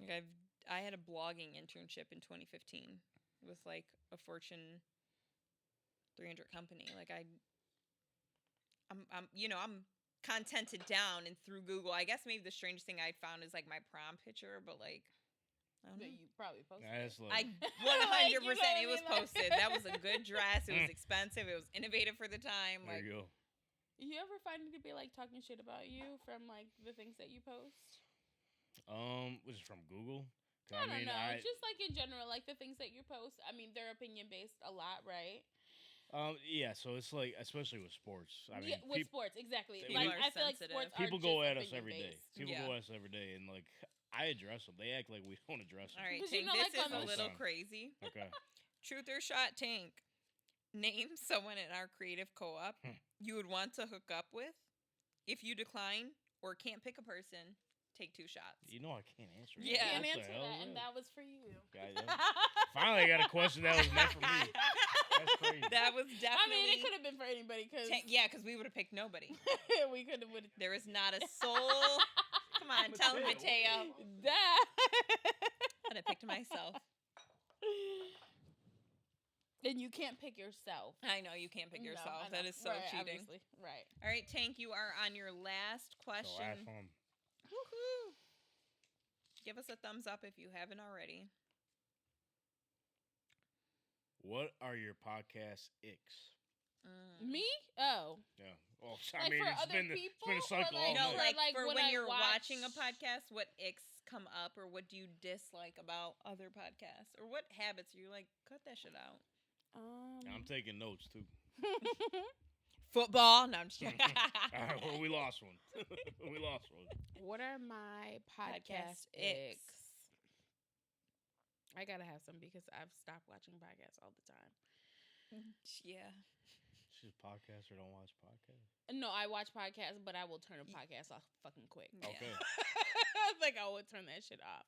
Speaker 4: Okay.
Speaker 3: Like I had a blogging internship in 2015 with like a Fortune 300 company. Like I'm contented down and through Google. I guess maybe the strangest thing I found is like my prom picture, but like I don't
Speaker 2: That
Speaker 3: know.
Speaker 2: you probably posted.
Speaker 4: That's
Speaker 2: it.
Speaker 4: like.
Speaker 3: I 100%
Speaker 2: Like, you know what I
Speaker 3: it was
Speaker 2: mean? Like-
Speaker 3: posted. That was a good dress. It was expensive. It was innovative for the time.
Speaker 4: There
Speaker 3: Like
Speaker 4: you go.
Speaker 2: You ever find anybody like talking shit about you from like the things that you post?
Speaker 4: Was it from Google? 'Cause
Speaker 2: I don't know. Just like in general, like the things that you post. I mean, they're opinion based a lot, right?
Speaker 4: Yeah. So it's like, especially with sports. I mean,
Speaker 2: Yeah, with sports, exactly.
Speaker 4: People
Speaker 2: Like
Speaker 3: are
Speaker 2: I feel like
Speaker 3: sensitive.
Speaker 2: sports
Speaker 4: people
Speaker 2: are
Speaker 4: go
Speaker 2: just
Speaker 4: at us every day.
Speaker 2: opinion-based.
Speaker 4: People
Speaker 3: Yeah.
Speaker 4: go at us every day, and like I address them. They act like we don't address them.
Speaker 3: all right,
Speaker 2: 'Cause you
Speaker 3: Tank.
Speaker 2: know,
Speaker 3: This
Speaker 2: like,
Speaker 3: is
Speaker 2: on
Speaker 3: a
Speaker 2: the-
Speaker 3: little
Speaker 4: Awesome.
Speaker 3: crazy.
Speaker 4: Okay.
Speaker 3: Truth or shot, Tank. Name someone in our creative co-op you would want to hook up with. If you decline or can't pick a person, take 2 shots.
Speaker 4: You know I can't answer.
Speaker 3: Yeah.
Speaker 2: Can't
Speaker 4: What the
Speaker 2: answer
Speaker 4: hell
Speaker 2: that,
Speaker 4: is
Speaker 2: and that was for you.
Speaker 4: Goddamn. Finally, I got a question that was meant for me. That's crazy.
Speaker 3: That was
Speaker 2: I
Speaker 3: definitely.
Speaker 2: mean, it could have been for anybody because
Speaker 3: Yeah, because we would have picked nobody.
Speaker 2: we could have.
Speaker 3: There is not a soul. Come on, tell him,
Speaker 4: Mateo.
Speaker 3: Mateo.
Speaker 2: That.
Speaker 3: I'd have picked myself.
Speaker 2: And you can't pick yourself.
Speaker 3: I know you can't pick
Speaker 2: No,
Speaker 3: yourself.
Speaker 2: I know.
Speaker 3: That is so
Speaker 2: Right,
Speaker 3: cheating.
Speaker 2: Obviously. Right.
Speaker 3: All right, Tank, you are on your last
Speaker 4: The
Speaker 3: question.
Speaker 4: last one.
Speaker 3: Woohoo! Give us a thumbs up if you haven't already.
Speaker 4: What are your podcast icks?
Speaker 2: Me? Oh.
Speaker 4: Yeah. Well, I
Speaker 2: Like
Speaker 4: mean,
Speaker 2: for
Speaker 4: it's
Speaker 2: other
Speaker 4: been
Speaker 2: people,
Speaker 4: a
Speaker 2: or
Speaker 4: cycle
Speaker 2: like-
Speaker 4: all
Speaker 3: No,
Speaker 2: for,
Speaker 4: night.
Speaker 3: like for
Speaker 2: when
Speaker 3: when
Speaker 2: I
Speaker 3: you're watching a
Speaker 2: watch-
Speaker 3: podcast, what icks come up, or what do you dislike about other podcasts, or what habits are you like? Cut that shit out.
Speaker 4: I'm taking notes too.
Speaker 3: Football? No, I'm just kidding.
Speaker 4: All right, well, we lost one. We lost one.
Speaker 2: What are my
Speaker 3: Podcast
Speaker 2: podcast
Speaker 3: icks.
Speaker 2: icks? I gotta have some because I've stopped watching podcasts all the time.
Speaker 3: Yeah.
Speaker 4: She's a podcaster. Don't watch podcasts.
Speaker 2: No, I watch podcasts, but I will turn a podcast off fucking quick.
Speaker 3: Yeah.
Speaker 4: Okay.
Speaker 2: Like I would turn that shit off.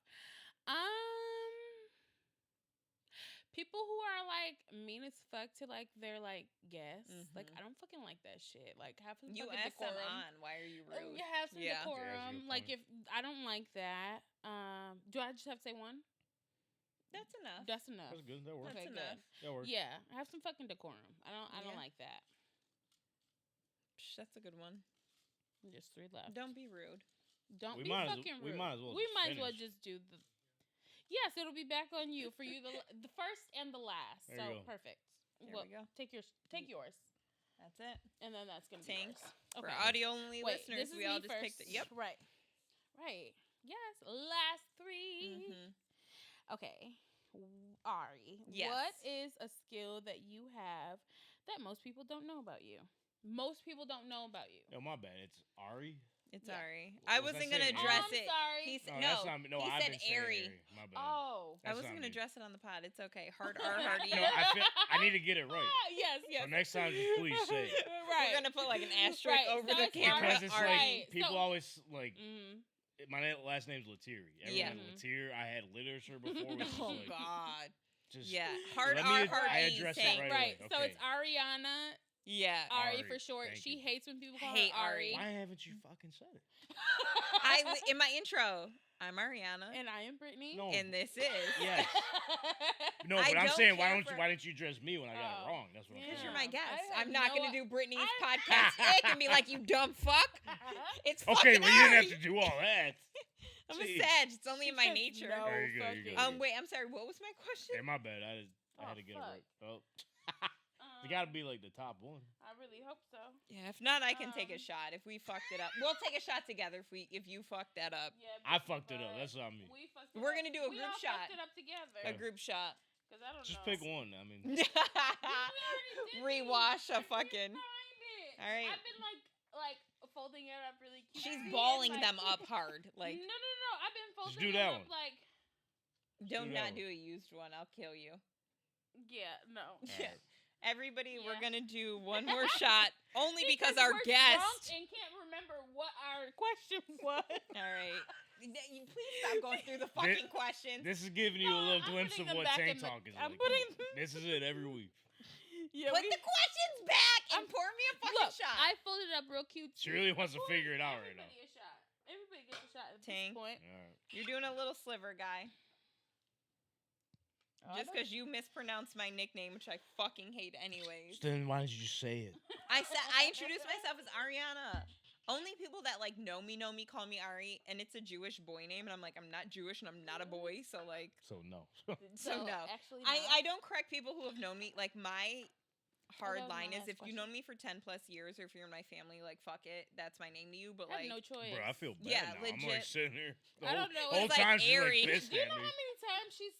Speaker 2: People who are like mean as fuck to like their like guests. Like
Speaker 3: Mhm.
Speaker 2: I don't fucking like that shit. Like have some
Speaker 3: You
Speaker 2: fucking
Speaker 3: asked them
Speaker 2: decorum.
Speaker 3: on. Why are you
Speaker 2: Oh,
Speaker 3: rude?
Speaker 2: you have some
Speaker 3: Yeah.
Speaker 4: Yeah, that's a
Speaker 2: decorum.
Speaker 4: good
Speaker 2: Like
Speaker 4: point.
Speaker 2: if I don't like that, do I just have to say one?
Speaker 3: That's enough.
Speaker 2: That's enough.
Speaker 4: That's good. That works.
Speaker 3: That's
Speaker 2: Okay,
Speaker 3: enough.
Speaker 2: good.
Speaker 4: That works.
Speaker 2: Yeah, have some fucking decorum. I don't
Speaker 3: Yeah.
Speaker 2: like that.
Speaker 3: That's a good one.
Speaker 2: Just 3 left.
Speaker 3: Don't be rude.
Speaker 2: Don't
Speaker 4: We
Speaker 2: be
Speaker 4: might as-
Speaker 2: fucking
Speaker 4: we
Speaker 2: rude.
Speaker 4: might as well
Speaker 2: We
Speaker 4: just
Speaker 2: might as well
Speaker 4: finish.
Speaker 2: just do the. Yes, it'll be back on you for you the first and the last.
Speaker 4: There you
Speaker 2: So
Speaker 4: go.
Speaker 2: perfect.
Speaker 3: There
Speaker 2: well,
Speaker 3: we go.
Speaker 2: Take yours,
Speaker 3: That's it.
Speaker 2: and then that's gonna be
Speaker 3: Thanks.
Speaker 2: yours.
Speaker 3: For
Speaker 2: Okay.
Speaker 3: audio only
Speaker 2: Wait,
Speaker 3: listeners,
Speaker 2: this is
Speaker 3: we all
Speaker 2: me
Speaker 3: just
Speaker 2: first.
Speaker 3: picked it. Yep.
Speaker 2: Right. Yes. Last 3.
Speaker 3: Mm-hmm.
Speaker 2: Okay. Ari,
Speaker 3: Yes.
Speaker 2: what is a skill that you have that most people don't know about you? Most people don't know about you.
Speaker 4: Yo, my bad. It's Ari.
Speaker 3: It's
Speaker 2: Yeah.
Speaker 3: Ari.
Speaker 4: Was
Speaker 3: I
Speaker 4: I
Speaker 3: wasn't gonna
Speaker 4: saying
Speaker 3: address
Speaker 2: I'm
Speaker 3: it.
Speaker 2: sorry.
Speaker 3: He said,
Speaker 4: No,
Speaker 3: no,
Speaker 4: that's not me. No,
Speaker 3: he
Speaker 4: I've
Speaker 3: said
Speaker 4: been saying
Speaker 3: Ari.
Speaker 4: My bad.
Speaker 2: Oh.
Speaker 3: I
Speaker 4: That's
Speaker 3: wasn't
Speaker 4: not
Speaker 3: gonna
Speaker 4: me.
Speaker 3: address it on the pod. It's okay. Hard R, hard E.
Speaker 4: No, I need to get it right.
Speaker 2: Yes.
Speaker 4: So next time, just please say it.
Speaker 2: Right.
Speaker 3: We're gonna put like an asterisk
Speaker 2: Right,
Speaker 3: over
Speaker 2: so
Speaker 3: the
Speaker 2: it's
Speaker 3: camera.
Speaker 4: Because it's
Speaker 3: Ari.
Speaker 4: like
Speaker 2: Right,
Speaker 4: people
Speaker 2: so-
Speaker 4: always like
Speaker 2: Mhm.
Speaker 4: my last name's Littere.
Speaker 3: Yeah.
Speaker 4: Everyone's Littere. I had literature before, which is
Speaker 3: Oh
Speaker 4: like
Speaker 3: God.
Speaker 4: just
Speaker 3: Yeah. Hard
Speaker 4: Let
Speaker 3: R,
Speaker 4: me-
Speaker 3: hard
Speaker 4: I
Speaker 3: E.
Speaker 4: addressed it
Speaker 3: Tank.
Speaker 4: right
Speaker 2: Right.
Speaker 4: away.
Speaker 2: So
Speaker 4: Okay.
Speaker 2: it's Ariana.
Speaker 3: Yeah.
Speaker 2: Ari
Speaker 4: Ari,
Speaker 2: for short.
Speaker 4: thank
Speaker 2: She
Speaker 4: you.
Speaker 2: hates when people call
Speaker 3: Hate
Speaker 2: her Ari.
Speaker 4: Why haven't you fucking said it?
Speaker 3: In my intro, I'm Ariana,
Speaker 2: And I am Brittany.
Speaker 4: No.
Speaker 3: and this is
Speaker 4: Yes. No,
Speaker 3: I
Speaker 4: but I'm
Speaker 3: don't
Speaker 4: saying
Speaker 3: care for-
Speaker 4: why didn't you address me when I got
Speaker 2: Oh,
Speaker 4: it wrong? That's what I'm
Speaker 3: because
Speaker 4: saying.
Speaker 3: you're my
Speaker 2: Yeah.
Speaker 3: guest.
Speaker 2: I have
Speaker 3: I'm not
Speaker 2: no
Speaker 3: gonna do Brittany's
Speaker 2: I-
Speaker 3: podcast ick and be like, you dumb fuck. It's
Speaker 4: Okay,
Speaker 3: fucking
Speaker 4: well you didn't
Speaker 3: Ari.
Speaker 4: have to do all that.
Speaker 3: I'm
Speaker 4: Jeez.
Speaker 3: a Sag. It's only
Speaker 2: She
Speaker 3: in my
Speaker 2: has
Speaker 3: nature.
Speaker 2: no
Speaker 4: There you go, you
Speaker 2: fucking-
Speaker 4: go.
Speaker 3: Wait, I'm sorry. What was my question?
Speaker 4: Hey, my bad. I
Speaker 2: Oh,
Speaker 4: had to get
Speaker 2: fuck.
Speaker 4: it right. Oh. You gotta be like the top one.
Speaker 2: I really hope so.
Speaker 3: Yeah, if not, I can take a
Speaker 2: Um,
Speaker 3: shot. If we fucked it up, we'll take a shot together. If you fucked that up,
Speaker 2: Yeah,
Speaker 4: I
Speaker 2: but-
Speaker 4: fucked it up.
Speaker 2: but
Speaker 4: That's what I mean.
Speaker 2: We fucked it
Speaker 3: We're
Speaker 2: up.
Speaker 3: gonna do a
Speaker 2: We
Speaker 3: group
Speaker 2: all
Speaker 3: shot.
Speaker 2: fucked it up together.
Speaker 3: a group shot.
Speaker 2: Because I don't
Speaker 4: Just
Speaker 2: know.
Speaker 4: pick one. I mean,
Speaker 3: Rewash a
Speaker 2: I
Speaker 3: fucking.
Speaker 2: can't find it.
Speaker 3: All right.
Speaker 2: I've been like folding it up really cute.
Speaker 3: She's
Speaker 2: and,
Speaker 3: balling
Speaker 2: like-
Speaker 3: them up hard. Like,
Speaker 2: no. I've been folding
Speaker 4: do
Speaker 2: them
Speaker 4: that
Speaker 2: up
Speaker 4: one.
Speaker 2: like
Speaker 3: don't
Speaker 4: do
Speaker 3: not
Speaker 4: that
Speaker 3: do a used one. I'll kill you.
Speaker 2: yeah, no.
Speaker 3: Yeah. Everybody, we're
Speaker 2: Yeah.
Speaker 3: gonna do one more shot, only because
Speaker 2: Because
Speaker 3: our
Speaker 2: we're
Speaker 3: guest.
Speaker 2: drunk and can't remember what our question was.
Speaker 3: All right. Please stop going through the fucking questions.
Speaker 4: this is giving you a
Speaker 2: No,
Speaker 4: little
Speaker 2: I'm
Speaker 4: glimpse
Speaker 2: putting
Speaker 4: of
Speaker 2: them
Speaker 4: what
Speaker 2: back
Speaker 4: Tank
Speaker 2: in the-
Speaker 4: Talk is
Speaker 2: I'm
Speaker 4: like.
Speaker 2: putting-
Speaker 4: This is it every week.
Speaker 2: Yeah,
Speaker 3: Put the questions back and pour me a fucking
Speaker 2: look,
Speaker 3: shot.
Speaker 2: I folded up real cute.
Speaker 4: She
Speaker 2: too.
Speaker 4: really
Speaker 2: I'm
Speaker 4: wants to
Speaker 2: pouring
Speaker 4: figure it out right now.
Speaker 2: Everybody a shot. Everybody gets a shot at
Speaker 3: Tank.
Speaker 2: this point.
Speaker 4: All right.
Speaker 3: You're doing a little sliver, guy. Just because you mispronounced my nickname, which I fucking hate anyways.
Speaker 4: Then why did you say it?
Speaker 3: I introduced myself as Ariana. Only people that like know me call me Ari, and it's a Jewish boy name, and I'm like, I'm not Jewish and I'm not a boy, so like,
Speaker 4: So no.
Speaker 3: so no.
Speaker 2: Actually,
Speaker 3: I don't correct people who have known me. Like my hard
Speaker 2: That was my
Speaker 3: line is
Speaker 2: last
Speaker 3: if you've known
Speaker 2: question.
Speaker 3: me for 10 plus years, or if you're in my family, like fuck it, that's my name to you. But
Speaker 2: I have
Speaker 3: like,
Speaker 2: no choice.
Speaker 4: Bro, I feel bad
Speaker 3: Yeah,
Speaker 4: now. I'm like
Speaker 3: legit.
Speaker 4: sitting here. The
Speaker 2: I
Speaker 4: whole,
Speaker 2: don't know,
Speaker 4: whole
Speaker 3: it's like
Speaker 4: time she's
Speaker 3: airy.
Speaker 4: like pissed
Speaker 2: Do you
Speaker 4: at
Speaker 2: know
Speaker 4: me.
Speaker 2: how many times she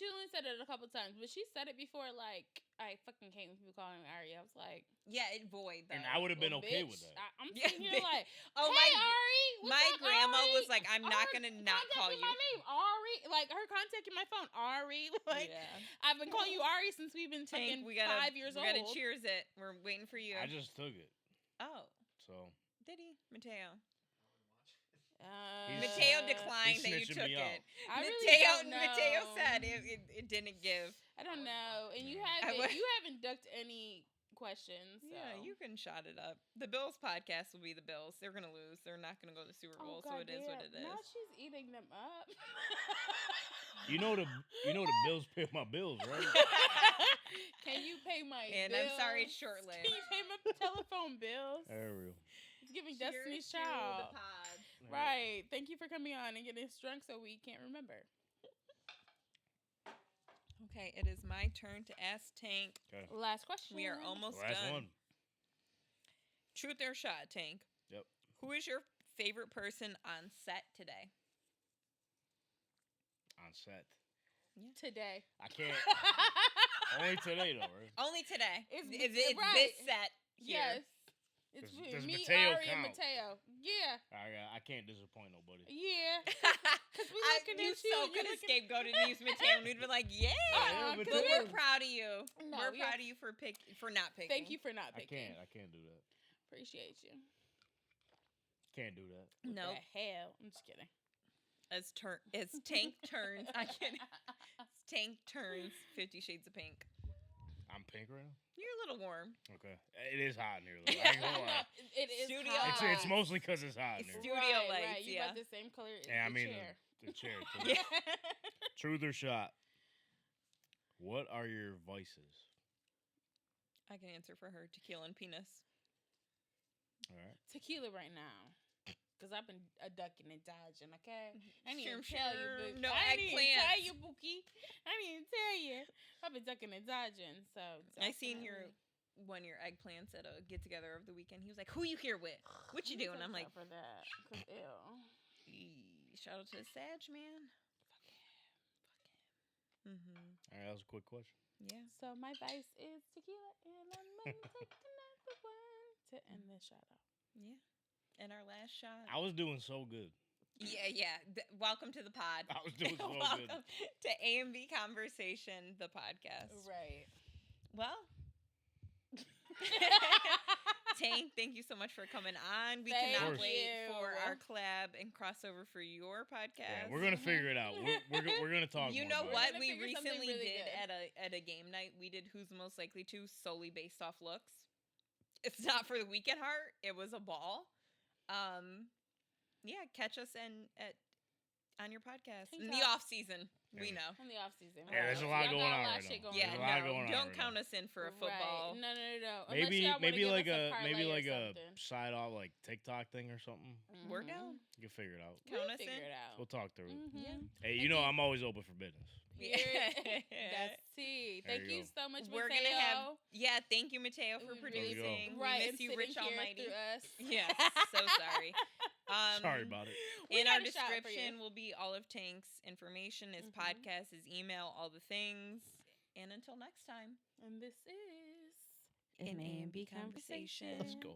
Speaker 2: only said it a couple times, but she said it before. Like, I fucking hate when people call me Ari. I was like,
Speaker 3: yeah, it void though.
Speaker 4: And I would have been
Speaker 2: well,
Speaker 4: okay
Speaker 2: bitch,
Speaker 4: with that.
Speaker 2: I'm
Speaker 3: Yeah,
Speaker 2: sitting here like,
Speaker 3: oh
Speaker 2: hey, Ari, what's
Speaker 3: my
Speaker 2: up,
Speaker 3: grandma
Speaker 2: Ari?
Speaker 3: was like, I'm not
Speaker 2: Ari,
Speaker 3: gonna not call
Speaker 2: contact me
Speaker 3: you.
Speaker 2: my name, Ari. Like her contacting my phone, Ari. Like
Speaker 3: yeah.
Speaker 2: I've been calling you Ari since we've been
Speaker 3: Tank,
Speaker 2: fucking
Speaker 3: we gotta
Speaker 2: 5 years
Speaker 3: we
Speaker 2: old.
Speaker 3: gotta cheers it. We're waiting for you.
Speaker 4: I just took it.
Speaker 3: Oh,
Speaker 4: So
Speaker 3: did he, Mateo?
Speaker 4: He's-
Speaker 3: Mateo
Speaker 4: He's
Speaker 3: declined that you
Speaker 4: snitching
Speaker 3: took
Speaker 4: me
Speaker 3: it.
Speaker 4: out.
Speaker 2: I really
Speaker 3: Mateo,
Speaker 2: don't know.
Speaker 3: Mateo said it didn't give.
Speaker 2: I don't know, and you
Speaker 4: Yeah.
Speaker 2: haven't ducked any questions. So.
Speaker 3: Yeah, you can shot it up. The Bills podcast will be the Bills. They're gonna lose. They're not gonna go to the Super Bowl, so it is what it is.
Speaker 2: Now she's eating them up.
Speaker 4: You know the bills pay my bills, right?
Speaker 2: Can you pay my
Speaker 3: And
Speaker 2: bills?
Speaker 3: I'm sorry it's short-lived.
Speaker 2: Can you pay my telephone bills?
Speaker 4: Ariel.
Speaker 2: It's giving
Speaker 3: Cheers
Speaker 2: Destiny's
Speaker 3: to the
Speaker 2: Child.
Speaker 3: pod.
Speaker 2: Right. Thank you for coming on and getting us drunk so we can't remember.
Speaker 3: Okay, it is my turn to ask Tank.
Speaker 4: Okay.
Speaker 2: Last question.
Speaker 3: We are almost
Speaker 4: Last
Speaker 3: done.
Speaker 4: one.
Speaker 3: Truth or shot, Tank.
Speaker 4: Yep.
Speaker 3: Who is your favorite person on set today?
Speaker 4: On set.
Speaker 2: Today.
Speaker 4: I can't. Only today though, right?
Speaker 3: Only today.
Speaker 2: It's-
Speaker 3: It's
Speaker 2: right.
Speaker 3: this set here.
Speaker 2: Yes. It's
Speaker 4: Does
Speaker 2: me,
Speaker 4: Mateo
Speaker 2: Ari, and
Speaker 4: count?
Speaker 2: Mateo. Yeah.
Speaker 4: I can't disappoint nobody.
Speaker 2: Yeah. Because we looking
Speaker 3: you
Speaker 2: at you.
Speaker 3: so
Speaker 2: you
Speaker 3: could have
Speaker 2: looking-
Speaker 3: scapegoated and used Mateo, and we'd been like, "Yeah,
Speaker 2: Uh-uh,
Speaker 4: but
Speaker 3: but
Speaker 4: then-
Speaker 3: we're proud of you.
Speaker 2: No,
Speaker 3: we're
Speaker 2: yeah.
Speaker 3: proud of you for not picking."
Speaker 2: Thank you for not
Speaker 4: I
Speaker 2: picking.
Speaker 4: can't do that.
Speaker 2: Appreciate you.
Speaker 4: Can't do that.
Speaker 2: What
Speaker 3: No,
Speaker 2: the hell? I'm just kidding.
Speaker 3: as Tank turns, I can. As Tank turns 50 Shades of Pink.
Speaker 4: I'm pink right now.
Speaker 3: You're a little warm.
Speaker 4: Okay. It is hot in here though. I ain't gonna lie.
Speaker 2: It is
Speaker 3: Studio
Speaker 2: hot.
Speaker 4: It's mostly because it's hot in
Speaker 3: It's
Speaker 4: here.
Speaker 3: studio
Speaker 2: right,
Speaker 3: lights,
Speaker 2: You
Speaker 3: yeah.
Speaker 2: got the same color as
Speaker 4: Yeah, I
Speaker 2: the
Speaker 4: mean
Speaker 2: chair.
Speaker 4: the chair. Too.
Speaker 3: Yeah.
Speaker 4: Truth or shot? What are your vices?
Speaker 3: I can answer for her. Tequila and penis.
Speaker 4: All right.
Speaker 2: Tequila right now. Because I've been ducking and dodging, okay? I need
Speaker 3: Shroom,
Speaker 2: to tell you,
Speaker 3: shroom.
Speaker 2: Bookie.
Speaker 3: No
Speaker 2: I need to
Speaker 3: eggplants.
Speaker 2: tell you, Bookie. I need to tell you. I've been ducking and dodging, so
Speaker 3: I seen
Speaker 2: definitely.
Speaker 3: one of your eggplants at a get together over the weekend. He was like, "Who you here with? What you doing?" I'm like,
Speaker 2: for that. 'Cause ew.
Speaker 3: "Shout out to the Sag man." Mm-hmm.
Speaker 4: All right, that was a quick question.
Speaker 3: Yeah.
Speaker 2: So my vice is tequila and I'm gonna take another one to end this shout out.
Speaker 3: Yeah. And our last shot.
Speaker 4: I was doing so good.
Speaker 3: Yeah. Welcome to the pod.
Speaker 4: I was doing so good.
Speaker 3: Welcome to A&B Conversation, the podcast.
Speaker 2: Right.
Speaker 3: Well, Tank, thank you so much for coming on. We
Speaker 2: Thank
Speaker 3: cannot wait
Speaker 2: you.
Speaker 3: for our collab and crossover for your podcast.
Speaker 4: Yeah, we're gonna figure it out. We're gonna talk.
Speaker 3: You
Speaker 4: more
Speaker 3: know
Speaker 4: about
Speaker 3: what?
Speaker 4: it.
Speaker 2: We're gonna
Speaker 3: We
Speaker 2: figure something
Speaker 3: recently
Speaker 2: really
Speaker 3: did
Speaker 2: good.
Speaker 3: at a game night. We did Who's Most Likely To solely based off looks. It's not for the weak at heart. It was a ball. Yeah, catch us on your podcast
Speaker 2: Tik
Speaker 3: in the
Speaker 2: Tok.
Speaker 3: off season. We know.
Speaker 2: In the off season.
Speaker 4: Yeah, there's a lot
Speaker 2: Y'all
Speaker 4: going
Speaker 2: got
Speaker 4: on
Speaker 2: a lot
Speaker 4: right
Speaker 2: of shit
Speaker 4: now.
Speaker 2: going
Speaker 3: Yeah,
Speaker 4: There's a
Speaker 2: on.
Speaker 4: lot
Speaker 3: no,
Speaker 4: going on
Speaker 3: don't
Speaker 4: right
Speaker 3: count
Speaker 4: now.
Speaker 3: us in for a football.
Speaker 2: Right. No. Unless
Speaker 4: Maybe
Speaker 2: y'all wanna
Speaker 4: maybe
Speaker 2: give
Speaker 4: like
Speaker 2: us
Speaker 4: a
Speaker 2: parlay
Speaker 4: maybe
Speaker 2: or
Speaker 4: like a
Speaker 2: something.
Speaker 4: side off like TikTok thing or something.
Speaker 3: We're
Speaker 2: Mhm.
Speaker 3: down.
Speaker 4: You can figure it out.
Speaker 3: Count
Speaker 2: We'll
Speaker 3: us
Speaker 2: figure
Speaker 3: in.
Speaker 2: it out.
Speaker 4: We'll talk through it.
Speaker 2: Mhm.
Speaker 3: Yeah.
Speaker 4: Hey, you
Speaker 2: Thank
Speaker 4: know
Speaker 2: you.
Speaker 4: I'm always open for business.
Speaker 2: Period. That's T.
Speaker 4: There
Speaker 2: Thank
Speaker 4: you
Speaker 2: you
Speaker 4: go.
Speaker 2: so much,
Speaker 3: We're
Speaker 2: Mateo.
Speaker 3: gonna have thank you, Mateo, for
Speaker 2: We really-
Speaker 3: producing.
Speaker 2: Right,
Speaker 3: We
Speaker 2: and
Speaker 3: miss you,
Speaker 2: sitting
Speaker 3: Rich
Speaker 2: here
Speaker 3: Almighty.
Speaker 2: through us.
Speaker 3: Yes, so sorry.
Speaker 4: Sorry about it.
Speaker 2: We
Speaker 3: In our
Speaker 2: got a shot for you.
Speaker 3: description will be all of Tank's information, his
Speaker 2: Mhm.
Speaker 3: podcast, his email, all the things. And until next time,
Speaker 2: And this is
Speaker 3: an A&B conversation.
Speaker 4: Let's go.